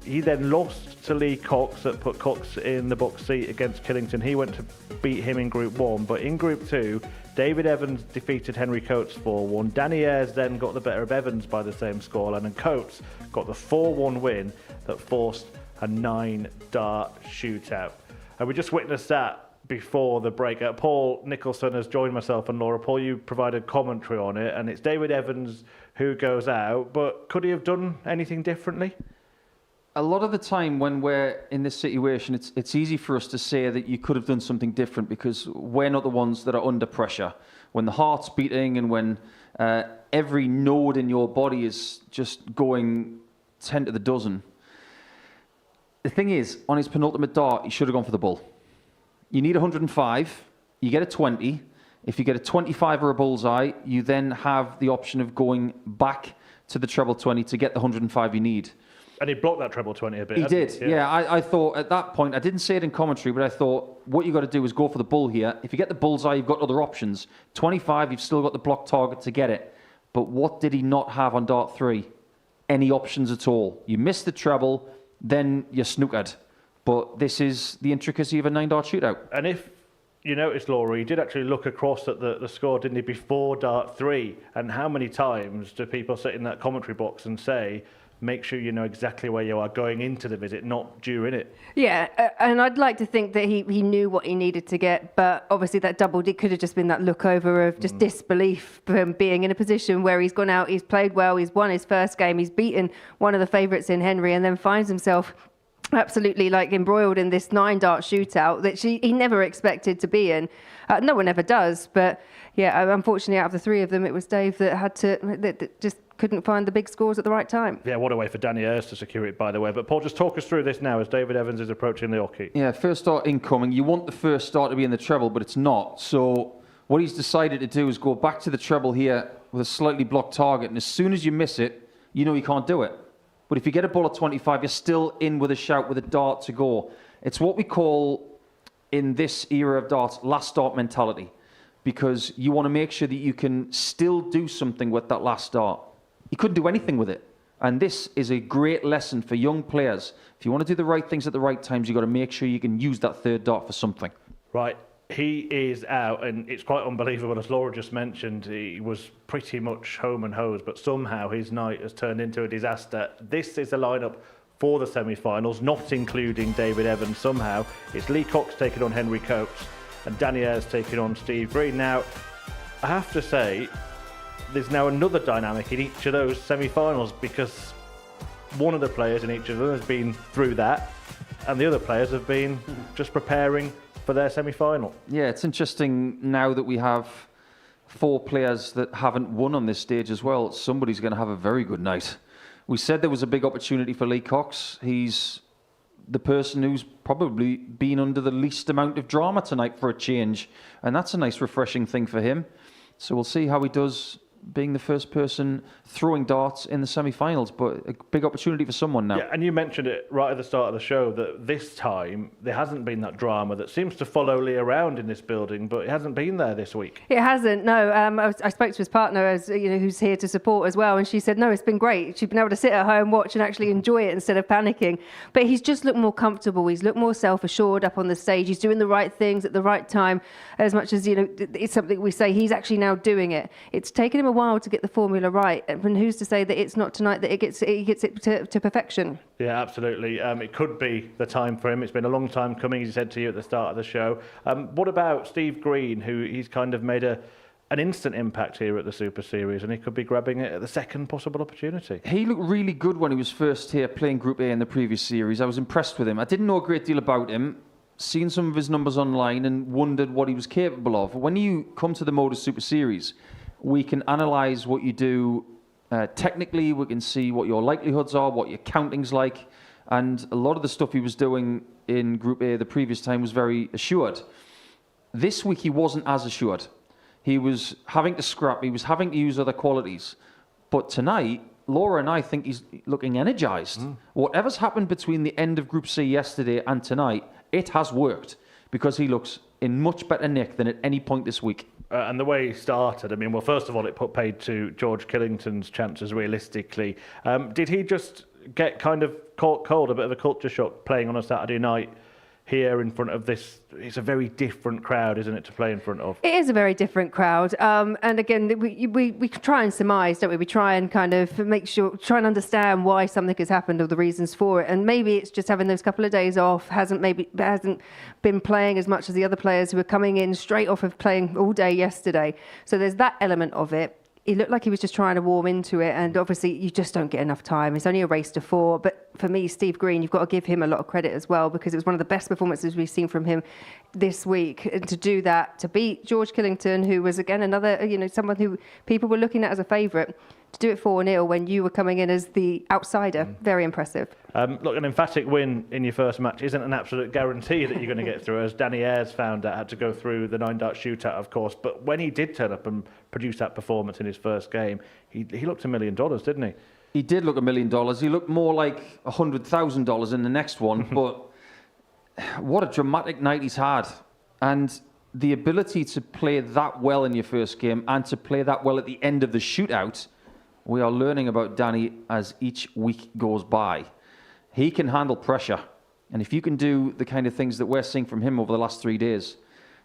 He then lost to Lee Cox, that put Cox in the box seat against Killington. He went to beat him in Group 1, but in Group 2, David Evans defeated Henry Coates 4-1. Danny Ayres then got the better of Evans by the same scoreline, and Coates got the 4-1 win that forced a 9-dart shootout. And we just witnessed that before the break. Paul Nicholson has joined myself and Laura. Paul, you provided commentary on it, and it's David Evans who goes out, but could he have done anything differently? A lot of the time when we're in this situation, it's easy for us to say that you could have done something different because we're not the ones that are under pressure. When the heart's beating and when every node in your body is just going 10 to the dozen. The thing is, on his penultimate dart, he should have gone for the bull. You need 105, you get a 20. If you get a 25 or a bullseye, you then have the option of going back to the treble 20 to get the 105 you need. And he blocked that treble 20 a bit. He did, yeah. I thought at that point, I didn't say it in commentary, but I thought what you got to do is go for the bull here. If you get the bullseye, you've got other options. 25, you've still got the block target to get it. But what did he not have on Dart 3? Any options at all. You missed the treble, then you're snookered. But this is the intricacy of a 9-dart shootout. And if you notice, Laura, he did actually look across at the score, didn't he, before Dart 3? And how many times do people sit in that commentary box and say, make sure you know exactly where you are going into the visit, not during it? Yeah, and I'd like to think that he knew what he needed to get, but obviously that double could have just been that look over of just disbelief from being in a position where he's gone out, he's played well, he's won his first game, he's beaten one of the favourites in Henry, and then finds himself absolutely like embroiled in this 9-dart shootout that he never expected to be in. No one ever does, but yeah, unfortunately out of the three of them, it was Dave that just couldn't find the big scores at the right time. Yeah, what a way for Danny Ayres to secure it, by the way. But Paul, just talk us through this now as David Evans is approaching the hockey. Yeah, first start incoming. You want the first start to be in the treble, but it's not. So what he's decided to do is go back to the treble here with a slightly blocked target, and as soon as you miss it, you know you can't do it. But if you get a ball at 25, you're still in with a shout, with a dart to go. It's what we call, in this era of darts, last dart mentality, because you want to make sure that you can still do something with that last dart. You couldn't do anything with it. And this is a great lesson for young players. If you want to do the right things at the right times, you've got to make sure you can use that third dart for something. Right. He is out, and it's quite unbelievable. As Laura just mentioned, he was pretty much home and hosed, but somehow his night has turned into a disaster. This is the lineup for the semi-finals, not including David Evans somehow. It's Lee Cox taking on Henry Coates, and Danny Ayres taking on Steve Green. Now, I have to say, there's now another dynamic in each of those semi-finals, because one of the players in each of them has been through that, and the other players have been just preparing for their semi-final. Yeah, it's interesting now that we have 4 players that haven't won on this stage as well. Somebody's going to have a very good night. We said there was a big opportunity for Lee Cox. He's the person who's probably been under the least amount of drama tonight for a change, and that's a nice refreshing thing for him. So we'll see how he does being the first person throwing darts in the semi-finals, but a big opportunity for someone now. Yeah, and you mentioned it right at the start of the show that this time there hasn't been that drama that seems to follow Lee around in this building, but it hasn't been there this week. It hasn't, no. I spoke to his partner, as you know, who's here to support as well, and she said, no, it's been great. She's been able to sit at home, watch and actually enjoy it instead of panicking. But he's just looked more comfortable. He's looked more self-assured up on the stage. He's doing the right things at the right time. As much as, you know, it's something we say, he's actually now doing it. It's taken him a while to get the formula right, and who's to say that it's not tonight that he gets it to perfection? Yeah, absolutely. It could be the time for him. It's been a long time coming, as he said to you at the start of the show. What about Steve Green, who he's kind of made an instant impact here at the Super Series, and he could be grabbing it at the second possible opportunity? He looked really good when he was first here playing Group A in the previous series. I was impressed with him. I didn't know a great deal about him, seen some of his numbers online and wondered what he was capable of. When you come to the Modus Super Series, we can analyse what you do technically, we can see what your likelihoods are, what your counting's like, and a lot of the stuff he was doing in Group A the previous time was very assured. This week he wasn't as assured. He was having to scrap, he was having to use other qualities. But tonight, Laura and I think he's looking energised. Whatever's happened between the end of Group C yesterday and tonight, it has worked, because he looks in much better nick than at any point this week. And the way he started, I mean, well, first of all, it put paid to George Killington's chances realistically. Did he just get kind of caught cold, a bit of a culture shock, playing on a Saturday night here in front of this? It's a very different crowd, isn't it, to play in front of? It is a very different crowd. And again, we try and surmise, don't we? We try and kind of try and understand why something has happened or the reasons for it. And maybe it's just having those couple of days off, hasn't been playing as much as the other players who are coming in straight off of playing all day yesterday. So there's that element of it. He looked like he was just trying to warm into it, and obviously you just don't get enough time. It's only a race to 4, but for me, Steve Green, you've got to give him a lot of credit as well, because it was one of the best performances we've seen from him this week. And to do that, to beat George Killington, who was again another, you know, someone who people were looking at as a favourite, to do it 4-0 when you were coming in as the outsider, very impressive. Look, an emphatic win in your first match isn't an absolute guarantee that you're going to get through, as Danny Ayres found out, had to go through the 9-dart shootout, of course. But when he did turn up and produce that performance in his first game, he looked $1 million, didn't he? He did look $1 million. He looked more like $100,000 in the next one. But what a dramatic night he's had. And the ability to play that well in your first game and to play that well at the end of the shootout, we are learning about Danny as each week goes by. He can handle pressure. And if you can do the kind of things that we're seeing from him over the last 3 days,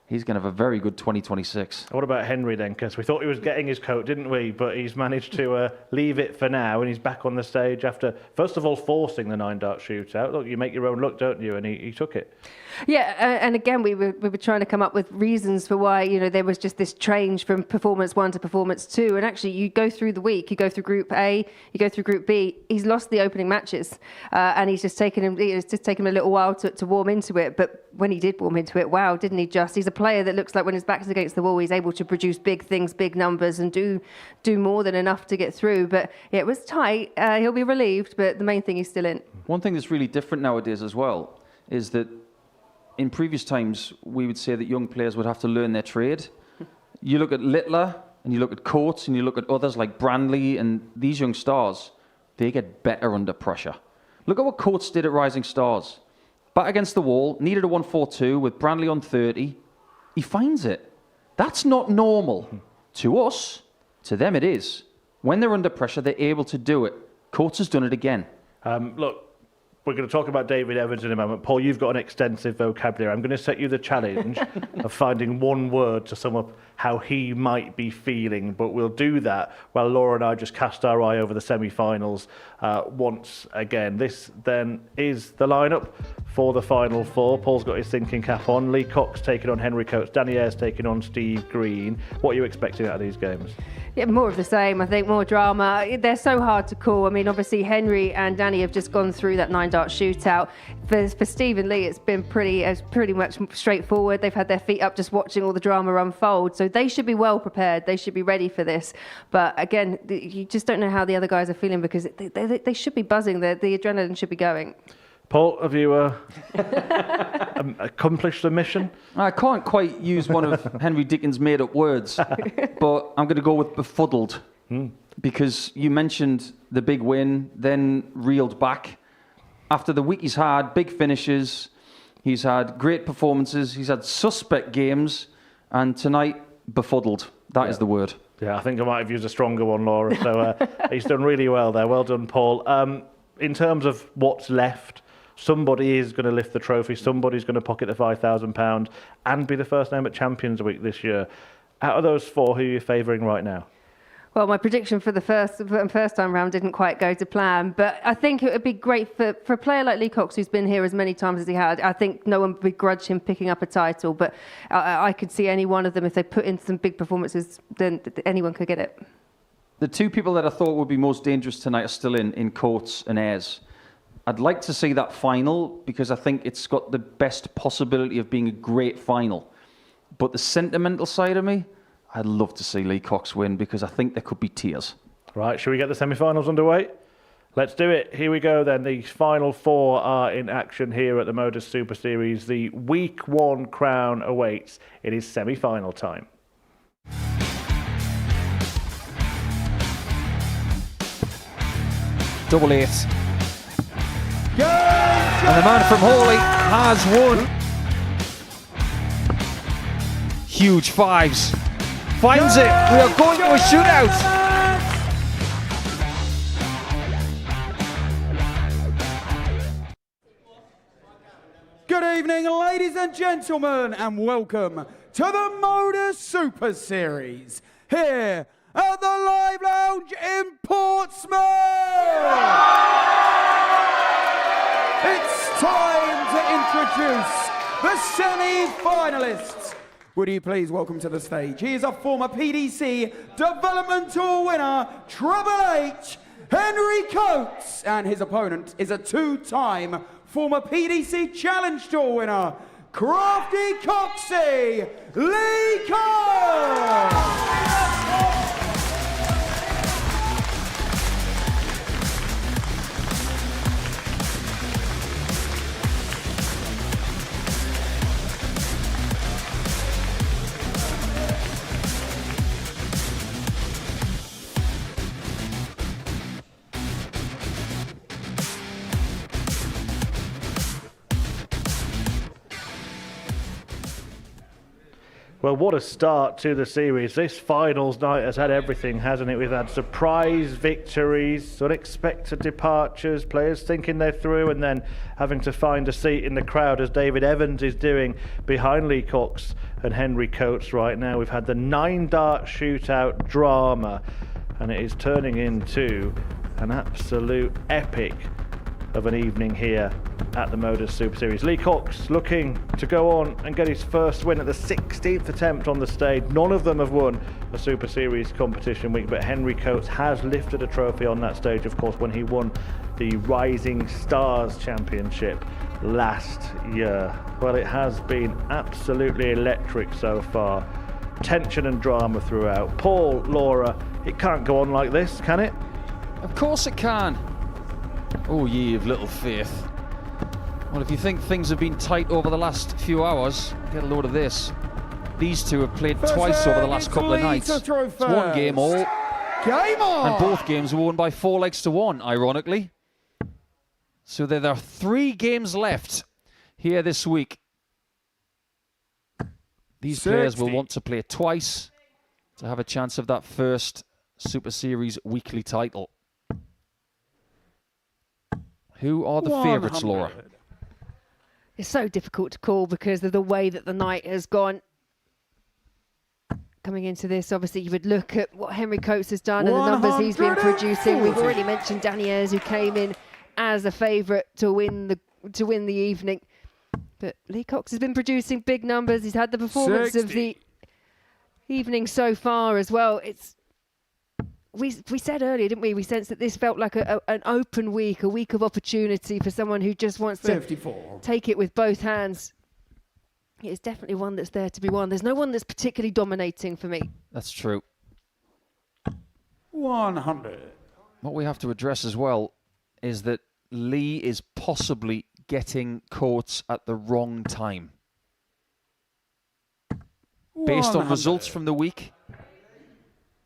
he's going to have a very good 2026. What about Henry then? Because we thought he was getting his coat, didn't we? But he's managed to leave it for now, and he's back on the stage after, first of all, forcing the 9-dart shootout. Look, you make your own luck, don't you? And he took it. Yeah, and again, we were trying to come up with reasons for why, you know, there was just this change from performance 1 to performance 2. And actually, you go through the week, you go through Group A, you go through Group B. He's lost the opening matches, and it's just taken him a little while to warm into it. But when he did warm into it, wow, didn't he just? He's a player that looks like when his back's against the wall, he's able to produce big things, big numbers, and do more than enough to get through. But yeah, it was tight. He'll be relieved, but the main thing, he's still in. One thing that's really different nowadays as well is that in previous times, we would say that young players would have to learn their trade. You look at Littler, and you look at Coates, and you look at others like Brandley, and these young stars, they get better under pressure. Look at what Coates did at Rising Stars. Back against the wall, needed a 1-4-2 with Brandley on 30. He finds it. That's not normal. To us, to them it is. When they're under pressure, they're able to do it. Coates has done it again. Look, we're going to talk about David Evans in a moment. Paul, you've got an extensive vocabulary. I'm going to set you the challenge of finding one word to sum up how he might be feeling, but we'll do that while Laura and I just cast our eye over the semi-finals once again. This then is the lineup for the Final Four. Paul's got his thinking cap on. Lee Cox taking on Henry Coates. Danny Ayres taking on Steve Green. What are you expecting out of these games? Yeah, more of the same. I think more drama. They're so hard to call. I mean, obviously Henry and Danny have just gone through that 9-dart shootout. For Steve and Lee, it's been pretty much straightforward. They've had their feet up just watching all the drama unfold. So they should be well prepared. They should be ready for this. But again, you just don't know how the other guys are feeling because they should be buzzing. The adrenaline should be going. Paul, have you accomplished the mission? I can't quite use one of Henry Dickens' made-up words, but I'm going to go with befuddled. Because you mentioned the big win, then reeled back. After the week he's had, big finishes, he's had great performances, he's had suspect games, and tonight, befuddled. That is the word. Yeah, I think I might have used a stronger one, Laura. So he's done really well there. Well done, Paul. In terms of what's left, somebody is going to lift the trophy. Somebody's going to pocket the £5,000 and be the first name at Champions Week this year. Out of those four, who are you favouring right now? Well, my prediction for the first time round didn't quite go to plan, but I think it would be great for a player like Lee Cox, who's been here as many times as he had. I think no one would begrudge him picking up a title, but I could see any one of them, if they put in some big performances, then anyone could get it. The two people that I thought would be most dangerous tonight are still in Coates and Ayres. I'd like to see that final because I think it's got the best possibility of being a great final. But the sentimental side of me, I'd love to see Lee Cox win because I think there could be tears. Right, shall we get the semi-finals underway? Let's do it. Here we go then. The final four are in action here at the Modus Super Series. The Week 1 crown awaits. It is semi-final time. Double eight. And the man from Hawley has won. Huge fives. Finds it. We are going to a shootout. Good evening, ladies and gentlemen, and welcome to the Modus Super Series here at the Live Lounge in Portsmouth. It's time to introduce the semi-finalists. Would you please welcome to the stage? He is a former PDC Development Tour winner, Triple H, Henry Coates, and his opponent is a two-time former PDC Challenge Tour winner, Crafty Coxie, Lee Cox. Well, what a start to the series. This finals night has had everything, hasn't it? We've had surprise victories, unexpected departures, players thinking they're through and then having to find a seat in the crowd, as David Evans is doing behind Lee Cox and Henry Coates right now. We've had the 9-dart shootout drama, and it is turning into an absolute epic of an evening here at the Modus Super Series. Lee Cox looking to go on and get his first win at the 16th attempt on the stage. None of them have won a Super Series competition week, but Henry Coates has lifted a trophy on that stage, of course, when he won the Rising Stars Championship last year. Well, it has been absolutely electric so far. Tension and drama throughout. Paul, Laura, it can't go on like this, can it? Of course it can. Oh, ye of little faith. Well, if you think things have been tight over the last few hours, get a load of this. These two have played twice over the last couple of nights. It's one game all. Game on! And both games were won by 4-1, ironically. So there are 3 games left here this week. These players will want to play twice to have a chance of that first Super Series weekly title. Who are the favourites, Laura? It's so difficult to call because of the way that the night has gone. Coming into this, obviously, you would look at what Henry Coates has done and the numbers he's been producing. We've already mentioned Danny Ayres, who came in as a favourite to win the evening. But Lee Cox has been producing big numbers. He's had the performance of the evening so far as well. We said earlier, didn't we? We sensed that this felt like an open week, a week of opportunity for someone who just wants to take it with both hands. It's definitely one that's there to be won. There's no one that's particularly dominating for me. That's true. 100. What we have to address as well is that Lee is possibly getting Coates at the wrong time. Based on results from the week,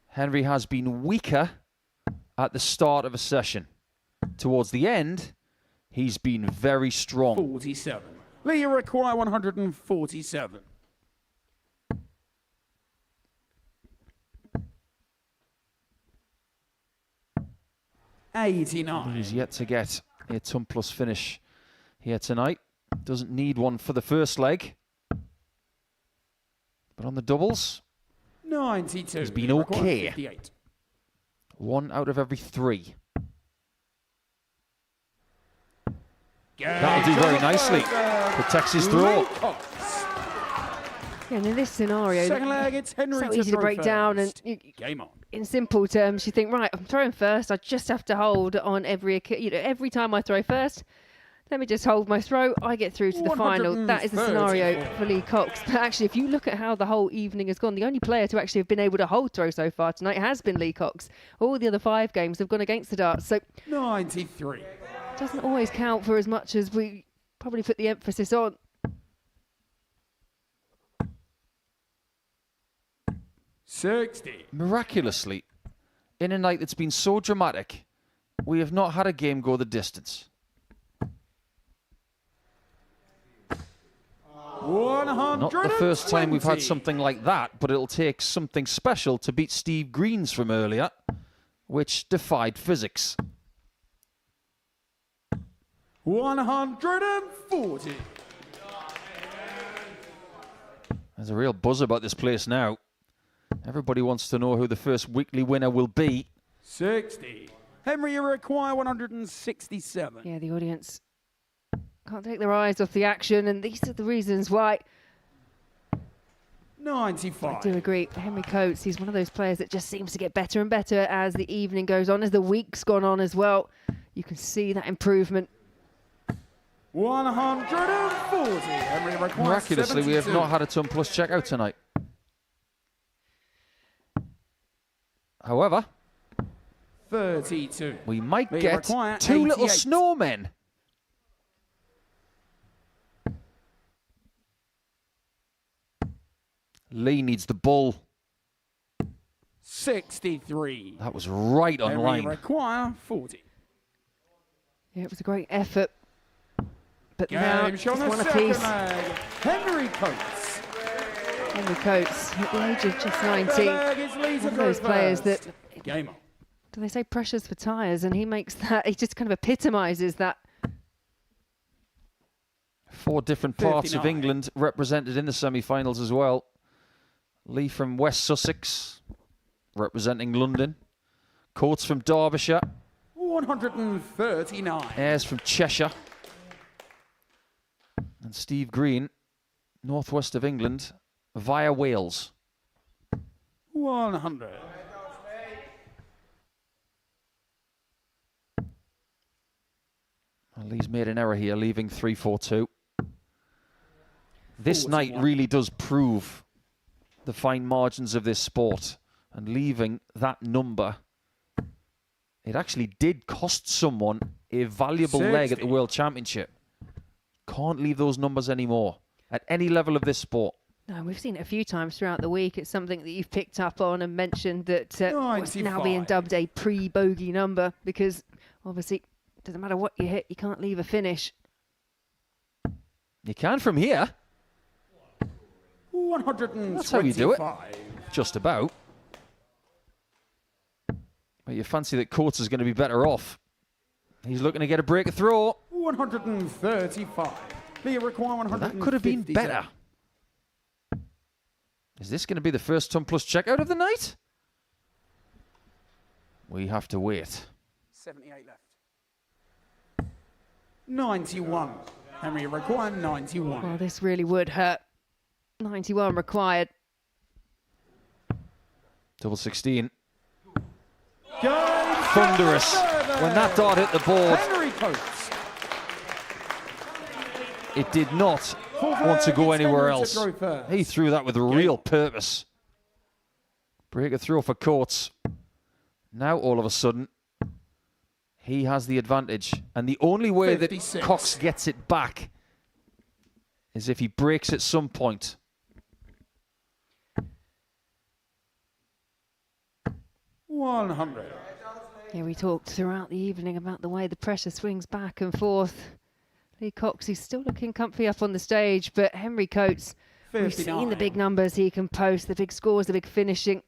Henry has been weaker at the start of a session. Towards the end, he's been very strong. 47. Lee, you require 147. He's yet to get a ton plus finish here tonight. Doesn't need one for the first leg. But on the doubles, 92. He's been okay. 58. 1 out of every 3. That'll do very nicely. Protects his throw. Yeah, and in this scenario, Second leg, it's Henry so easy to break down. And game on. In simple terms, you think, right, I'm throwing first. I just have to hold on every time I throw first. Let me just hold my throw. I get through to the final. That is the scenario for Lee Cox. But actually, if you look at how the whole evening has gone, the only player to actually have been able to hold throw so far tonight has been Lee Cox. All the other 5 games have gone against the darts. So 93. Doesn't always count for as much as we probably put the emphasis on. 60. Miraculously, in a night that's been so dramatic, we have not had a game go the distance. 120. Not the first time we've had something like that, but it'll take something special to beat Steve Green's from earlier, which defied physics. 140. There's a real buzz about this place now. Everybody wants to know who the first weekly winner will be. 60. Henry, you require 167. Yeah, the audience can't take their eyes off the action, and these are the reasons why. 95. I do agree. Henry Coates, he's one of those players that just seems to get better and better as the evening goes on, as the week's gone on as well. You can see that improvement. 140. Henry requires Miraculously, 72. we have not had a ton plus checkout tonight. However, 32. we might We get require 2 little 88. snowmen. Lee needs the bull. 63. That was right on Henry line. require 40. Yeah, it was a great effort. But Game now, shown just the one second apiece. leg. Henry Coates. Henry Coates, at the age of just 19, one of those players that, Game on. do they say pressures for tyres? And he makes that, he just kind of epitomises that. 4 different parts of 59. England represented in the semi-finals as well. Lee from West Sussex, representing London. Coates from Derbyshire. 139. Ayres from Cheshire. And Steve Green, northwest of England, via Wales. 100. Well, Lee's made an error here, leaving 3-4-2. This night really does prove the fine margins of this sport, and leaving that number, it actually did cost someone a valuable leg at the World Championship. Can't leave those numbers anymore at any level of this sport. No, we've seen it a few times throughout the week. It's something that you've picked up on and mentioned that was now being dubbed a pre-bogey number, because obviously it doesn't matter what you hit, you can't leave a finish. You can from here. 125. That's how you do it. Just about. But you fancy that Coates is going to be better off. He's looking to get a break of throw. 135. Leah require 157. That could have been better. Is this going to be the first ton plus checkout of the night? We have to wait. 78 left. 91. Henry require 91. Well, this really would hurt. 91 required. Double 16. Thunderous. When that dart hit the board, Henry Coates. it did not want to go anywhere else. He threw that with a real purpose. Break a throw for Coates. Now all of a sudden, he has the advantage. And the only way 56. that Cox gets it back is if he breaks at some point. $100. Yeah, we talked throughout the evening about the way the pressure swings back and forth. Lee Cox, he's still looking comfy up on the stage, but Henry Coates, we've seen the big numbers he can post, the big scores, the big finishing.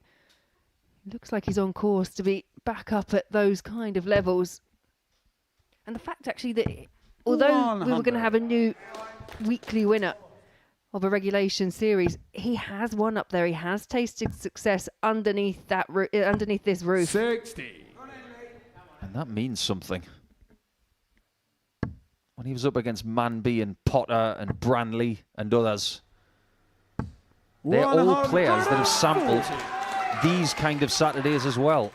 Looks like he's on course to be back up at those kind of levels. And the fact actually that although we were going to have a new weekly winner of a regulation series, he has won up there. He has tasted success underneath that underneath this roof. 60. And that means something. When he was up against Manby and Potter and Branley and others, they're all players that have sampled these kind of Saturdays as well.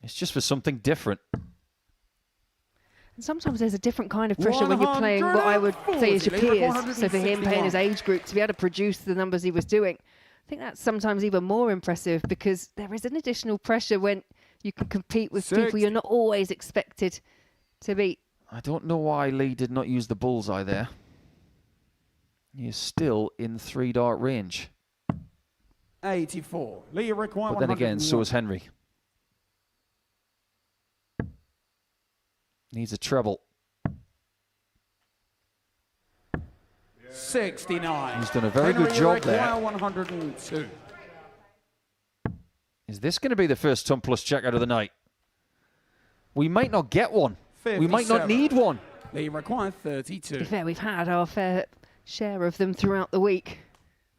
It's just for something different. And sometimes there's a different kind of pressure when you're playing what I would say is your peers. So for him playing his age group, to be able to produce the numbers he was doing, I think that's sometimes even more impressive, because there is an additional pressure when you can compete with people you're not always expected to beat. I don't know why Lee did not use the bullseye there. He is still in 3-dart range. 84. Leah require But then again, so is Henry. Needs a treble. 69. He's done a very good job there. 102. Is this going to be the first ton plus check out of the night? We might not get one. We might not need one. They require 32. To be fair, we've had our fair share of them throughout the week.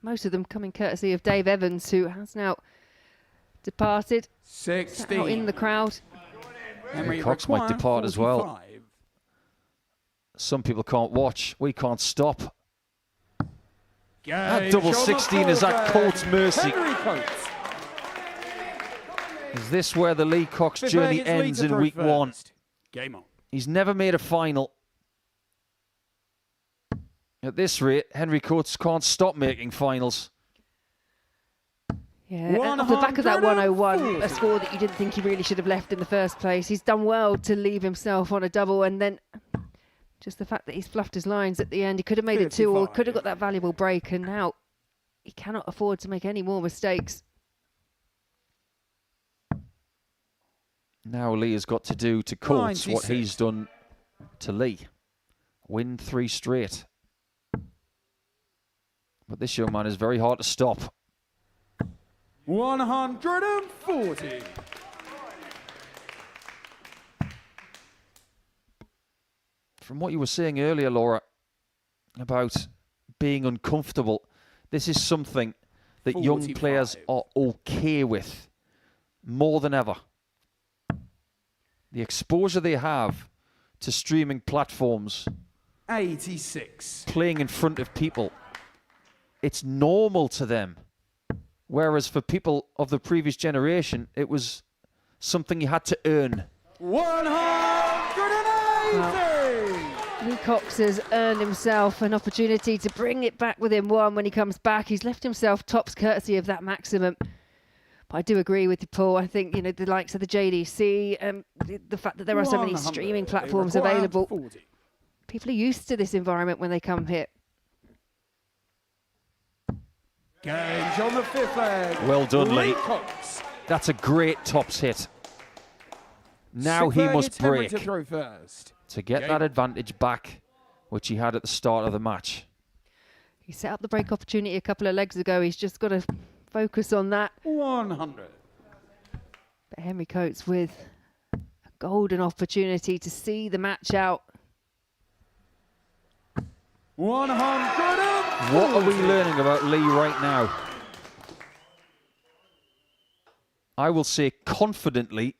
Most of them coming courtesy of Dave Evans, who has now departed. 60. Out in the crowd. Henry Cox might depart as well. Some people can't watch. We can't stop. That double 16 is at Coates' mercy. Is this where the Lee Cox journey ends in week 1? Game on. He's never made a final. At this rate, Henry Coates can't stop making finals. Yeah, and off the back of that 101, a score that you didn't think he really should have left in the first place, he's done well to leave himself on a double, and then just the fact that he's fluffed his lines at the end, he could have made it 2 or could have got that valuable break, and now he cannot afford to make any more mistakes. Now Lee has got to do to Coates 96. what he's done to Lee. Win 3 straight. But this young man is very hard to stop. 140. From what you were saying earlier, Laura, about being uncomfortable, this is something that young 45. players are okay with more than ever. The exposure they have to streaming platforms, 86. playing in front of people, it's normal to them. Whereas for people of the previous generation, it was something you had to earn. 180. Lee Cox has earned himself an opportunity to bring it back within one when he comes back. He's left himself tops courtesy of that maximum. But I do agree with you, Paul. I think, you know, the likes of the JDC, the fact that there are so many streaming platforms available, 40. people are used to this environment when they come here. Gage on the 5th leg. Well done, Lee. Cox. That's a great tops hit. Now he must break To throw first. to get that advantage back, which he had at the start of the match. He set up the break opportunity a couple of legs ago. He's just got to focus on that. 100. But Henry Coates with a golden opportunity to see the match out. 100. What are we learning about Lee right now? I will say confidently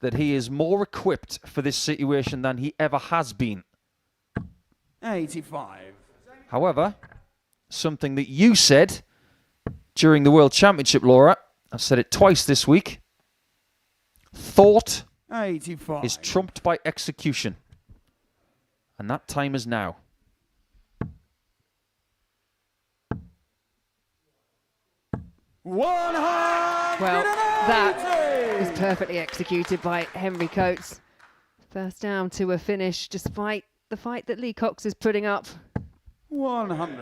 that he is more equipped for this situation than he ever has been. 85. However, something that you said during the World Championship, Laura, I've said it twice this week, thought 85. is trumped by execution. And that time is now. Well, that is perfectly executed by Henry Coates. First down to a finish, despite the fight that Lee Cox is putting up. 100.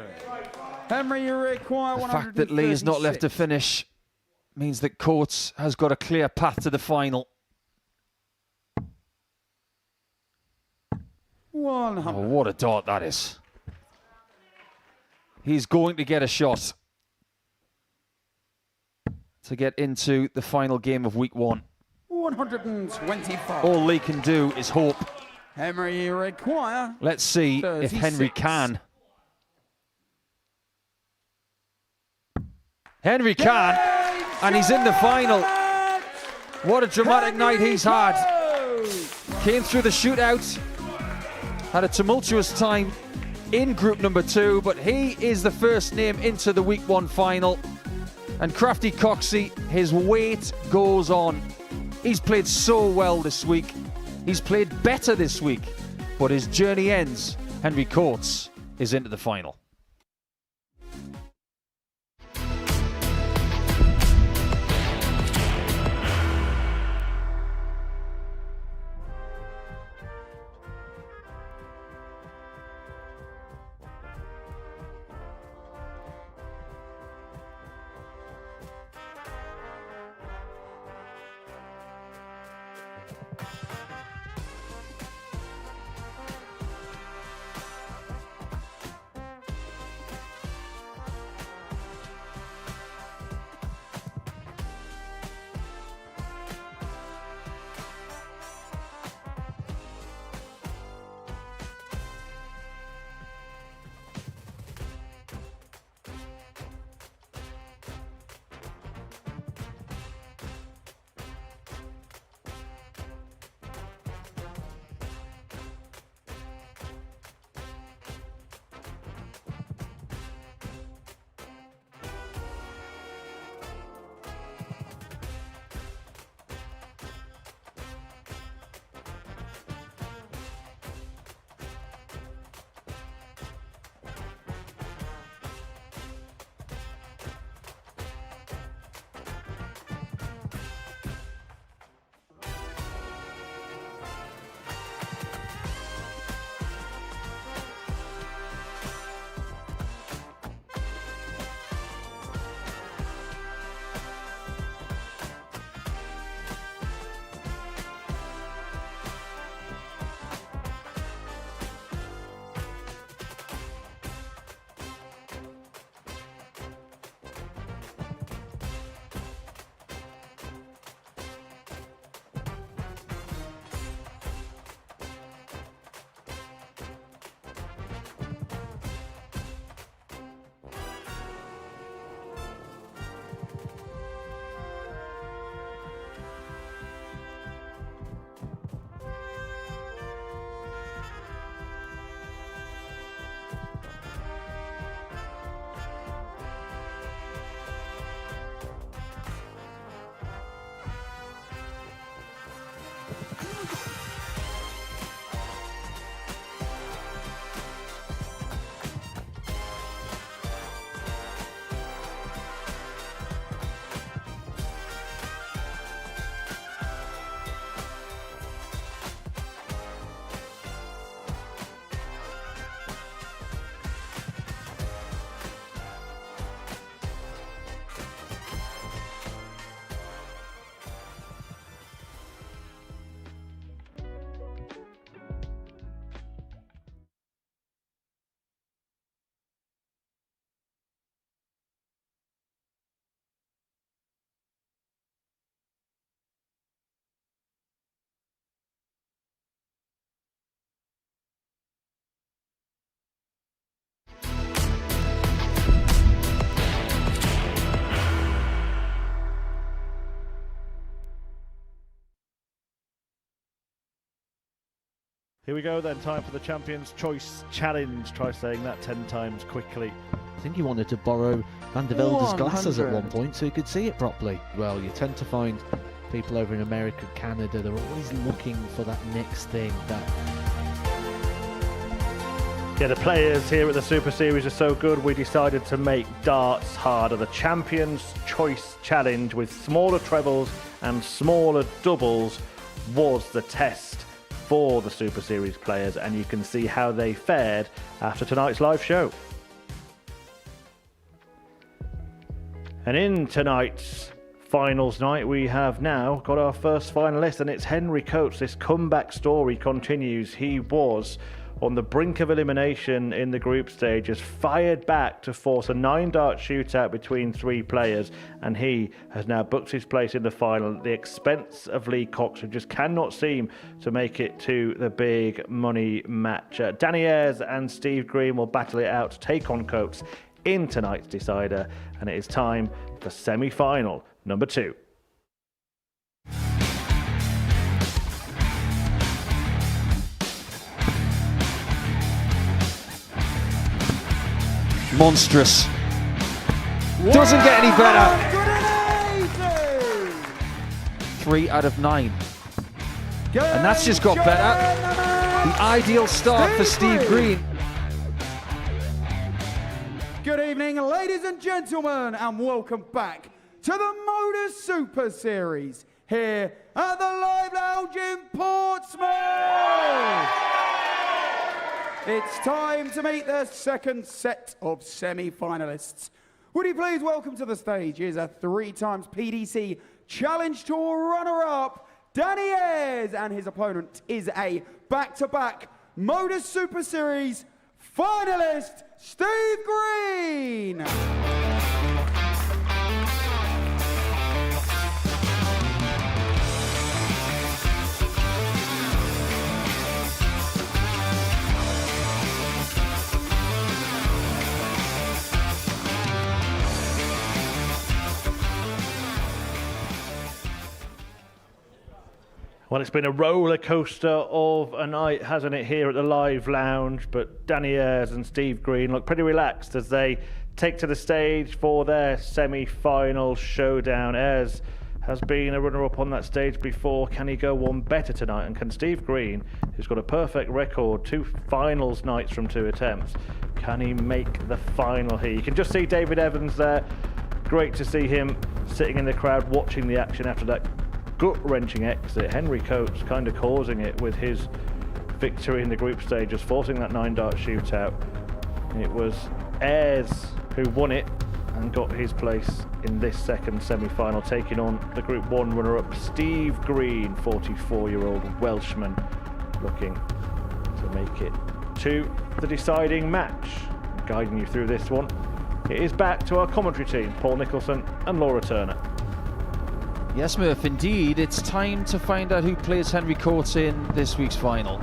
Henry, you require The fact that Lee is not left to finish means that Coates has got a clear path to the final. 100. Oh, what a dart that is. He's going to get a shot to get into the final game of week 1. 125. All Lee can do is hope. Henry, you require. Let's see if Henry 36. can. Henry can, and he's in the final. What a dramatic night he's had. Came through the shootout, had a tumultuous time in group number 2, but he is the first name into the week 1 final. And Crafty Coxie, his weight goes on. He's played so well this week. He's played better this week. But his journey ends. Henry Coates is into the final. Here we go then, time for the Champions' Choice Challenge. Try saying that 10 times quickly. I think he wanted to borrow Van der Velde's glasses at 100. one point so he could see it properly. Well, you tend to find people over in America, Canada, they're always looking for that next thing. Yeah, the players here at the Super Series are so good, we decided to make darts harder. The Champions' Choice Challenge with smaller trebles and smaller doubles was the test for the Super Series players, and you can see how they fared after tonight's live show. And in tonight's finals night, we have now got our first finalist, and it's Henry Coates. This comeback story continues. He was on the brink of elimination in the group stage, has fired back to force a 9-dart shootout between 3 players, and he has now booked his place in the final at the expense of Lee Cox, who just cannot seem to make it to the big money match. Danny Ayres and Steve Green will battle it out to take on Coates in tonight's decider, and it is time for semi-final number 2. Monstrous. Doesn't get any better. 3 out of 9. And that's just got better. The ideal start for Steve Green. Good evening, ladies and gentlemen, and welcome back to the Modus Super Series here at the Live Lounge in Portsmouth. It's time to meet the second set of semi-finalists. Would you please welcome to the stage is a 3-times PDC Challenge Tour runner-up, Danny Ayres, and his opponent is a back-to-back Modus Super Series finalist, Steve Green. Well, it's been a roller coaster of a night, hasn't it, here at the Live Lounge? But Danny Ayres and Steve Green look pretty relaxed as they take to the stage for their semi-final showdown. Ayres has been a runner-up on that stage before. Can he go one better tonight? And can Steve Green, who's got a perfect record, 2 finals nights from 2 attempts, can he make the final here? You can just see David Evans there. Great to see him sitting in the crowd watching the action after that gut-wrenching exit. Henry Coates kind of causing it with his victory in the group stage, just forcing that 9-dart shootout. It was Ayres who won it and got his place in this second semi-final, taking on the Group 1 runner-up Steve Green, 44-year-old Welshman, looking to make it to the deciding match. Guiding you through this one, it is back to our commentary team, Paul Nicholson and Laura Turner. Yes, Murph, indeed. It's time to find out who plays Henry Coates in this week's final.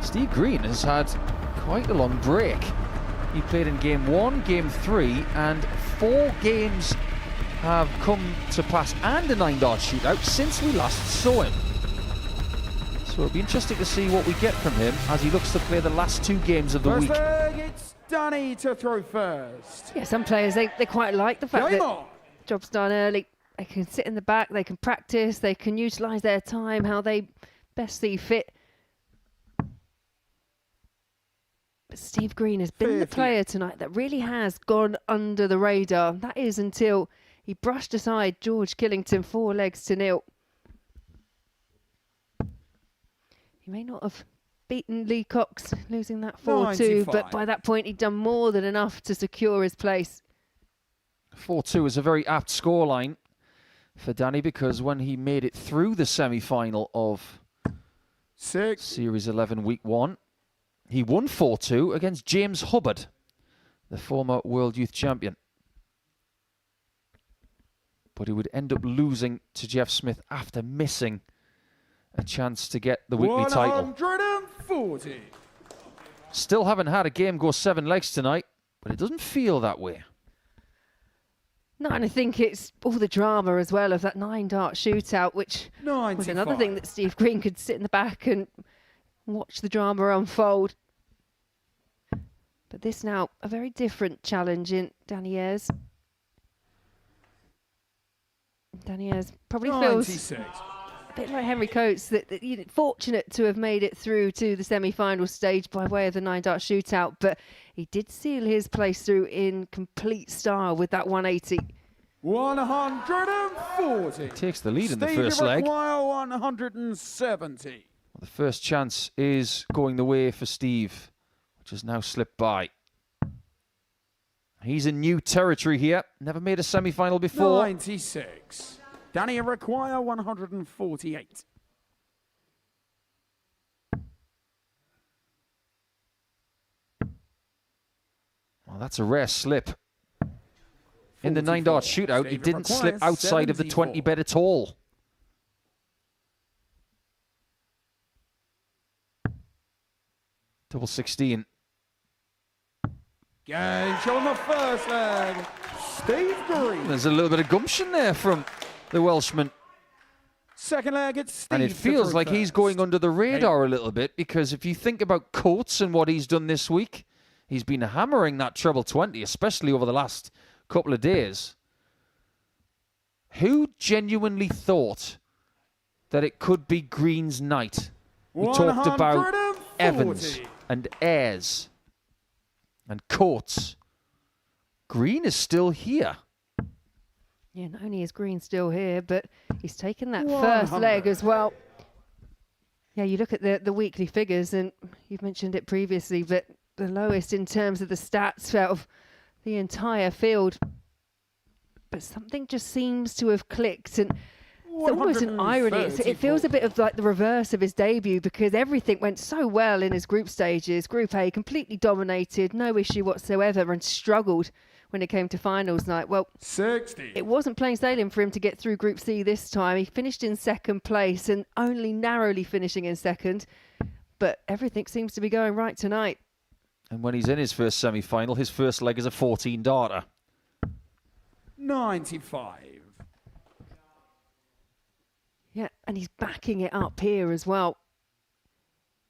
Steve Green has had quite a long break. He played in Game 1, Game 3, and 4 games have come to pass and a 9-dart shootout since we last saw him. So it'll be interesting to see what we get from him as he looks to play the last 2 games of the week. First leg, it's Danny to throw first. Yeah, some players, they quite like the fact that job's done early. They can sit in the back, they can practice, they can utilise their time how they best see fit. But Steve Green has been the player tonight that really has gone under the radar. That is until he brushed aside George Killington 4 legs to 0. He may not have beaten Lee Cox, losing that 4-2, but by that point he'd done more than enough to secure his place. 4-2 is a very apt scoreline for Danny, because when he made it through the semi-final of Series 11 Week 1, he won 4-2 against James Hubbard, the former World Youth Champion. But he would end up losing to Jeff Smith after missing a chance to get the weekly title. 140. Still haven't had a game go 7 legs tonight, but it doesn't feel that way. No, and I think it's all the drama as well of that 9-dart shootout, which was another thing that Steve Green could sit in the back and watch the drama unfold. But this now, a very different challenge in Danny Ayres. Danny Ayres probably feels 96. a bit like Henry Coates, that fortunate to have made it through to the semi-final stage by way of the 9-dart shootout, but he did seal his place through in complete style with that 180. 140. He takes the lead in the Stevie first leg. Require 170. The first chance is going the way for Steve, which has now slipped by. He's in new territory here. Never made a semi-final before. 96. Danny Require 148. Well, that's a rare slip. In the 9-dart shootout, he didn't slip outside of the 20 bed at all. Double 16. Game show on the first leg. Steve Green. There's a little bit of gumption there from the Welshman. Second leg, it's Steve. And it feels like he's going under the radar a little bit, because if you think about Coates and what he's done this week, he's been hammering that treble 20, especially over the last couple of days. Who genuinely thought that it could be Green's night? We talked about Evans and Ayres and Coates. Green is still here. Yeah, not only is Green still here, but he's taken that first leg as well. Yeah, you look at the weekly figures, and you've mentioned it previously, but the lowest in terms of the stats out of the entire field. But something just seems to have clicked, and it's almost an irony. It feels a bit of like the reverse of his debut, because everything went so well in his group stages. Group A completely dominated, no issue whatsoever, and struggled when it came to finals night. Well, 60. It wasn't plain sailing for him to get through Group C this time. He finished in second place, and only narrowly finishing in second. But everything seems to be going right tonight. And when he's in his first semi-final, his first leg is a 14-darter. 95. Yeah, and he's backing it up here as well.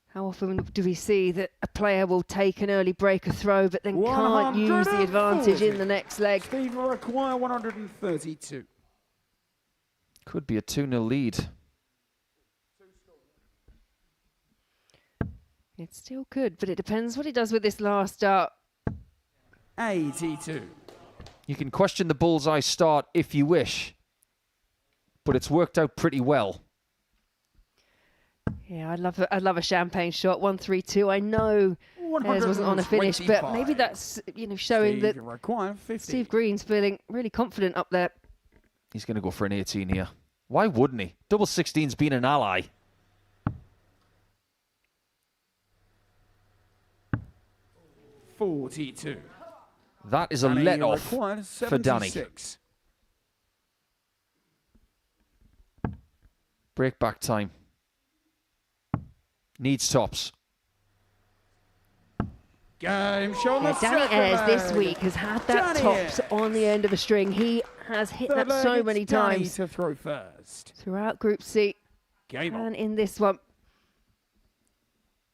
How often do we see that a player will take an early breaker throw, but then can't use the advantage in the next leg? Steve Require 132. Could be a 2-0 lead. It still could, but it depends what he does with this last start. 82. You can question the bullseye start if you wish, but it's worked out pretty well. Yeah, I'd love a champagne shot. 1-3-2. I know Ayres wasn't on a finish, but maybe that's showing that Steve Green's feeling really confident up there. He's going to go for an 18 here. Why wouldn't he? Double 16's been an ally. $42. That is a let-off for Danny. Break back time. Needs tops. Game show on the Danny Ayres this week has had that tops on the end of a string. He has hit that so many times to throw first throughout Group C and in this one.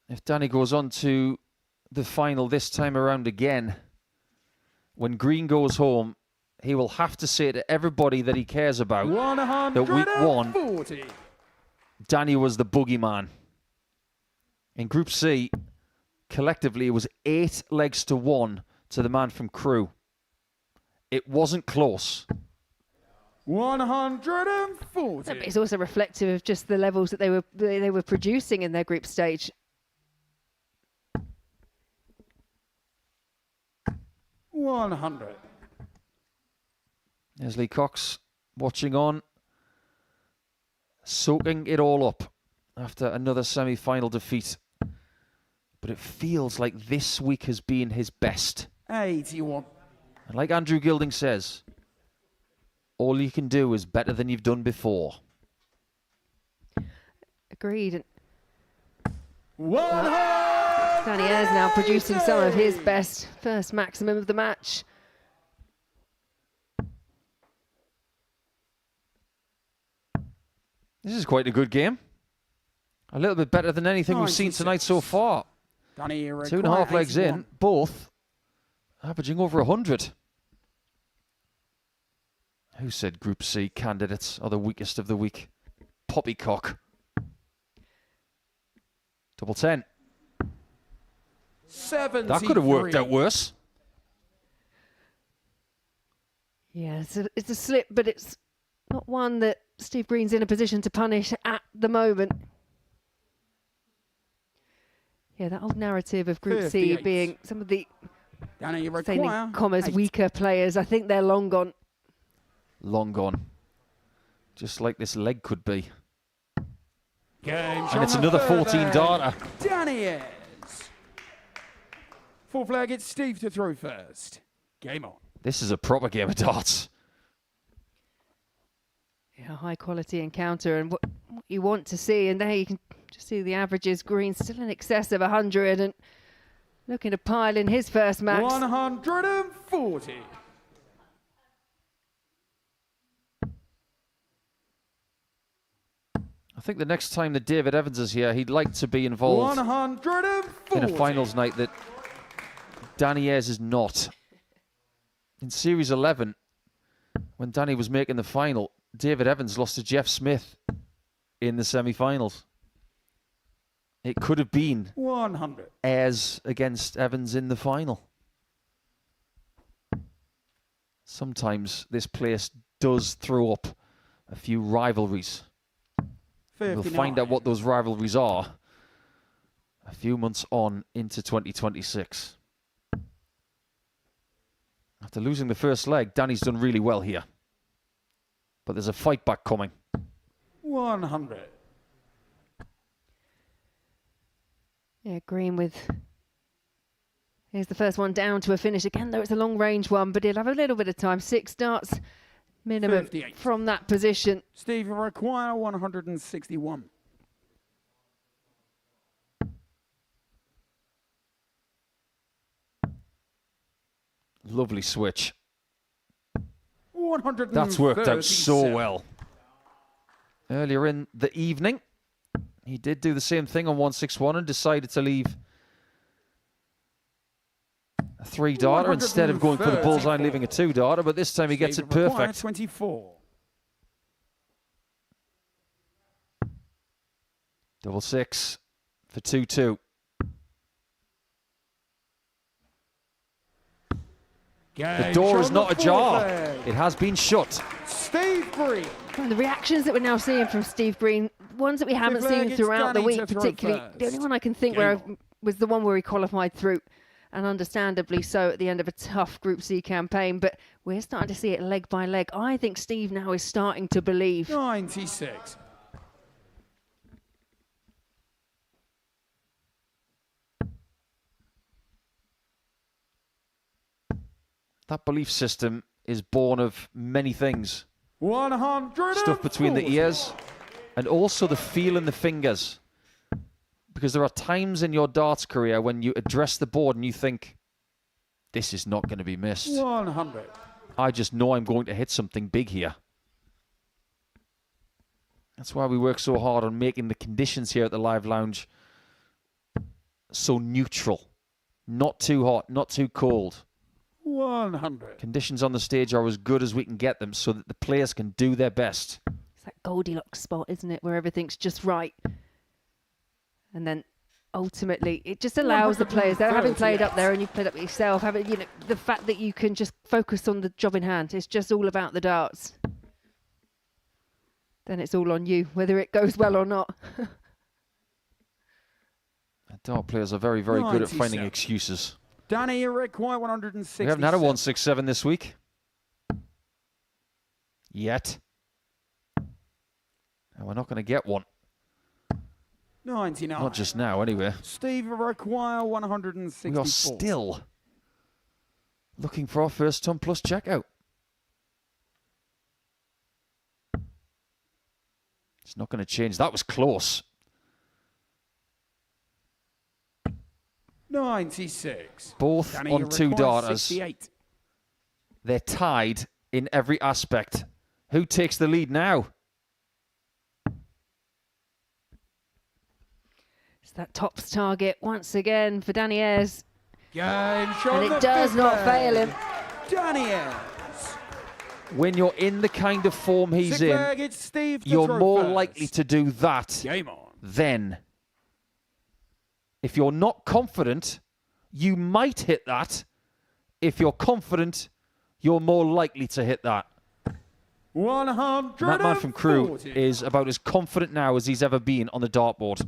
If Danny goes on to the final this time around again, when Green goes home, he will have to say to everybody that he cares about that week one, Danny was the boogeyman. In Group C, collectively, it was 8 legs to 1 to the man from Crewe. It wasn't close. 140. But it's also reflective of just the levels that they were producing in their group stage. 100. There's Lee Cox watching on, soaking it all up after another semi-final defeat. But it feels like this week has been his best. 81. And like Andrew Gilding says, all you can do is better than you've done before. Agreed. Danny Ayres now producing some of his best. First maximum of the match. This is quite a good game. A little bit better than anything we've seen tonight so far. 2.5 legs in, both averaging over 100. Who said Group C candidates are the weakest of the weak? Poppycock. Double 10. That could have worked out worse. Yeah, it's a slip, but it's not one that Steve Green's in a position to punish at the moment. Yeah, that old narrative of Group C being some of the, saying in commas, weaker players, I think they're long gone. Long gone. Just like this leg could be. And it's another 14 darter. Daniels. Fourth leg, it's Steve to throw first. Game on. This is a proper game of darts. Yeah, high quality encounter and what you want to see. And there you can just see the averages. Green still in excess of 100 and looking to pile in his first max. 140. I think the next time that David Evans is here, he'd like to be involved 140. in a finals night that Danny Ayres is not. In Series 11, when Danny was making the final, David Evans lost to Jeff Smith in the semi-finals. It could have been 100. Ayres against Evans in the final. Sometimes this place does throw up a few rivalries. 59. We'll find out what those rivalries are a few months on into 2026. After losing the first leg, Danny's done really well here. But there's a fight back coming. 100. Yeah, Green with... Here's the first one down to a finish. Again, though, it's a long-range one, but he'll have a little bit of time. 6 darts minimum 58. From that position. Steve require 161. Lovely switch. 137. That's worked out so well. Earlier in the evening, he did do the same thing on 161 and decided to leave a 3-darter instead of going for the bullseye and leaving a 2-darter, but this time he gets it perfect. 24. Double 6 for 2-2. The door is not ajar. It has been shut. Steve Green. And the reactions that we're now seeing from Steve Green, ones that we haven't seen throughout the week, particularly. The only one I can think was the one where he qualified through, and understandably so at the end of a tough Group C campaign. But we're starting to see it leg by leg. I think Steve now is starting to believe. 96. That belief system is born of many things. 100. Stuff between the ears and also the feel in the fingers. Because there are times in your darts career when you address the board and you think, this is not going to be missed. 100. I just know I'm going to hit something big here. That's why we work so hard on making the conditions here at the Live Lounge so neutral. Not too hot, not too cold. 100. Conditions on the stage are as good as we can get them so that the players can do their best. It's that Goldilocks spot, isn't it, where everything's just right. And then ultimately, it just allows the players, they're having played up there and you've played up yourself, having, you know, the fact that you can just focus on the job in hand. It's just all about the darts. Then it's all on you, whether it goes well or not. Dart players are very, very good at finding excuses. Danny, you require 160. We haven't had a 167 this week. Yet. And we're not going to get one. 99. Not just now, anyway. Steve, require 164. We are still looking for our first ton plus checkout. It's not going to change. That was close. 96. Both Danny, on 2 darters. 68. They're tied in every aspect. Who takes the lead now? that tops target once again for Danny Ayres. Game And it does not fail him. Danny Ayres. When you're in the kind of form he's in, Sickberg, it's Steve to you're throw more first. likely to do that. Game on. Then, if you're not confident, you might hit that. If you're confident, you're more likely to hit that. 140. That man from Crewe is about as confident now as he's ever been on the dartboard.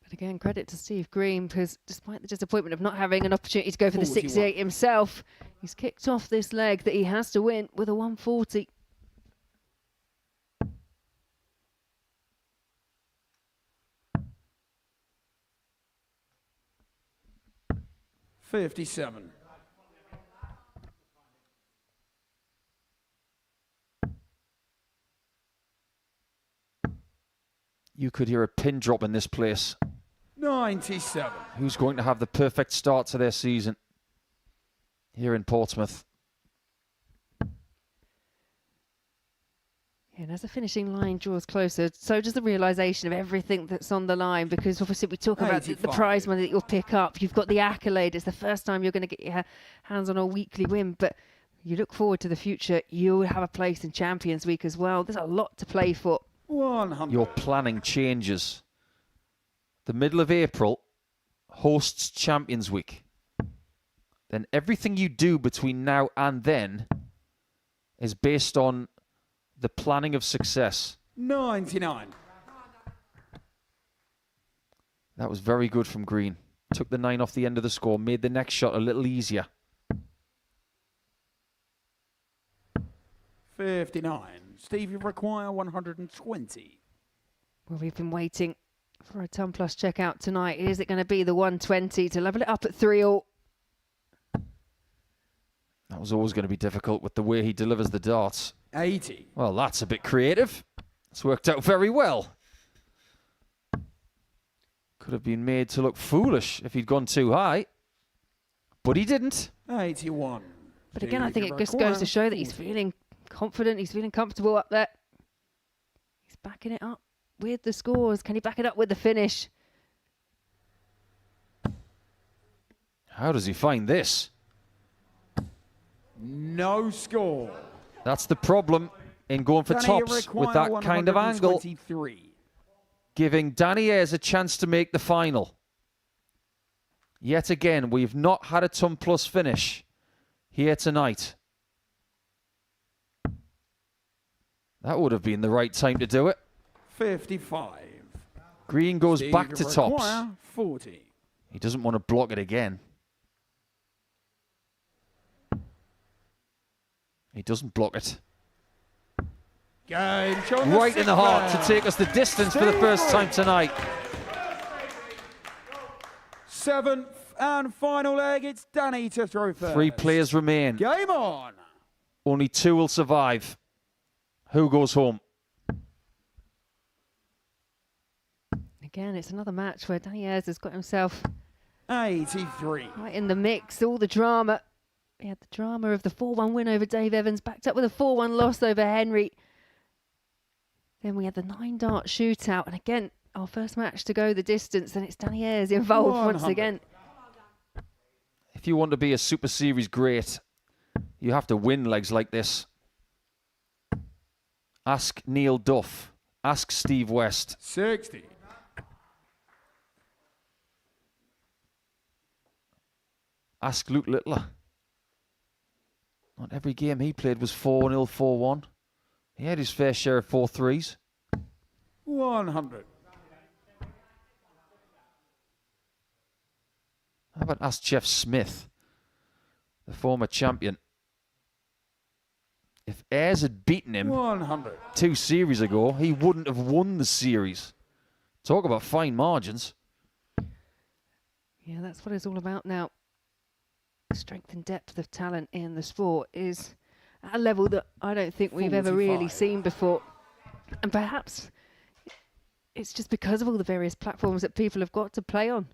But again, credit to Steve Green, because despite the disappointment of not having an opportunity to go for the 41. 68 himself, he's kicked off this leg that he has to win with a 140. $57. You could hear a pin drop in this place. 97. Who's going to have the perfect start to their season here in Portsmouth? And as the finishing line draws closer, so does the realisation of everything that's on the line, because obviously we talk about the 85. prize money that you'll pick up. You've got the accolade. It's the first time you're going to get your hands on a weekly win, but you look forward to the future. You'll have a place in Champions Week as well. There's a lot to play for. 100. Your planning changes. The middle of April hosts Champions Week. Then everything you do between now and then is based on the planning of success. 99. That was very good from Green. Took the 9 off the end of the score, made the next shot a little easier. 59. Steve, you require 120. Well, we've been waiting for a ton plus checkout tonight. Is it going to be the 120 to level it up at 3-all? That was always going to be difficult with the way he delivers the darts. 80. Well, that's a bit creative. It's worked out very well. Could have been made to look foolish if he'd gone too high. But he didn't. 81. But again, I think it just goes to show that he's feeling confident. He's feeling comfortable up there. He's backing it up with the scores. Can he back it up with the finish? How does he find this? No score. That's the problem in going for Danny, tops with that kind of angle. 123. Giving Danny Ayres a chance to make the final. Yet again, we've not had a ton plus finish here tonight. That would have been the right time to do it. 55. Green goes Steve, back to you tops. require 40. He doesn't want to block it again. He doesn't block it. Game Right in the heart to take us the distance for the first time tonight. 7th and final leg. It's Danny to throw first. 3 players remain. Game on. Only 2 will survive. Who goes home? Again, it's another match where Danny Ayres has got himself 83. right in the mix. All the drama. We had the drama of the 4-1 win over Dave Evans, backed up with a 4-1 loss over Henry. Then we had the 9-dart shootout. And again, our first match to go the distance. And it's Danny Ayres involved 100. once again. If you want to be a Super Series great, you have to win legs like this. Ask Neil Duff. Ask Steve West. 60. Ask Luke Littler. Not every game he played was 4-0, 4-1. He had his fair share of 4-3s. 100. How about ask Jeff Smith, the former champion? If Ayres had beaten him 100. 2 series ago, he wouldn't have won the series. Talk about fine margins. Yeah, that's what it's all about now. Strength and depth of talent in the sport is at a level that I don't think we've ever really seen before. And perhaps it's just because of all the various platforms that people have got to play on.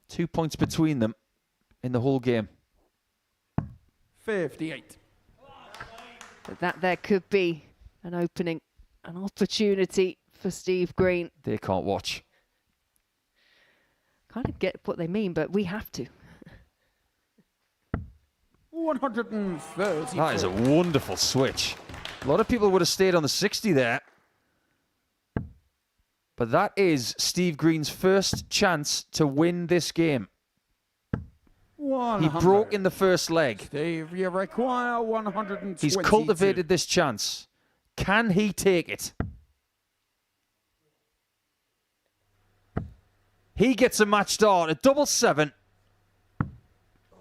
2 points between them in the whole game. 58. But that there could be an opening, an opportunity for Steve Green. They can't watch. Kind of get what they mean, but we have to. 130. That is a wonderful switch. A lot of people would have stayed on the 60 there. But that is Steve Green's first chance to win this game. 100. He broke in the first leg. Steve, you require 120. He's cultivated this chance. Can he take it? He gets a match start at 7-7.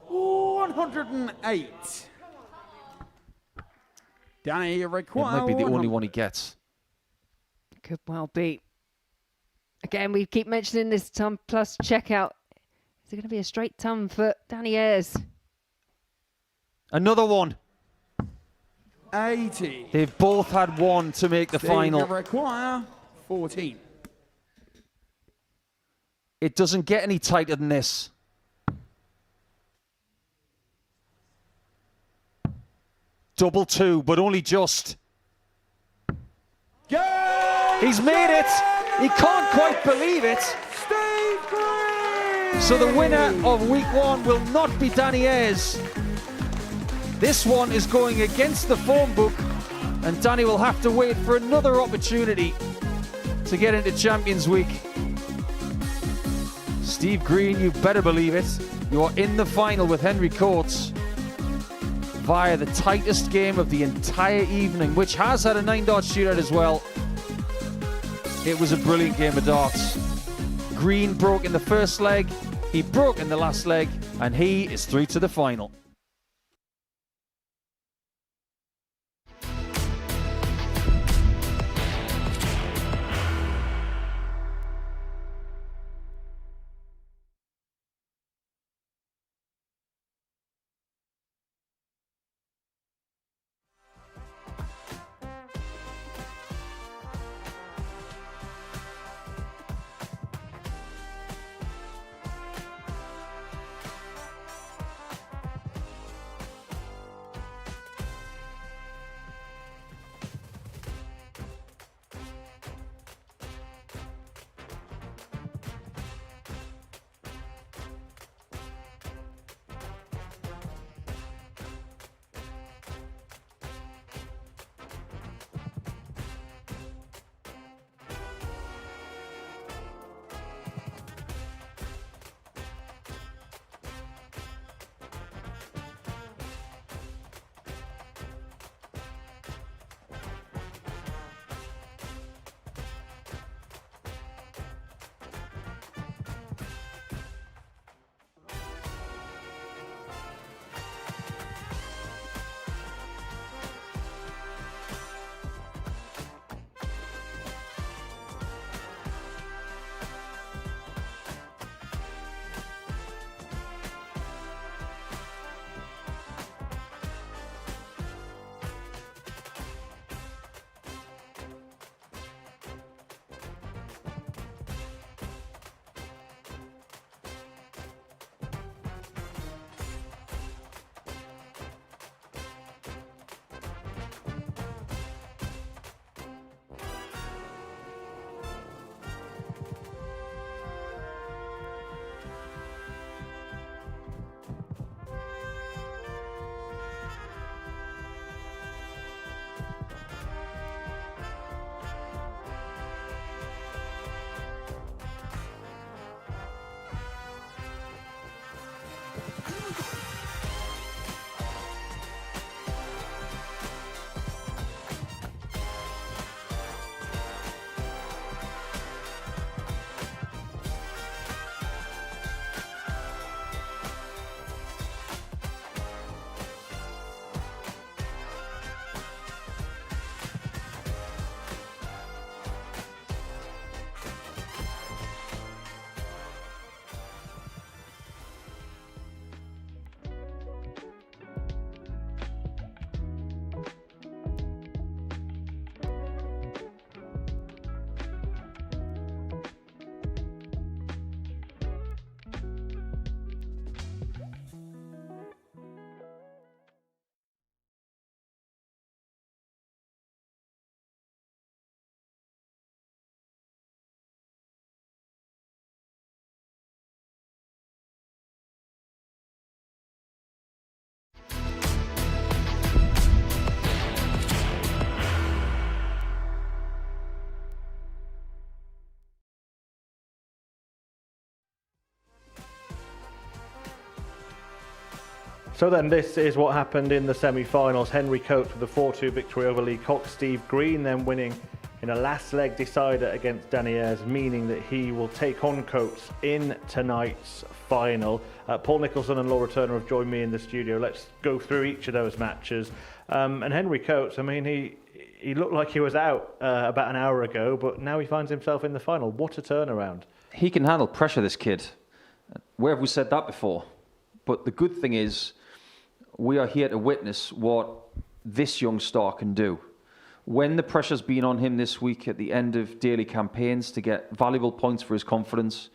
108. Danny, you It require. might be the only one he gets. Could well be. Again, we keep mentioning this ton plus checkout. Is it going to be a straight ton for Danny Ayres? Another one. 80. They've both had one to make the Steve, final. you require 14. It doesn't get any tighter than this. Double two, but only just. He's made it. He can't quite believe it. Steve Green! So the winner of week one will not be Danny Ayres. This one is going against the form book, and Danny will have to wait for another opportunity to get into Champions Week. Steve Green, you better believe it. You are in the final with Henry Coates via the tightest game of the entire evening, which has had a 9-dart shootout as well. It was a brilliant game of darts. Green broke in the first leg, he broke in the last leg, and he is through to the final. So then this is what happened in the semi-finals. Henry Coates with a 4-2 victory over Lee Cox. Steve Green then winning in a last leg decider against Danny Ayres, meaning that he will take on Coates in tonight's final. Paul Nicholson and Laura Turner have joined me in the studio. Let's go through each of those matches. And Henry Coates, I mean, he looked like he was out about an hour ago, but now he finds himself in the final. What a turnaround. He can handle pressure, this kid. Where have we said that before? But the good thing is, we are here to witness what this young star can do. When the pressure's been on him this week at the end of daily campaigns to get valuable points for his confidence,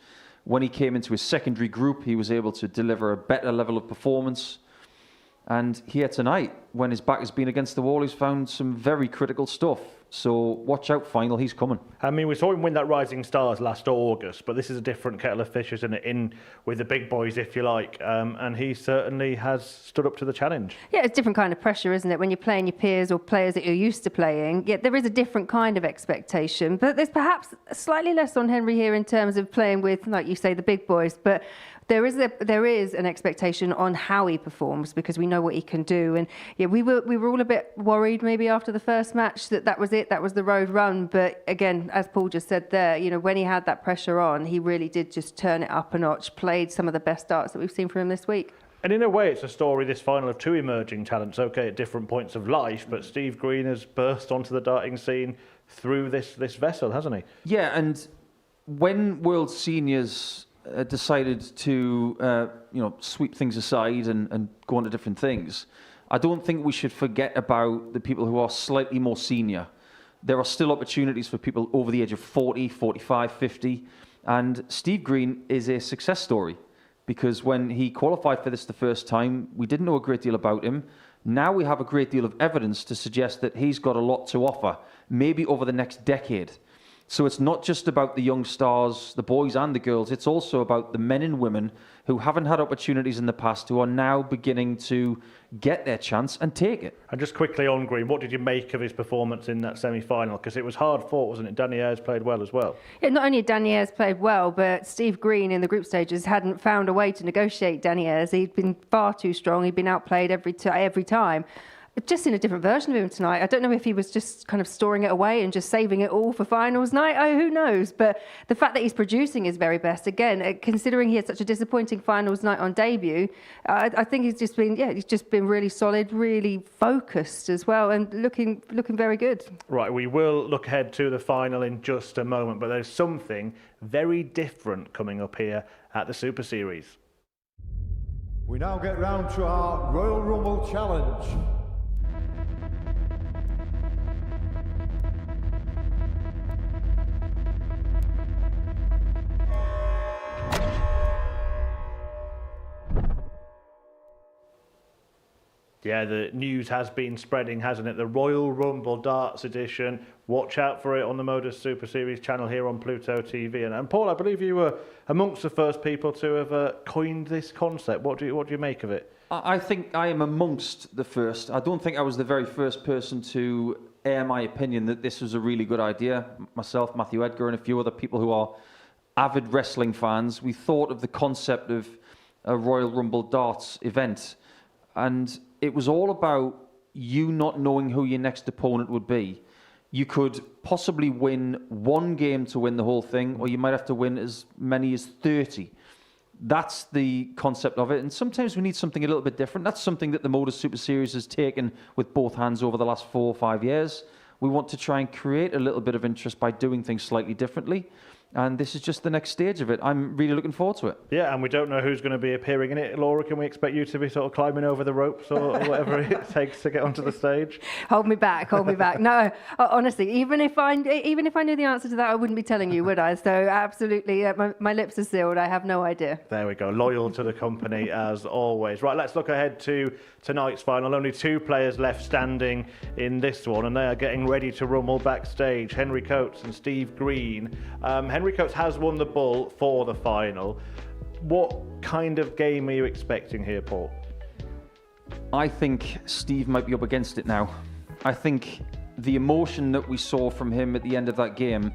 when he came into his secondary group, he was able to deliver a better level of performance. And here tonight, when his back has been against the wall, he's found some very critical stuff. So watch out, final, he's coming. I mean, we saw him win that Rising Stars last August, but this is a different kettle of fish, isn't it? In with the big boys, if you like. And he certainly has stood up to the challenge. Yeah, it's a different kind of pressure, isn't it? When you're playing your peers or players that you're used to playing, yeah, there is a different kind of expectation. But there's perhaps slightly less on Henry here in terms of playing with, like you say, the big boys. But there is an expectation on how he performs because we know what he can do. And yeah, we were all a bit worried maybe after the first match that was it, that was the road run. But again, as Paul just said there, you know, when he had that pressure on, he really did just turn it up a notch, played some of the best darts that we've seen from him this week. And in a way, it's a story, this final, of two emerging talents, okay, at different points of life, but Steve Green has burst onto the darting scene through this vessel, hasn't he? Yeah, and when World Seniors decided to sweep things aside and go on to different things, I don't think we should forget about the people who are slightly more senior. There are still opportunities for people over the age of 40, 45, 50, and Steve Green is a success story because when he qualified for this the first time, we didn't know a great deal about him. Now we have a great deal of evidence to suggest that he's got a lot to offer, maybe over the next decade. So it's not just about the young stars, the boys and the girls, it's also about the men and women who haven't had opportunities in the past, who are now beginning to get their chance and take it. And just quickly on Green, what did you make of his performance in that semi-final? Because it was hard fought, wasn't it? Danny Ayres played well as well. Yeah, not only Danny Ayres played well, but Steve Green in the group stages hadn't found a way to negotiate Danny Ayres. He'd been far too strong. He'd been outplayed every time. Just in a different version of him tonight. I don't know if he was just kind of storing it away and just saving it all for finals night. Oh, who knows? But the fact that he's producing his very best, again, considering he had such a disappointing finals night on debut, I think he's just been really solid, really focused as well, and looking very good. Right, we will look ahead to the final in just a moment, but there's something very different coming up here at the Super Series. We now get round to our Royal Rumble Challenge. Yeah, the news has been spreading, hasn't it? The Royal Rumble Darts edition. Watch out for it on the Modus Super Series channel here on Pluto TV. And Paul, I believe you were amongst the first people to have coined this concept. What do you make of it? I think I am amongst the first. I don't think I was the very first person to air my opinion that this was a really good idea. Myself, Matthew Edgar, and a few other people who are avid wrestling fans, we thought of the concept of a Royal Rumble Darts event. And it was all about you not knowing who your next opponent would be. You could possibly win one game to win the whole thing, or you might have to win as many as 30. That's the concept of it. And sometimes we need something a little bit different. That's something that the Modus Super Series has taken with both hands over the last 4 or 5 years. We want to try and create a little bit of interest by doing things slightly differently. And this is just the next stage of it. I'm really looking forward to it. Yeah, and we don't know who's going to be appearing in it. Laura, can we expect you to be sort of climbing over the ropes or whatever it takes to get onto the stage? Hold me back. No, honestly, even if I knew the answer to that, I wouldn't be telling you, would I? So absolutely, my lips are sealed. I have no idea. There we go. Loyal to the company as always. Right, let's look ahead to tonight's final. Only 2 players left standing in this one, and they are getting ready to rumble backstage. Henry Coates and Steve Green. Henry Coates has won the bull for the final. What kind of game are you expecting here, Paul? I think Steve might be up against it now. I think the emotion that we saw from him at the end of that game,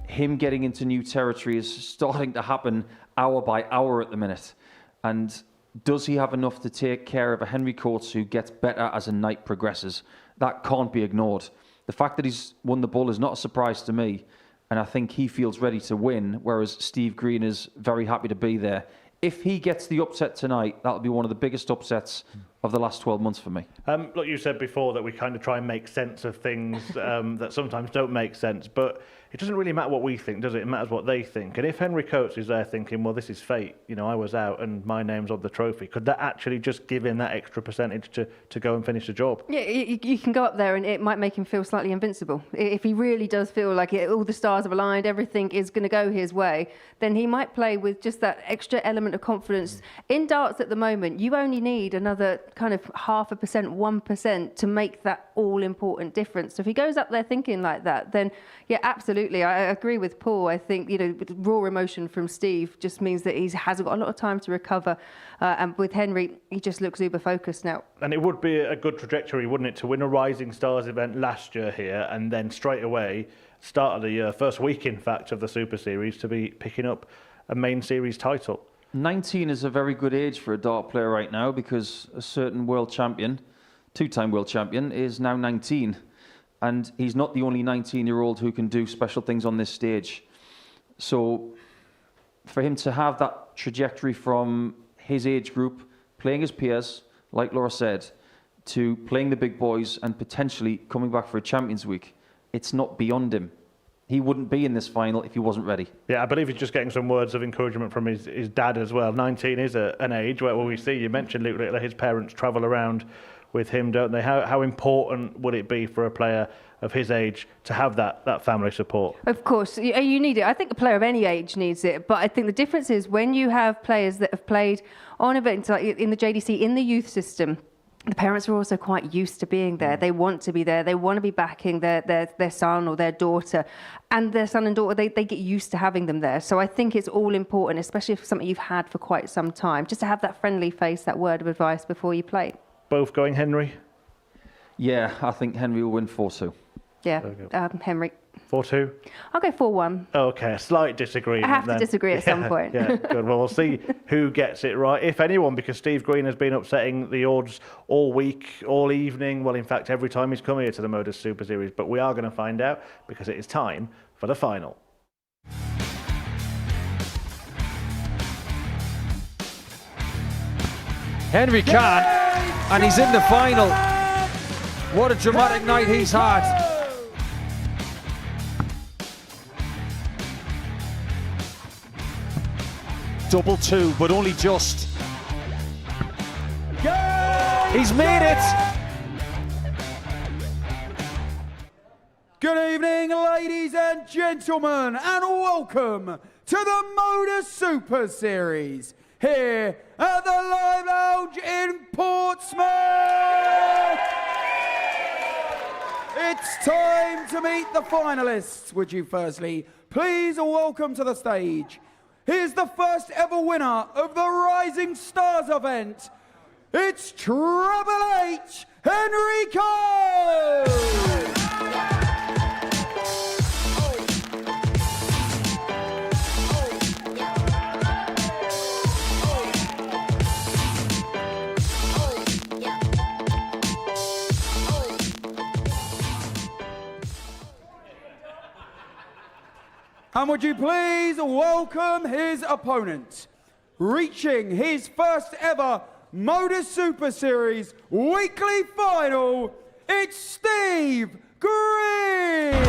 him getting into new territory, is starting to happen hour by hour at the minute. And does he have enough to take care of a Henry Coates who gets better as a night progresses? That can't be ignored. The fact that he's won the bull is not a surprise to me, and I think he feels ready to win, whereas Steve Green is very happy to be there. If he gets the upset tonight, that'll be one of the biggest upsets of the last 12 months for me. Look, you said before that we kind of try and make sense of things that sometimes don't make sense, but it doesn't really matter what we think, does it? It matters what they think. And if Henry Coates is there thinking, well, this is fate, you know, I was out and my name's on the trophy, could that actually just give him that extra percentage to go and finish the job? Yeah, you can go up there and it might make him feel slightly invincible. If he really does feel like all the stars have aligned, everything is going to go his way, then he might play with just that extra element of confidence. In darts at the moment, you only need another kind of 0.5%, 1% to make that all-important difference. So if he goes up there thinking like that, then yeah, absolutely. I agree with Paul. I think, you know, raw emotion from Steve just means that he hasn't got a lot of time to recover. And with Henry, he just looks uber focused now. And it would be a good trajectory, wouldn't it, to win a Rising Stars event last year here and then straight away, start of the year, first week in fact of the Super Series, to be picking up a main series title. 19 is a very good age for a dart player right now because a certain world champion, two-time world champion, is now 19. And he's not the only 19-year-old who can do special things on this stage. So for him to have that trajectory from his age group, playing his peers, like Laura said, to playing the big boys and potentially coming back for a Champions Week, it's not beyond him. He wouldn't be in this final if he wasn't ready. Yeah, I believe he's just getting some words of encouragement from his dad as well. 19 is an age where we see, you mentioned Luke Littler, his parents travel around with him, don't they? How important would it be for a player of his age to have that family support? Of course, you need it. I think a player of any age needs it. But I think the difference is when you have players that have played on events like in the JDC, in the youth system, the parents are also quite used to being there. They want to be there. They want to be backing their son or their daughter. And their son and daughter, they get used to having them there. So I think it's all important, especially if something you've had for quite some time, just to have that friendly face, that word of advice before you play. Both going Henry? Yeah, I think Henry will win 4-2. Yeah, Henry. 4-2? I'll go 4-1. Okay, a slight disagreement. I have to disagree at some point. Yeah, good. Well, we'll see who gets it right, if anyone, because Steve Green has been upsetting the odds all week, all evening. Well, in fact, every time he's come here to the Modus Super Series. But we are going to find out because it is time for the final. Henry Kahn, and he's in the final. What a dramatic night he's had. Double two, but only just. He's made it. Good evening, ladies and gentlemen, and welcome to the Modus Super Series here at the Live Lounge in Portsmouth. It's time to meet the finalists. Would you firstly please welcome to the stage, here's the first ever winner of the Rising Stars event. It's Triple H, Henry Coates. And would you please welcome his opponent, reaching his first ever Modus Super Series weekly final, it's Steve Green!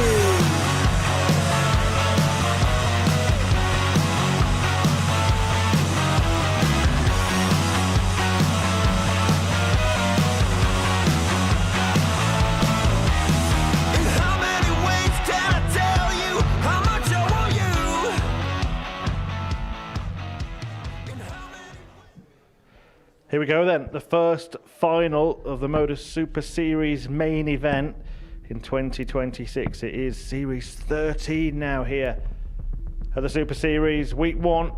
Here we go then, the first final of the Modus Super Series main event in 2026. It is Series 13 now here at the Super Series, week 1,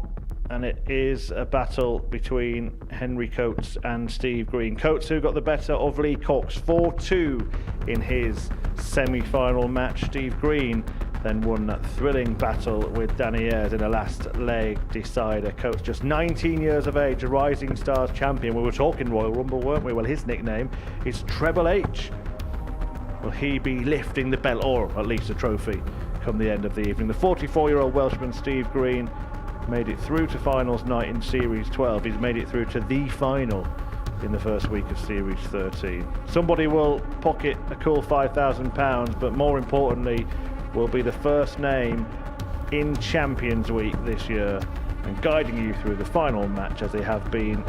and it is a battle between Henry Coates and Steve Green. Coates, who got the better of Lee Cox 4-2 in his semi-final match. Steve Green then won that thrilling battle with Danny Ayres in a last leg decider. Coates, just 19 years of age, a Rising Stars champion. We were talking Royal Rumble, weren't we? Well, his nickname is Treble H. Will he be lifting the belt, or at least a trophy, come the end of the evening? The 44-year-old Welshman Steve Green made it through to finals night in Series 12. He's made it through to the final in the first week of Series 13. Somebody will pocket a cool £5,000, but more importantly, will be the first name in Champions Week this year, and guiding you through the final match as they have been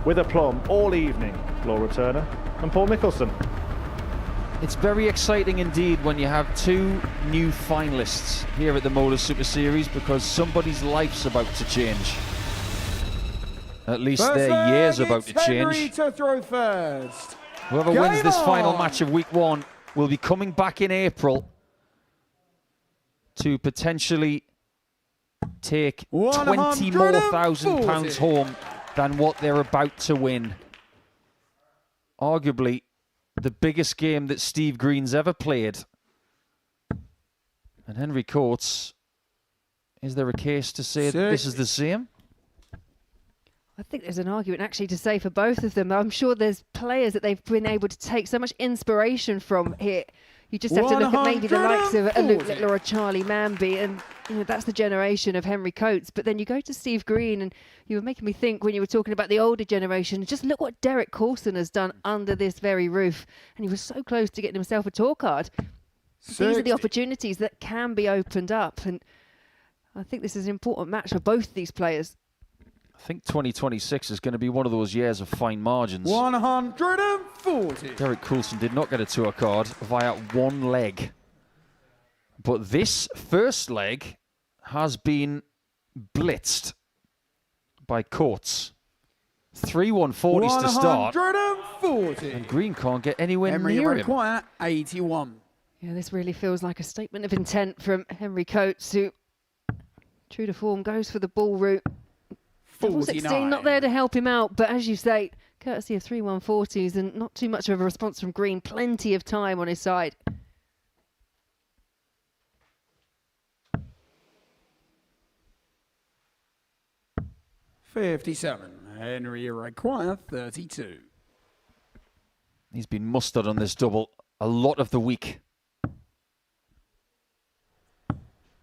with aplomb all evening. Laura Turner and Paul Mickelson. It's very exciting indeed when you have two new finalists here at the Modus Super Series, because somebody's life's about to change. At least their year's about to change. Henry to throw first. Whoever wins this final match of week 1 will be coming back in April to potentially take 20 more £1,000 home than what they're about to win. Arguably the biggest game that Steve Green's ever played. And Henry Coates, is there a case to say that this is the same? I think there's an argument actually to say for both of them. I'm sure there's players that they've been able to take so much inspiration from here. You just have to look at maybe the likes of a Luke Littler or a Charlie Manby, and you know that's the generation of Henry Coates. But then you go to Steve Green, and you were making me think when you were talking about the older generation, just look what Derek Coulson has done under this very roof. And he was so close to getting himself a tour card. These are the opportunities that can be opened up, and I think this is an important match for both these players. I think 2026 is going to be one of those years of fine margins. 140. Derek Coulson did not get a tour card via one leg. But this first leg has been blitzed by Coates. 3 140s to start. 140. And Green can't get anywhere Henry near him. require 81. Yeah, this really feels like a statement of intent from Henry Coates, who, true to form, goes for the ball route. 16 not there to help him out, but as you say, courtesy of 3 140s and not too much of a response from Green, plenty of time on his side. $57. Henry require 32. He's been mustered on this double a lot of the week.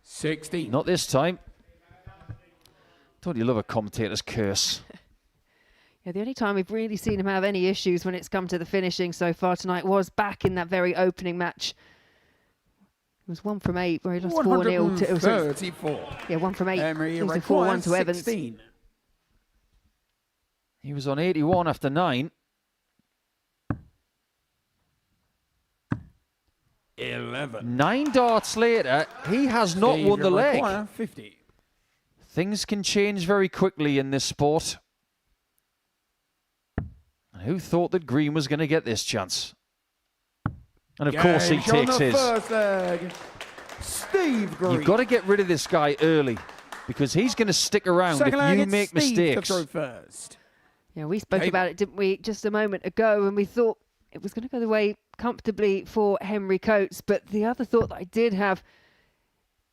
16. Not this time. Don't you love a commentator's curse? Yeah, the only time we've really seen him have any issues when it's come to the finishing so far tonight was back in that very opening match. It was 1 from 8 where he lost 4-0 to 34. Yeah, 1 from 8. Henry losing 4-1 to Evans. 16. He was on 81 after 9. 11. 9 darts later, he has not won the leg. Require 50. Things can change very quickly in this sport. And who thought that Green was going to get this chance? And of course he takes his. First leg. Steve Green. You've got to get rid of this guy early, because he's going to stick around if you make mistakes. To throw first. Yeah, we spoke about it, didn't we, just a moment ago, and we thought it was going to go the way comfortably for Henry Coates. But the other thought that I did have,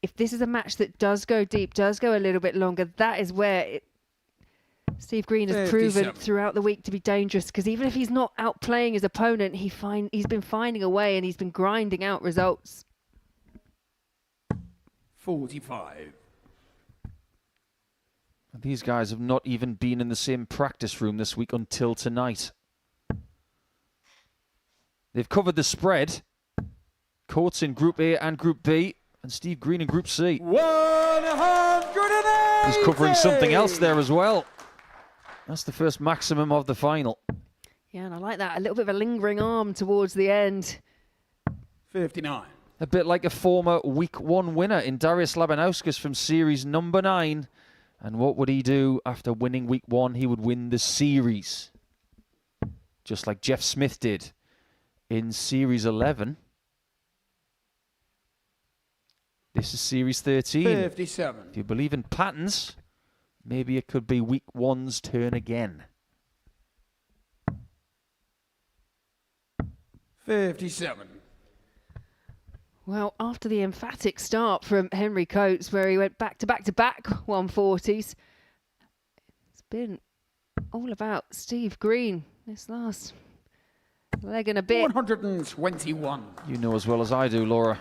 if this is a match that does go deep, does go a little bit longer, that is where Steve Green has proven throughout the week to be dangerous, because even if he's not outplaying his opponent, he's been finding a way and he's been grinding out results. 45. These guys have not even been in the same practice room this week until tonight. They've covered the spread. Coates in Group A and Group B, and Steve Green in Group C. 180. He's covering something else there as well. That's the first maximum of the final. Yeah, and I like that. A little bit of a lingering arm towards the end. 59. A bit like a former Week 1 winner in Darius Labanauskas from Series number 9. And what would he do after winning Week 1? He would win the series. Just like Jeff Smith did in Series 11. This is Series 13. 57. If you believe in patterns, maybe it could be Week 1's turn again. 57. Well, after the emphatic start from Henry Coates, where he went back to back to back 140s, it's been all about Steve Green this last leg and a bit. 121. You know as well as I do, Laura.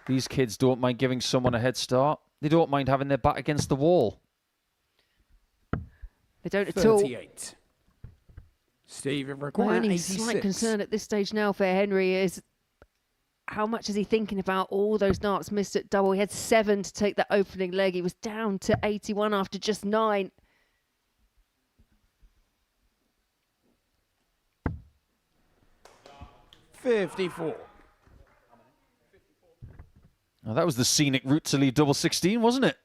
These kids don't mind giving someone a head start. They don't mind having their back against the wall. They don't at all. 38. Steve, it My requires only 86. slight concern at this stage now for Henry is how much is he thinking about all those darts missed at double? He had 7 to take that opening leg. He was down to 81 after just 9. $54. Now, that was the scenic route to leave double 16, wasn't it?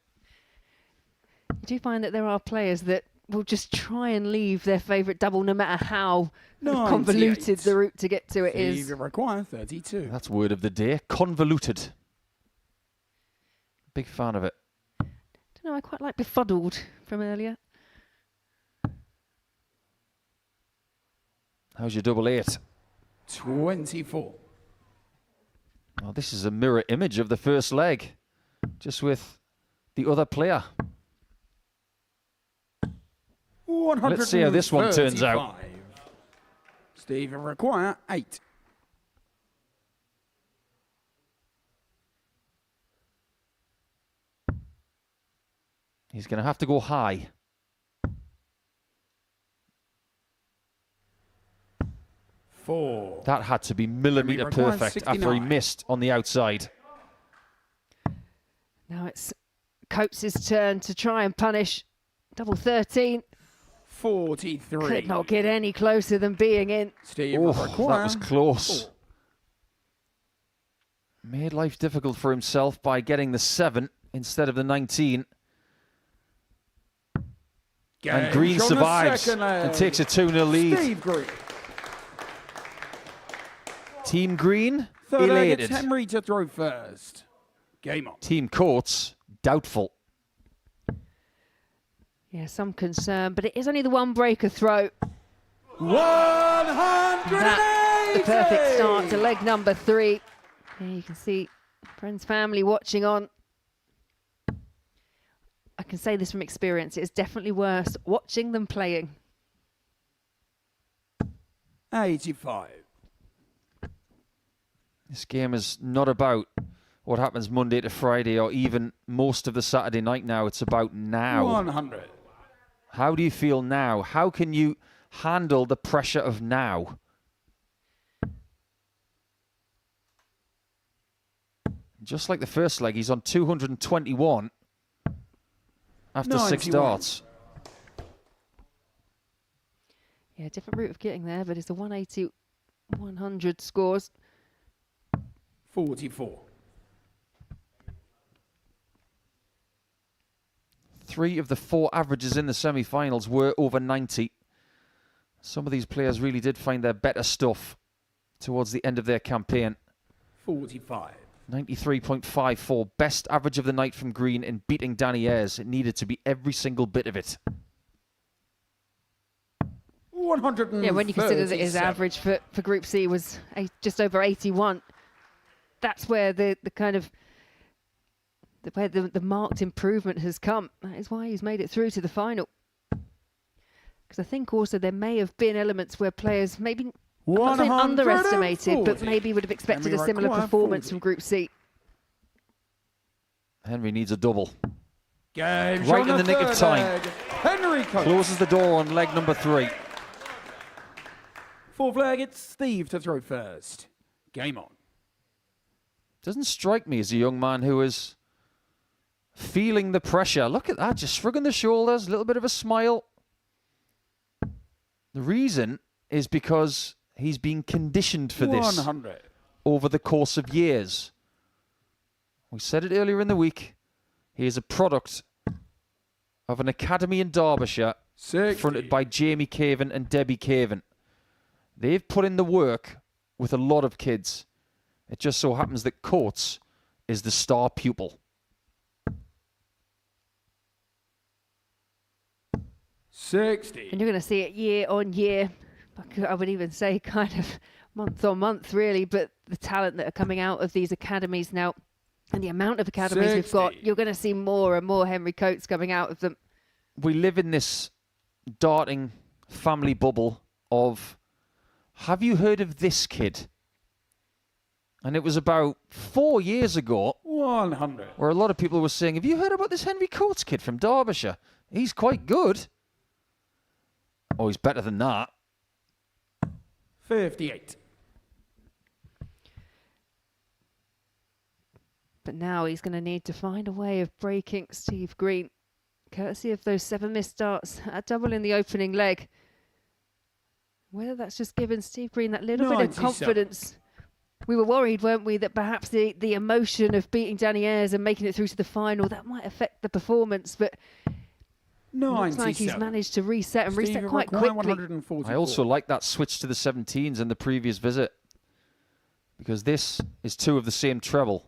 You do find that there are players that will just try and leave their favourite double no matter how convoluted the route to get to it is. Steve, it requires 32. That's word of the day. Convoluted. Big fan of it. Don't know, I quite like befuddled from earlier. How's your double 8? 24. Well, this is a mirror image of the first leg, just with the other player. Let's see how this one turns out. Steve, it require 8. He's going to have to go high. That had to be millimetre perfect after he missed on the outside. Now it's Coates' turn to try and punish. Double 13. 43. Could not get any closer than being in. Steve, oh, that was close. 4. Made life difficult for himself by getting the 7 instead of the 19. And Green survives and takes a 2-0 lead. Steve Green. Team Green, Third leg, elated. it's Henry to throw first. Game on. Team Coates, doubtful. Yeah, some concern, but it is only the one breaker throw. 180! That's the perfect start to leg number 3. There you can see friends, family watching on. I can say this from experience, it's definitely worse watching than playing. 85. This game is not about what happens Monday to Friday or even most of the Saturday night now. It's about now. 100. How do you feel now? How can you handle the pressure of now? Just like the first leg, he's on 221 after 6 darts. Yeah, different route of getting there, but it's the 180, 100 scores. 44. 3 of the 4 averages in the semi-finals were over 90. Some of these players really did find their better stuff towards the end of their campaign. 45. 93.54, best average of the night from Green in beating Danny Ayres. It needed to be every single bit of it. 137. Yeah, when you consider that his average for Group C was just over 81, that's where the kind of where the marked improvement has come. That is why he's made it through to the final. Because I think also there may have been elements where players maybe, I'm not saying underestimated, but maybe would have expected a similar performance from Group C. Henry needs a double. Game right in the nick of time. Henry Coates closes the door on leg number 3. Fourth leg, it's Steve to throw first. Game on. Doesn't strike me as a young man who is feeling the pressure. Look at that, just shrugging the shoulders, a little bit of a smile. The reason is because he's been conditioned for this 100. over the course of years. We said it earlier in the week. He is a product of an academy in Derbyshire 60. fronted by Jamie Caven and Debbie Caven. They've put in the work with a lot of kids. It just so happens that Coates is the star pupil. 60. And you're going to see it year on year. I would even say kind of month on month, really. But the talent that are coming out of these academies now, and the amount of academies we've got, you're going to see more and more Henry Coates coming out of them. We live in this darting family bubble of, have you heard of this kid? And it was about 4 years ago 100. where a lot of people were saying, have you heard about this Henry Coates kid from Derbyshire? He's quite good. Oh, he's better than that. 58. But now he's going to need to find a way of breaking Steve Green, courtesy of those 7 missed starts, a double in the opening leg. Whether that's just given Steve Green that little bit of confidence. We were worried, weren't we, that perhaps the emotion of beating Danny Ayres and making it through to the final, that might affect the performance, but looks like he's managed to reset and reset quite quickly. I also like that switch to the 17s in the previous visit, because this is 2 of the same treble.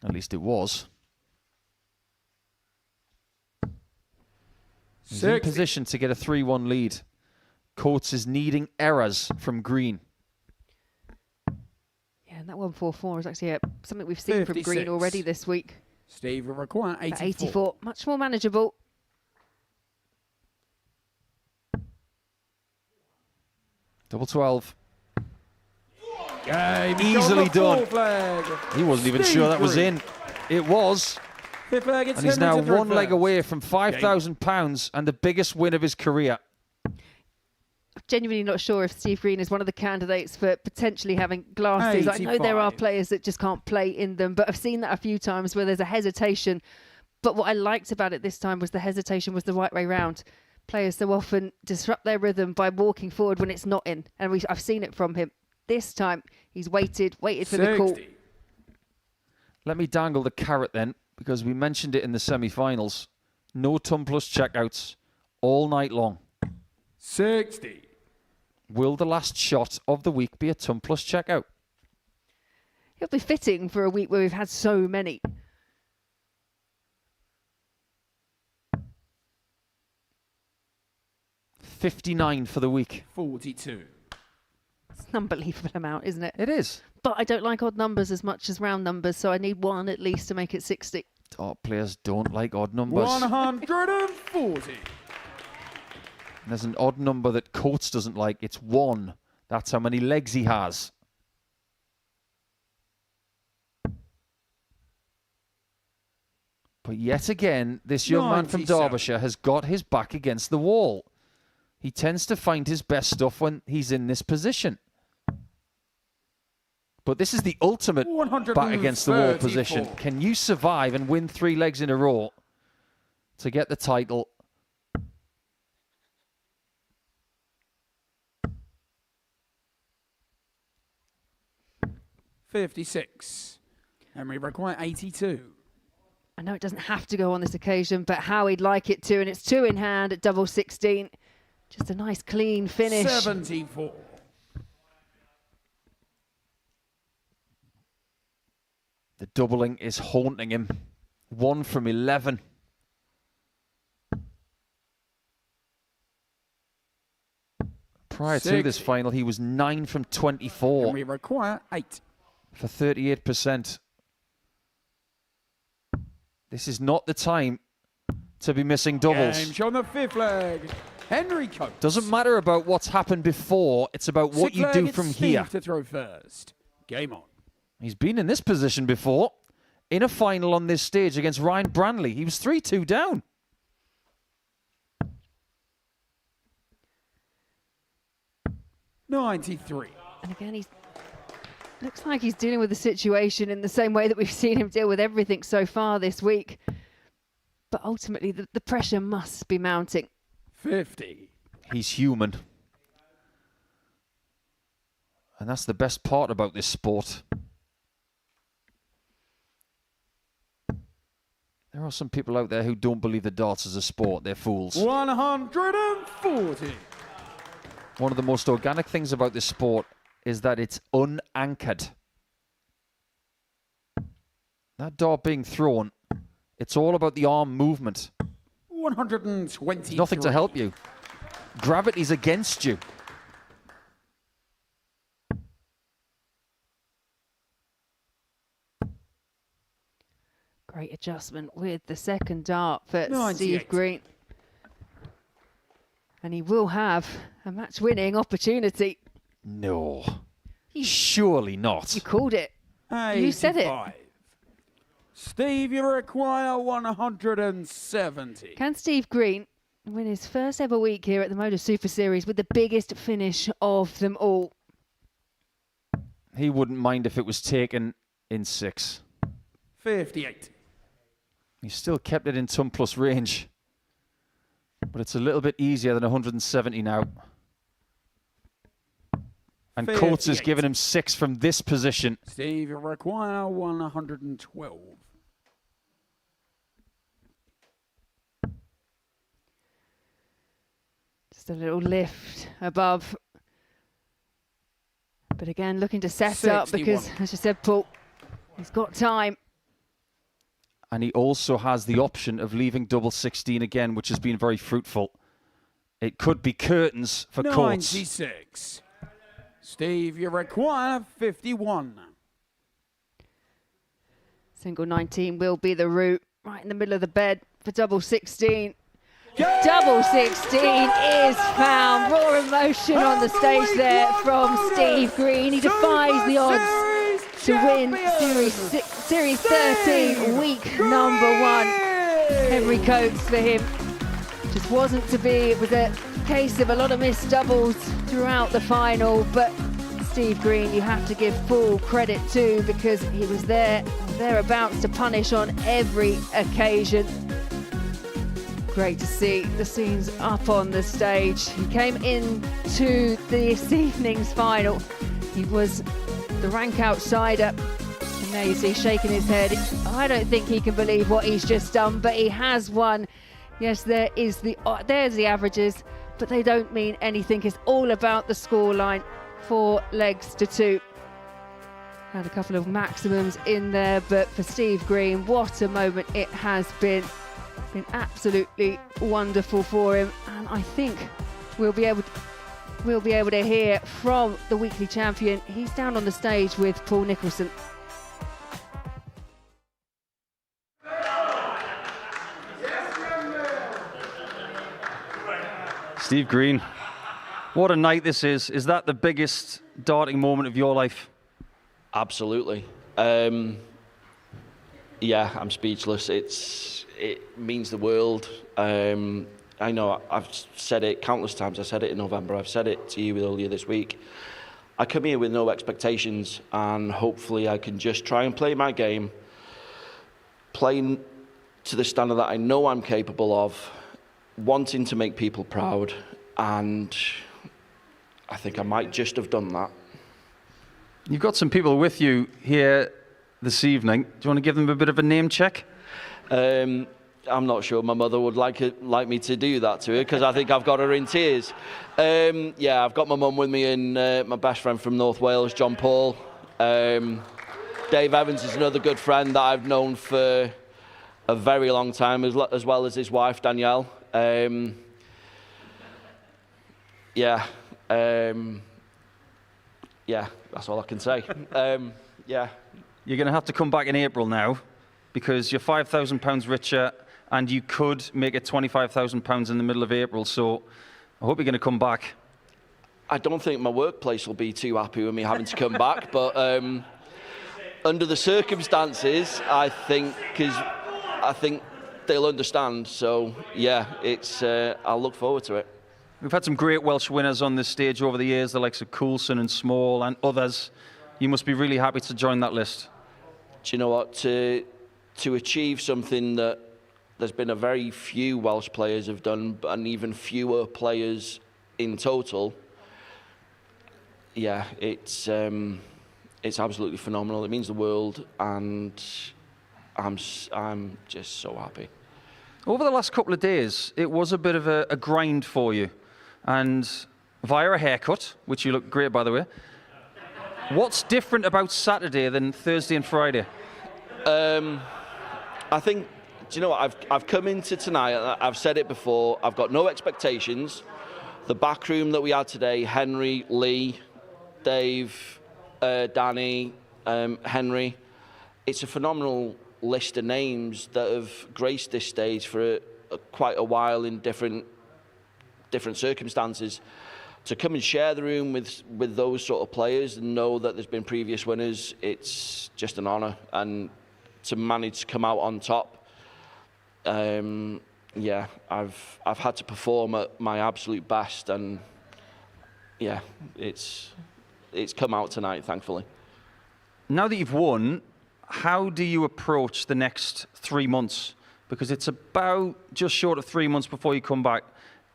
At least it was. He's in position to get a 3-1 lead. Coates is needing errors from Green. Yeah, and that 144 is actually something we've seen from Green already this week. Steve will require 84. 84, much more manageable. Double 12. Easily done. He wasn't even sure that was in. It was. And he's now 1 leg away from £5,000 and the biggest win of his career. Genuinely not sure if Steve Green is one of the candidates for potentially having glasses. 85. I know there are players that just can't play in them, but I've seen that a few times where there's a hesitation. But what I liked about it this time was the hesitation was the right way round. Players so often disrupt their rhythm by walking forward when it's not in, and I've seen it from him. This time, he's waited for the call. Let me dangle the carrot then, because we mentioned it in the semi-finals. No ton plus checkouts all night long. 60. Will the last shot of the week be a ton plus checkout? It'll be fitting for a week where we've had so many. $59 for the week. 42. It's an unbelievable amount, isn't it? It is. But I don't like odd numbers as much as round numbers, so I need 1 at least to make it 60. Dart players don't like odd numbers. 140. There's an odd number that Coates doesn't like. It's 1. That's how many legs he has. But yet again, this young man from Derbyshire has got his back against the wall. He tends to find his best stuff when he's in this position. But this is the ultimate back against the wall position. Can you survive and win 3 legs in a row to get the title? $56. Henry require 82. I know it doesn't have to go on this occasion, but how he'd like it to, and it's 2 in hand at double 16. Just a nice clean finish. 74. The doubling is haunting him. 1 from 11. Prior to this final, he was 9 from 24. And we require 8. For 38%. This is not the time to be missing doubles. Game on the 5th leg. Henry Coates. Doesn't matter about what's happened before. It's about what you do from here. To throw first. Game on. He's been in this position before. In a final on this stage against Ryan Branley. He was 3-2 down. $93. And again, he looks like he's dealing with the situation in the same way that we've seen him deal with everything so far this week. But ultimately, the pressure must be mounting. 50. He's human. And that's the best part about this sport. There are some people out there who don't believe that darts is a sport. They're fools. 140. One of the most organic things about this sport is that it's unanchored. That dart being thrown, it's all about the arm movement. 120. Nothing to help you. Gravity's against you. Great adjustment with the second dart for 98. Steve Green. And he will have a match-winning opportunity. No. Surely not. You called it. You said it. 85. Steve, you require 170. Can Steve Green win his first ever week here at the Modus Super Series with the biggest finish of them all? He wouldn't mind if it was taken in 6. 58. He still kept it in ton plus range. But it's a little bit easier than 170 now. And Coates has given him 6 from this position. Steve, you require 112. Just a little lift above. But again, looking to set up because, as you said, Paul, he's got time. And he also has the option of leaving double 16 again, which has been very fruitful. It could be curtains for Coates. 96. Steve, you require 51. Single 19 will be the route right in the middle of the bed for double 16. Double 16 is found. Raw emotion on the stage there from Steve Green. He defies the odds to win Series 13, week number 1. Henry Coates for him. Just wasn't to be. It was a case of a lot of missed doubles throughout the final, but Steve Green you have to give full credit to, because he was thereabouts to punish on every occasion. Great to see the scenes up on the stage. He came into this evening's final. He was the rank outsider. And there you see shaking his head. I don't think he can believe what he's just done, but he has won. Yes, there's the averages, but they don't mean anything. It's all about the scoreline. 4 legs to 2. Had a couple of maximums in there, but for Steve Green, what a moment it has been. Been absolutely wonderful for him, and I think we'll be able to hear from the weekly champion. He's down on the stage with Paul Nicholson. Steve Green, what a night this is. Is that the biggest darting moment of your life? Absolutely. Yeah, I'm speechless. It means the world. I know I've said it countless times. I said it in November. I've said it to you earlier this week. I come here with no expectations, and hopefully I can just try and play my game, play to the standard that I know I'm capable of, wanting to make people proud, and I think I might just have done that. You've got some people with you here this evening. Do you want to give them a bit of a name check? I'm not sure my mother would like me to do that to her, because I think I've got her in tears. Yeah, I've got my mum with me and my best friend from North Wales, John Paul. Dave Evans is another good friend that I've known for a very long time, as well as his wife, Danielle. Yeah, that's all I can say. Yeah. You're going to have to come back in April now, because you're £5,000 richer, and you could make it £25,000 in the middle of April. So I hope you're going to come back. I don't think my workplace will be too happy with me having to come back, but under the circumstances, I think they'll understand. So yeah, I'll look forward to it. We've had some great Welsh winners on this stage over the years, the likes of Coulson and Small and others. You must be really happy to join that list. Do you know what? To achieve something that there's been a very few Welsh players have done, and even fewer players in total. Yeah, it's absolutely phenomenal. It means the world, and I'm just so happy. Over the last couple of days, it was a bit of a grind for you, and via a haircut, which you look great, by the way. What's different about Saturday than Thursday and Friday? I think, do you know what, I've come into tonight, and I've said it before, I've got no expectations. The back room that we had today, Henry, Lee, Dave, Danny, Henry, it's a phenomenal list of names that have graced this stage for quite a while in different circumstances. To come and share the room with those sort of players and know that there's been previous winners, it's just an honour. And to manage to come out on top, yeah, I've had to perform at my absolute best, and yeah, it's come out tonight, thankfully. Now that you've won, how do you approach the next 3 months? Because it's about just short of 3 months before you come back.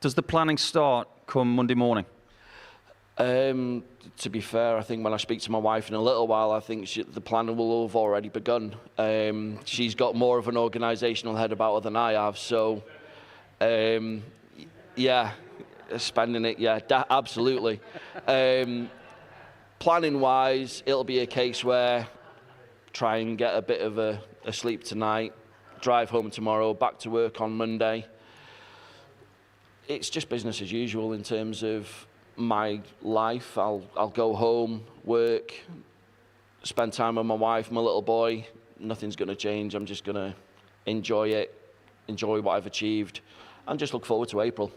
Does the planning start come Monday morning? To be fair, I think when I speak to my wife in a little while, I think the planning will have already begun. She's got more of an organisational head about her than I have, so yeah, spending it, yeah, absolutely. Planning-wise, it'll be a case where try and get a bit of a sleep tonight, drive home tomorrow, back to work on Monday. It's just business as usual in terms of my life. I'll go home, work, spend time with my wife, my little boy. Nothing's going to change. I'm just going to enjoy it, enjoy what I've achieved, and just look forward to April.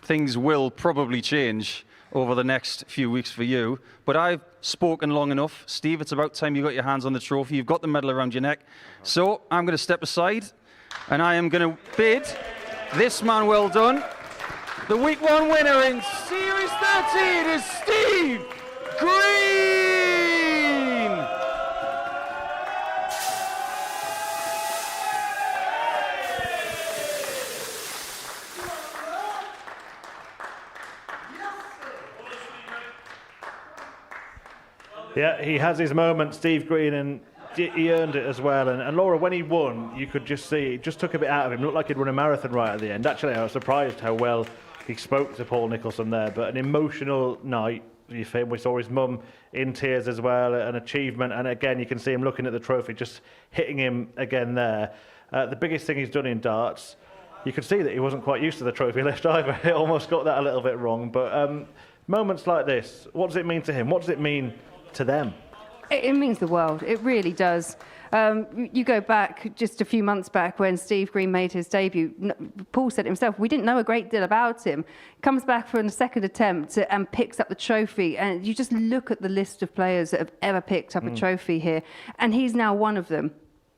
Things will probably change over the next few weeks for you, but I've spoken long enough. Steve, it's about time you got your hands on the trophy. You've got the medal around your neck. So I'm going to step aside, and I am going to bid this man well done. The Week 1 winner in Series 13 is Steve Green! Yeah, he has his moment, Steve Green, and he earned it as well. And Laura, when he won, you could just see it just took a bit out of him. It looked like he'd run a marathon right at the end. Actually, I was surprised how well he spoke to Paul Nicholson there. But an emotional night. We saw his mum in tears as well, an achievement. And again, you can see him looking at the trophy, just hitting him again there. The biggest thing he's done in darts, you could see that he wasn't quite used to the trophy lift either. He almost got that a little bit wrong. But moments like this, what does it mean to him? What does it mean to them? It means the world. It really does. You go back just a few months back when Steve Green made his debut. Paul said it himself, we didn't know a great deal about him. Comes back for a second attempt and picks up the trophy. And you just look at the list of players that have ever picked up a trophy here. And he's now one of them.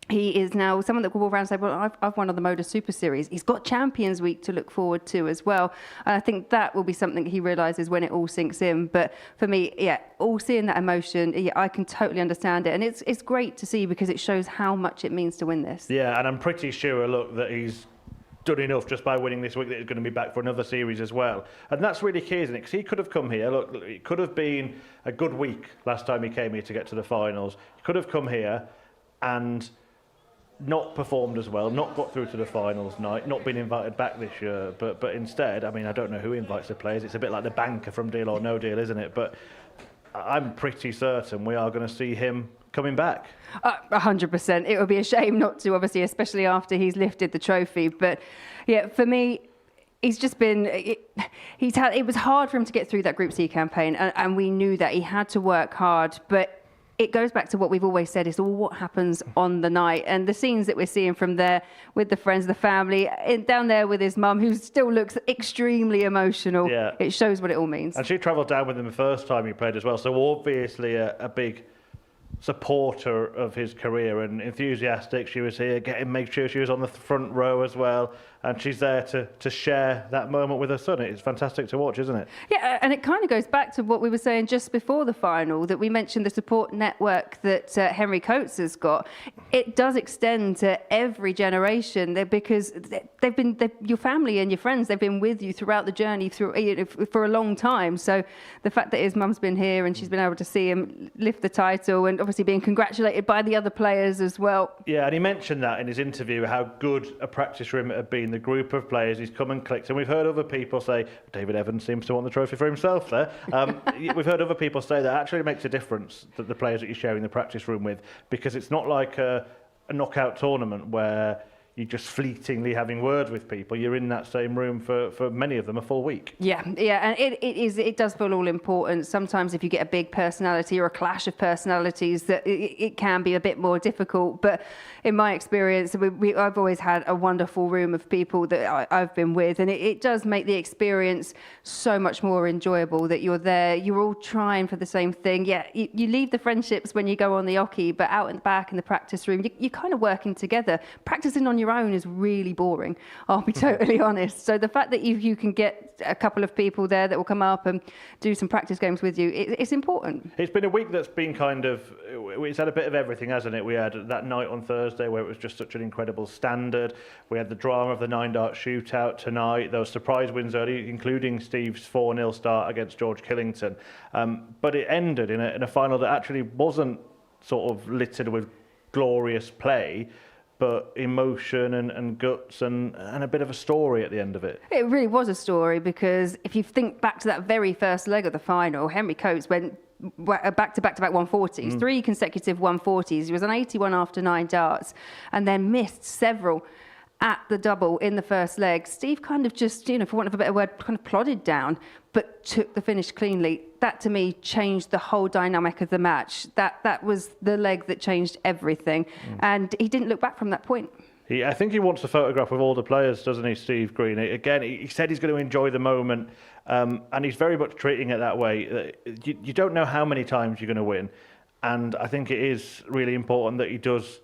He is now someone that will walk around and say, well, I've won on the Modus Super Series. He's got Champions Week to look forward to as well. And I think that will be something he realises when it all sinks in. But for me, yeah, all seeing that emotion, yeah, I can totally understand it. And it's great to see because it shows how much it means to win this. Yeah, and I'm pretty sure, look, that he's done enough just by winning this week that he's going to be back for another series as well. And that's really key, isn't it? Because he could have come here. Look, it could have been a good week last time he came here to get to the finals. He could have come here and not performed as well, not got through to the finals night, not been invited back this year, but instead, I mean, I don't know who invites the players. It's a bit like the banker from Deal or No Deal, isn't it? But I'm pretty certain we are going to see him coming back. 100%. It would be a shame not to, obviously, especially after he's lifted the trophy. But yeah, for me, he's just been. It was hard for him to get through that Group C campaign, and we knew that he had to work hard, but it goes back to what we've always said, is all what happens on the night. And the scenes that we're seeing from there with the friends, the family, down there with his mum, who still looks extremely emotional. Yeah. It shows what it all means. And she travelled down with him the first time he played as well, so obviously a big supporter of his career and enthusiastic. She was here, make sure she was on the front row as well, and she's there to share that moment with her son. It's fantastic to watch, isn't it? Yeah, and it kind of goes back to what we were saying just before the final, that we mentioned the support network that Henry Coates has got. It does extend to every generation, because they've been your family and your friends. They've been with you throughout the journey for a long time. So the fact that his mum's been here and she's been able to see him lift the title, and obviously being congratulated by the other players as well. Yeah, and he mentioned that in his interview, how good a practice room it had been, the group of players he's come and clicked. And we've heard other people say, David Evans seems to want the trophy for himself there. We've heard other people say that actually makes a difference, that the players that you're sharing the practice room with, because it's not like a knockout tournament where you're just fleetingly having words with people. You're in that same room for many of them a full week. Yeah, and it does feel all important. Sometimes if you get a big personality or a clash of personalities, that it can be a bit more difficult. But in my experience, I've always had a wonderful room of people that I've been with, and it does make the experience so much more enjoyable that you're there, you're all trying for the same thing. Yeah, you leave the friendships when you go on the oche, but out in the back in the practice room, you're kind of working together. Practicing on your own is really boring, I'll be totally honest. So the fact that you can get a couple of people there that will come up and do some practice games with you, it's important. It's been a week that's been it's had a bit of everything, hasn't it? We had that night on Thursday where it was just such an incredible standard. We had the drama of the 9-dart shootout tonight, those surprise wins early, including Steve's 4-0 start against George Killington. But it ended in a final that actually wasn't sort of littered with glorious play, but emotion and guts and a bit of a story at the end of it. It really was a story, because if you think back to that very first leg of the final, Henry Coates went back-to-back 140s, 3 consecutive 140s. He was on 81 after 9 darts and then missed several at the double in the first leg. Steve kind of just, for want of a better word, kind of plodded down, but took the finish cleanly. That, to me, changed the whole dynamic of the match. That was the leg that changed everything. And he didn't look back from that point. I think he wants a photograph with all the players, doesn't he, Steve Green? Again, he said he's going to enjoy the moment, and he's very much treating it that way. You don't know how many times you're going to win, and I think it is really important that he does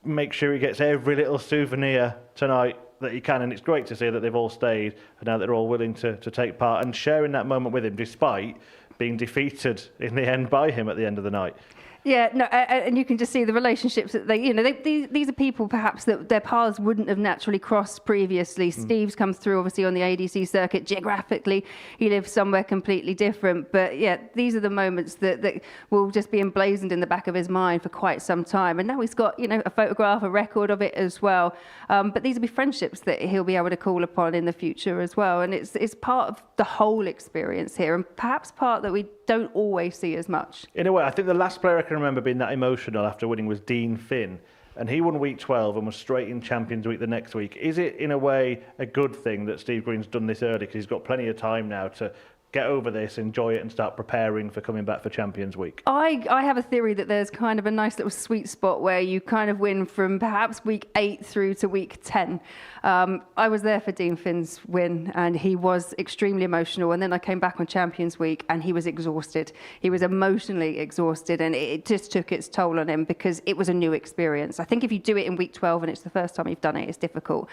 make sure he gets every little souvenir tonight that he can, and it's great to see that they've all stayed and now they're all willing to take part and sharing that moment with him, despite being defeated in the end by him at the end of the night. Yeah, no, and you can just see the relationships that these are people perhaps that their paths wouldn't have naturally crossed previously. Steve's come through obviously on the ADC circuit. Geographically, he lives somewhere completely different. But yeah, these are the moments that will just be emblazoned in the back of his mind for quite some time. And now he's got, a photograph, a record of it as well. But these will be friendships that he'll be able to call upon in the future as well. And it's part of the whole experience here, and perhaps part that we don't always see as much. In a way, I think the last player I can remember being that emotional after winning was Dean Finn, and he won week 12 and was straight in Champions Week the next week. Is it, in a way, a good thing that Steve Green's done this early, because he's got plenty of time now to get over this, enjoy it, and start preparing for coming back for Champions Week? I have a theory that there's kind of a nice little sweet spot where you kind of win from perhaps week 8 through to week 10. I was there for Dean Finn's win, and he was extremely emotional. And then I came back on Champions Week, and he was exhausted. He was emotionally exhausted, and it just took its toll on him because it was a new experience. I think if you do it in week 12 and it's the first time you've done it, it's difficult.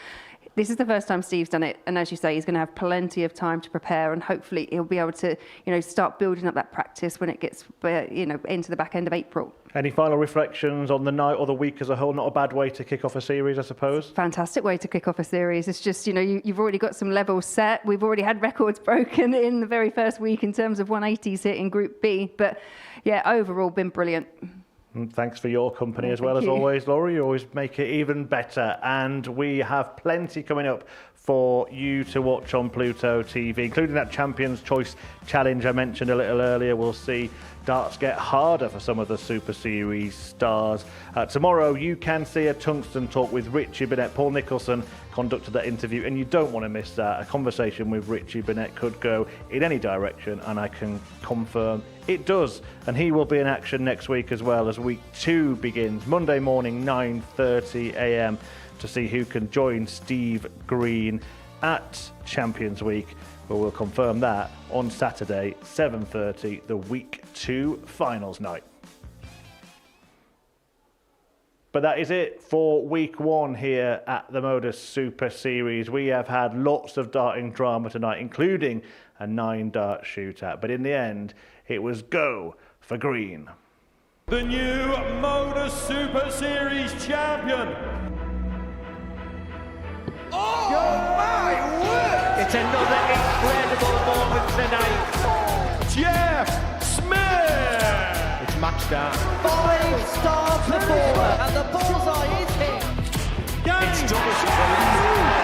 This is the first time Steve's done it, and as you say, he's going to have plenty of time to prepare, and hopefully he'll be able to, start building up that practice when it gets, into the back end of April. Any final reflections on the night or the week as a whole? Not a bad way to kick off a series, I suppose. Fantastic way to kick off a series. It's just, you've already got some levels set. We've already had records broken in the very first week in terms of 180s hit in Group B, but yeah, overall been brilliant. Thanks for your company as well as always, Laura. You always make it even better. And we have plenty coming up for you to watch on Pluto TV, including that Champions Choice Challenge I mentioned a little earlier. We'll see darts get harder for some of the Super Series stars. Tomorrow you can see a Tungsten talk with Richie Burnett. Paul Nicholson conducted that interview, and you don't want to miss that. A conversation with Richie Burnett could go in any direction, and I can confirm it does. And he will be in action next week as well, as week 2 begins Monday morning 9:30 a.m. to see who can join Steve Green at Champions Week. But we'll confirm that on Saturday 7:30, the week 2 finals night. But that is it for week 1 here at the Modus Super Series. We have had lots of darting drama tonight, including a 9-dart shootout. But in the end, it was go for green. The new Modus Super Series champion. Oh my word! It's another incredible moment tonight. Jeff Smith! It's match down. 5-star performer, and the bullseye is hit. It's double.